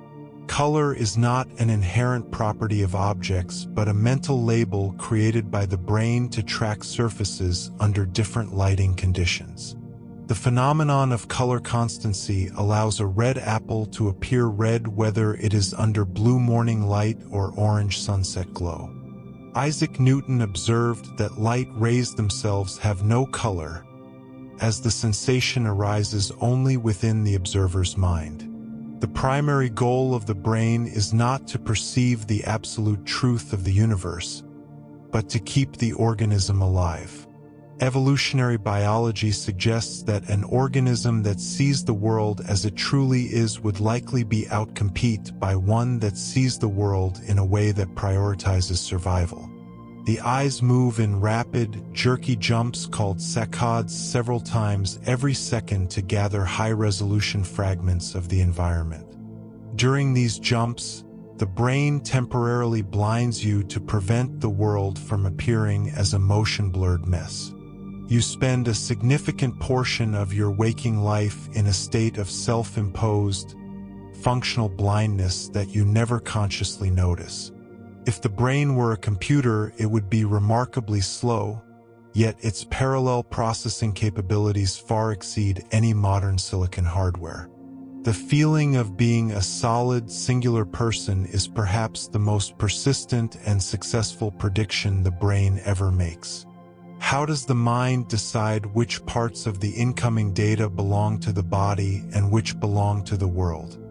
Color is not an inherent property of objects, but a mental label created by the brain to track surfaces under different lighting conditions. The phenomenon of color constancy allows a red apple to appear red whether it is under blue morning light or orange sunset glow. Isaac Newton observed that light rays themselves have no color, as the sensation arises only within the observer's mind. The primary goal of the brain is not to perceive the absolute truth of the universe, but to keep the organism alive. Evolutionary biology suggests that an organism that sees the world as it truly is would likely be outcompeted by one that sees the world in a way that prioritizes survival. The eyes move in rapid, jerky jumps called saccades several times every second to gather high-resolution fragments of the environment. During these jumps, the brain temporarily blinds you to prevent the world from appearing as a motion-blurred mess. You spend a significant portion of your waking life in a state of self-imposed, functional blindness that you never consciously notice. If the brain were a computer, it would be remarkably slow, yet its parallel processing capabilities far exceed any modern silicon hardware. The feeling of being a solid, singular person is perhaps the most persistent and successful prediction the brain ever makes. How does the mind decide which parts of the incoming data belong to the body and which belong to the world?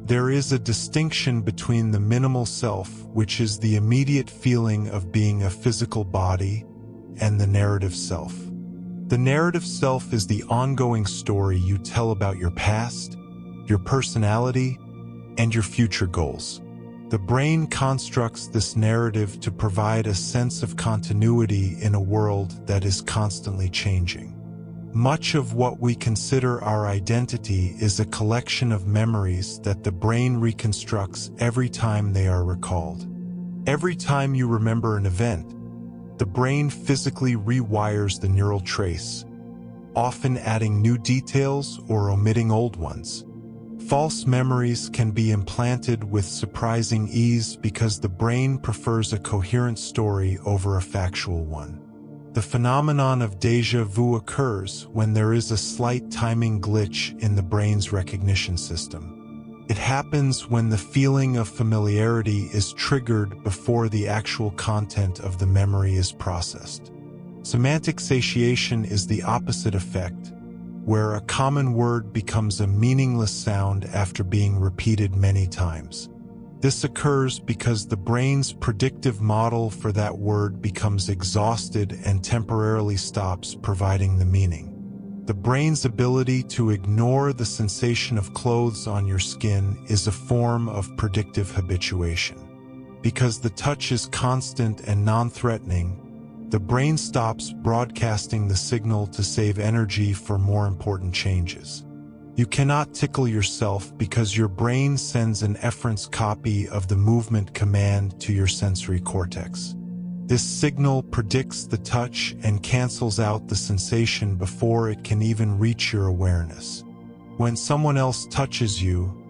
There is a distinction between the minimal self, which is the immediate feeling of being a physical body, and the narrative self. The narrative self is the ongoing story you tell about your past, your personality, and your future goals. The brain constructs this narrative to provide a sense of continuity in a world that is constantly changing. Much of what we consider our identity is a collection of memories that the brain reconstructs every time they are recalled. Every time you remember an event, the brain physically rewires the neural trace, often adding new details or omitting old ones. False memories can be implanted with surprising ease because the brain prefers a coherent story over a factual one. The phenomenon of déjà vu occurs when there is a slight timing glitch in the brain's recognition system. It happens when the feeling of familiarity is triggered before the actual content of the memory is processed. Semantic satiation is the opposite effect, where a common word becomes a meaningless sound after being repeated many times. This occurs because the brain's predictive model for that word becomes exhausted and temporarily stops providing the meaning. The brain's ability to ignore the sensation of clothes on your skin is a form of predictive habituation. Because the touch is constant and non-threatening, the brain stops broadcasting the signal to save energy for more important changes. You cannot tickle yourself because your brain sends an efference copy of the movement command to your sensory cortex. This signal predicts the touch and cancels out the sensation before it can even reach your awareness. When someone else touches you,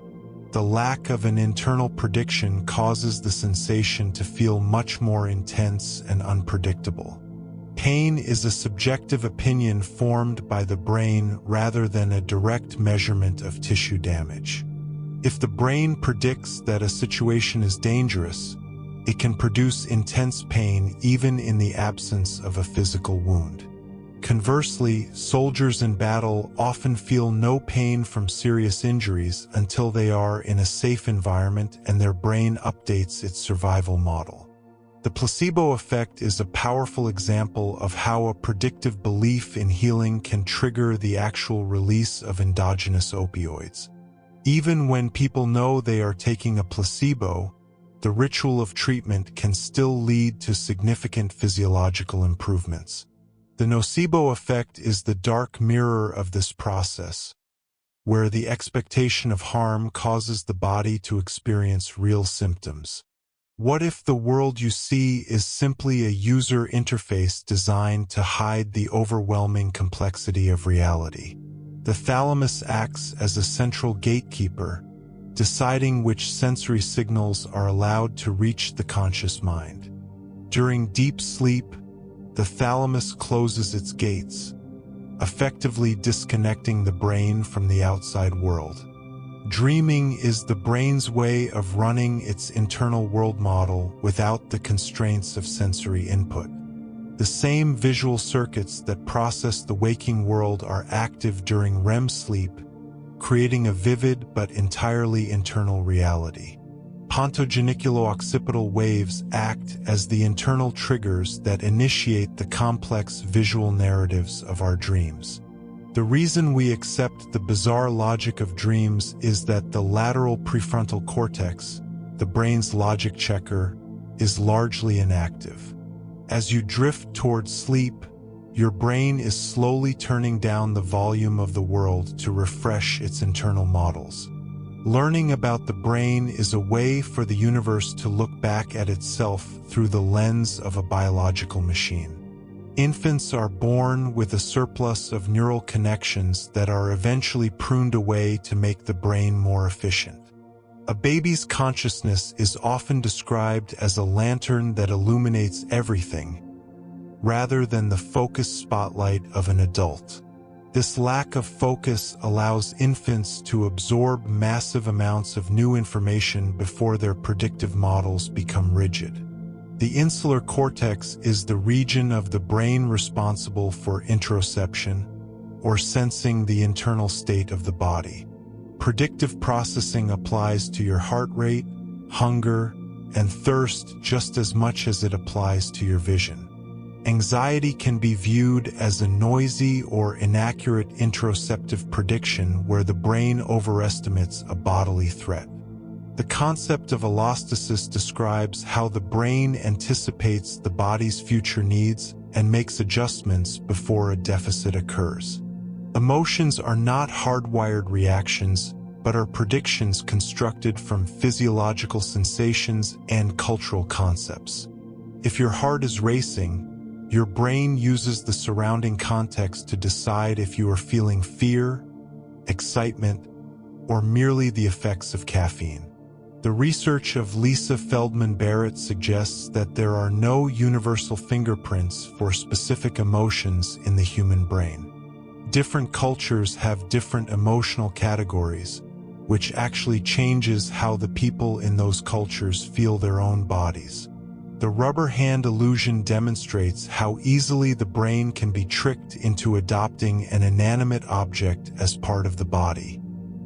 the lack of an internal prediction causes the sensation to feel much more intense and unpredictable. Pain is a subjective opinion formed by the brain rather than a direct measurement of tissue damage. If the brain predicts that a situation is dangerous, it can produce intense pain even in the absence of a physical wound. Conversely, soldiers in battle often feel no pain from serious injuries until they are in a safe environment and their brain updates its survival model. The placebo effect is a powerful example of how a predictive belief in healing can trigger the actual release of endogenous opioids. Even when people know they are taking a placebo, the ritual of treatment can still lead to significant physiological improvements. The nocebo effect is the dark mirror of this process, where the expectation of harm causes the body to experience real symptoms. What if the world you see is simply a user interface designed to hide the overwhelming complexity of reality? The thalamus acts as a central gatekeeper, deciding which sensory signals are allowed to reach the conscious mind. During deep sleep, the thalamus closes its gates, effectively disconnecting the brain from the outside world. Dreaming is the brain's way of running its internal world model without the constraints of sensory input. The same visual circuits that process the waking world are active during REM sleep, creating a vivid but entirely internal reality. Pontogeniculo-occipital waves act as the internal triggers that initiate the complex visual narratives of our dreams. The reason we accept the bizarre logic of dreams is that the lateral prefrontal cortex, the brain's logic checker, is largely inactive. As you drift towards sleep, your brain is slowly turning down the volume of the world to refresh its internal models. Learning about the brain is a way for the universe to look back at itself through the lens of a biological machine. Infants are born with a surplus of neural connections that are eventually pruned away to make the brain more efficient. A baby's consciousness is often described as a lantern that illuminates everything, rather than the focused spotlight of an adult. This lack of focus allows infants to absorb massive amounts of new information before their predictive models become rigid. The insular cortex is the region of the brain responsible for interoception, or sensing the internal state of the body. Predictive processing applies to your heart rate, hunger, and thirst just as much as it applies to your vision. Anxiety can be viewed as a noisy or inaccurate interoceptive prediction where the brain overestimates a bodily threat. The concept of allostasis describes how the brain anticipates the body's future needs and makes adjustments before a deficit occurs. Emotions are not hardwired reactions, but are predictions constructed from physiological sensations and cultural concepts. If your heart is racing, your brain uses the surrounding context to decide if you are feeling fear, excitement, or merely the effects of caffeine. The research of Lisa Feldman Barrett suggests that there are no universal fingerprints for specific emotions in the human brain. Different cultures have different emotional categories, which actually changes how the people in those cultures feel their own bodies. The rubber hand illusion demonstrates how easily the brain can be tricked into adopting an inanimate object as part of the body.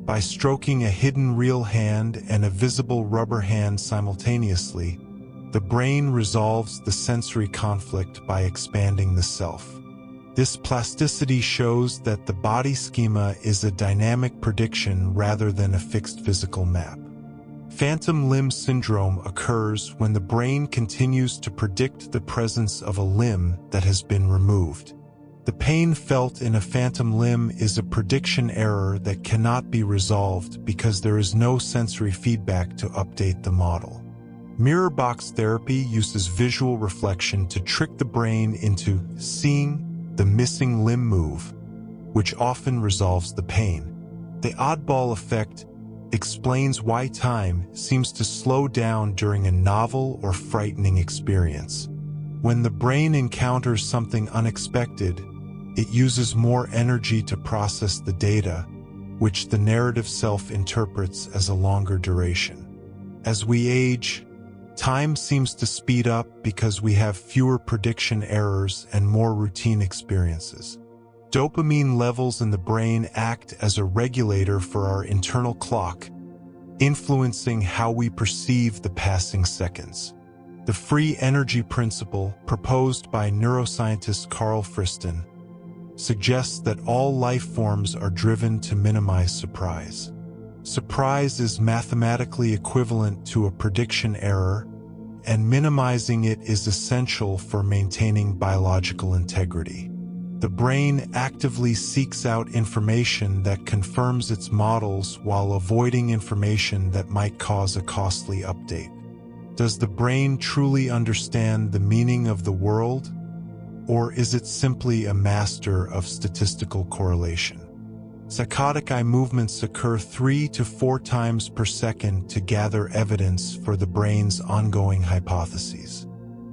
By stroking a hidden real hand and a visible rubber hand simultaneously, the brain resolves the sensory conflict by expanding the self. This plasticity shows that the body schema is a dynamic prediction rather than a fixed physical map. Phantom limb syndrome occurs when the brain continues to predict the presence of a limb that has been removed. The pain felt in a phantom limb is a prediction error that cannot be resolved because there is no sensory feedback to update the model. Mirror box therapy uses visual reflection to trick the brain into seeing the missing limb move, which often resolves the pain. The oddball effect explains why time seems to slow down during a novel or frightening experience. When the brain encounters something unexpected, it uses more energy to process the data, which the narrative self interprets as a longer duration. As we age, time seems to speed up because we have fewer prediction errors and more routine experiences. Dopamine levels in the brain act as a regulator for our internal clock, influencing how we perceive the passing seconds. The free energy principle, proposed by neuroscientist Carl Friston, suggests that all life forms are driven to minimize surprise. Surprise is mathematically equivalent to a prediction error, and minimizing it is essential for maintaining biological integrity. The brain actively seeks out information that confirms its models while avoiding information that might cause a costly update. Does the brain truly understand the meaning of the world? Or is it simply a master of statistical correlation? Saccadic eye movements occur 3 to 4 times per second to gather evidence for the brain's ongoing hypotheses.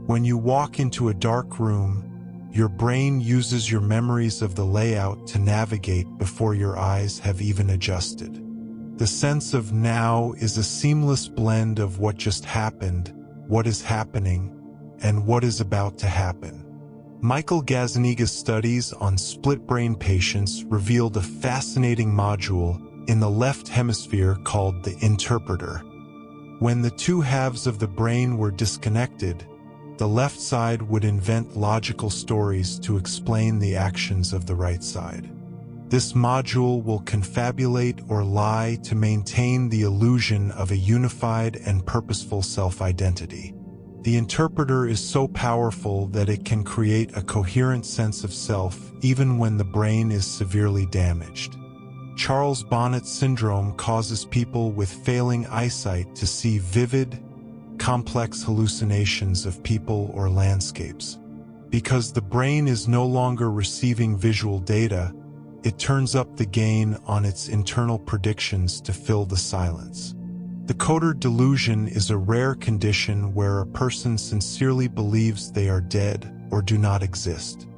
When you walk into a dark room, your brain uses your memories of the layout to navigate before your eyes have even adjusted. The sense of now is a seamless blend of what just happened, what is happening, and what is about to happen. Michael Gazzaniga's studies on split-brain patients revealed a fascinating module in the left hemisphere called the interpreter. When the two halves of the brain were disconnected, the left side would invent logical stories to explain the actions of the right side. This module will confabulate or lie to maintain the illusion of a unified and purposeful self-identity. The interpreter is so powerful that it can create a coherent sense of self even when the brain is severely damaged. Charles Bonnet syndrome causes people with failing eyesight to see vivid, complex hallucinations of people or landscapes. Because the brain is no longer receiving visual data, it turns up the gain on its internal predictions to fill the silence. The coder delusion is a rare condition where a person sincerely believes they are dead or do not exist.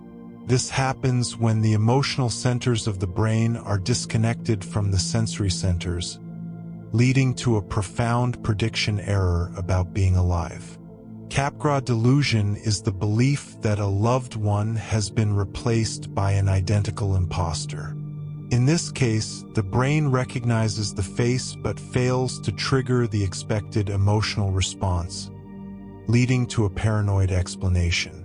This happens when the emotional centers of the brain are disconnected from the sensory centers, leading to a profound prediction error about being alive. Capgras delusion is the belief that a loved one has been replaced by an identical imposter. In this case, the brain recognizes the face but fails to trigger the expected emotional response, leading to a paranoid explanation.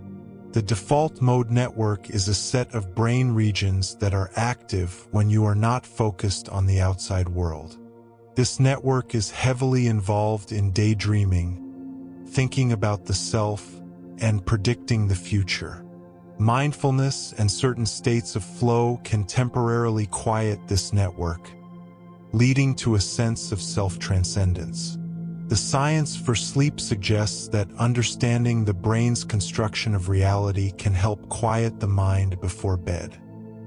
The default mode network is a set of brain regions that are active when you are not focused on the outside world. This network is heavily involved in daydreaming, thinking about the self, and predicting the future. Mindfulness and certain states of flow can temporarily quiet this network, leading to a sense of self-transcendence. The science for sleep suggests that understanding the brain's construction of reality can help quiet the mind before bed.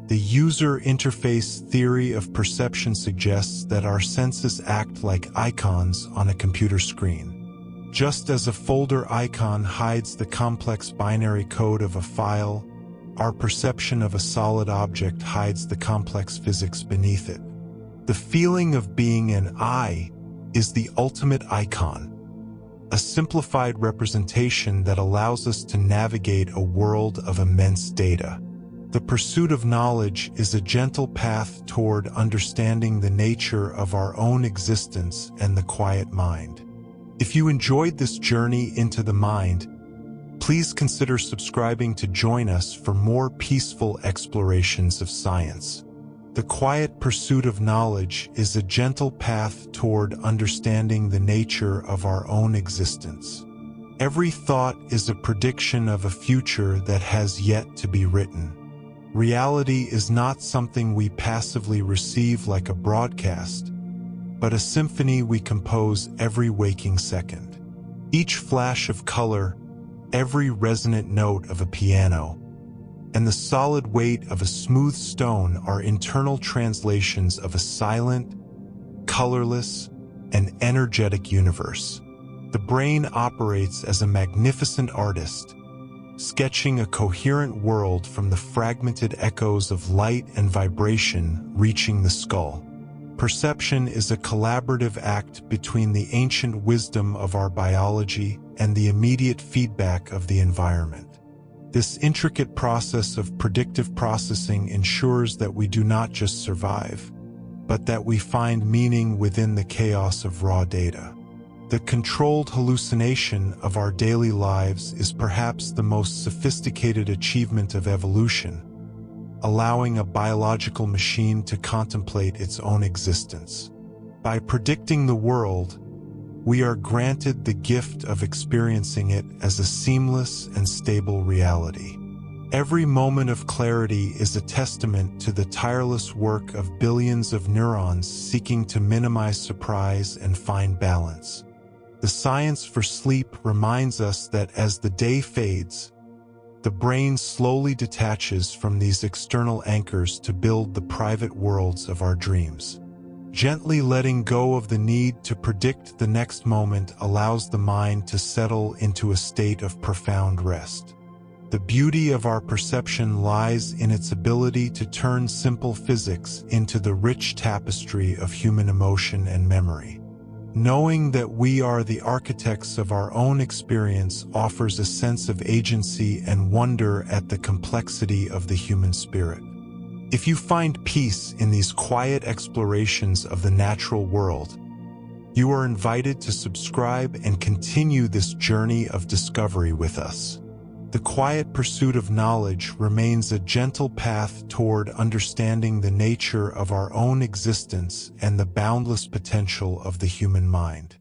The user interface theory of perception suggests that our senses act like icons on a computer screen. Just as a folder icon hides the complex binary code of a file, our perception of a solid object hides the complex physics beneath it. The feeling of being an eye is the ultimate icon, a simplified representation that allows us to navigate a world of immense data. The pursuit of knowledge is a gentle path toward understanding the nature of our own existence and the quiet mind. If you enjoyed this journey into the mind, please consider subscribing to join us for more peaceful explorations of science. The quiet pursuit of knowledge is a gentle path toward understanding the nature of our own existence. Every thought is a prediction of a future that has yet to be written. Reality is not something we passively receive like a broadcast, but a symphony we compose every waking second. Each flash of color, every resonant note of a piano, and the solid weight of a smooth stone are internal translations of a silent, colorless, and energetic universe. The brain operates as a magnificent artist, sketching a coherent world from the fragmented echoes of light and vibration reaching the skull. Perception is a collaborative act between the ancient wisdom of our biology and the immediate feedback of the environment. This intricate process of predictive processing ensures that we do not just survive, but that we find meaning within the chaos of raw data. The controlled hallucination of our daily lives is perhaps the most sophisticated achievement of evolution, allowing a biological machine to contemplate its own existence. By predicting the world, we are granted the gift of experiencing it as a seamless and stable reality. Every moment of clarity is a testament to the tireless work of billions of neurons seeking to minimize surprise and find balance. The science for sleep reminds us that as the day fades, the brain slowly detaches from these external anchors to build the private worlds of our dreams. Gently letting go of the need to predict the next moment allows the mind to settle into a state of profound rest. The beauty of our perception lies in its ability to turn simple physics into the rich tapestry of human emotion and memory. Knowing that we are the architects of our own experience offers a sense of agency and wonder at the complexity of the human spirit. If you find peace in these quiet explorations of the natural world, you are invited to subscribe and continue this journey of discovery with us. The quiet pursuit of knowledge remains a gentle path toward understanding the nature of our own existence and the boundless potential of the human mind.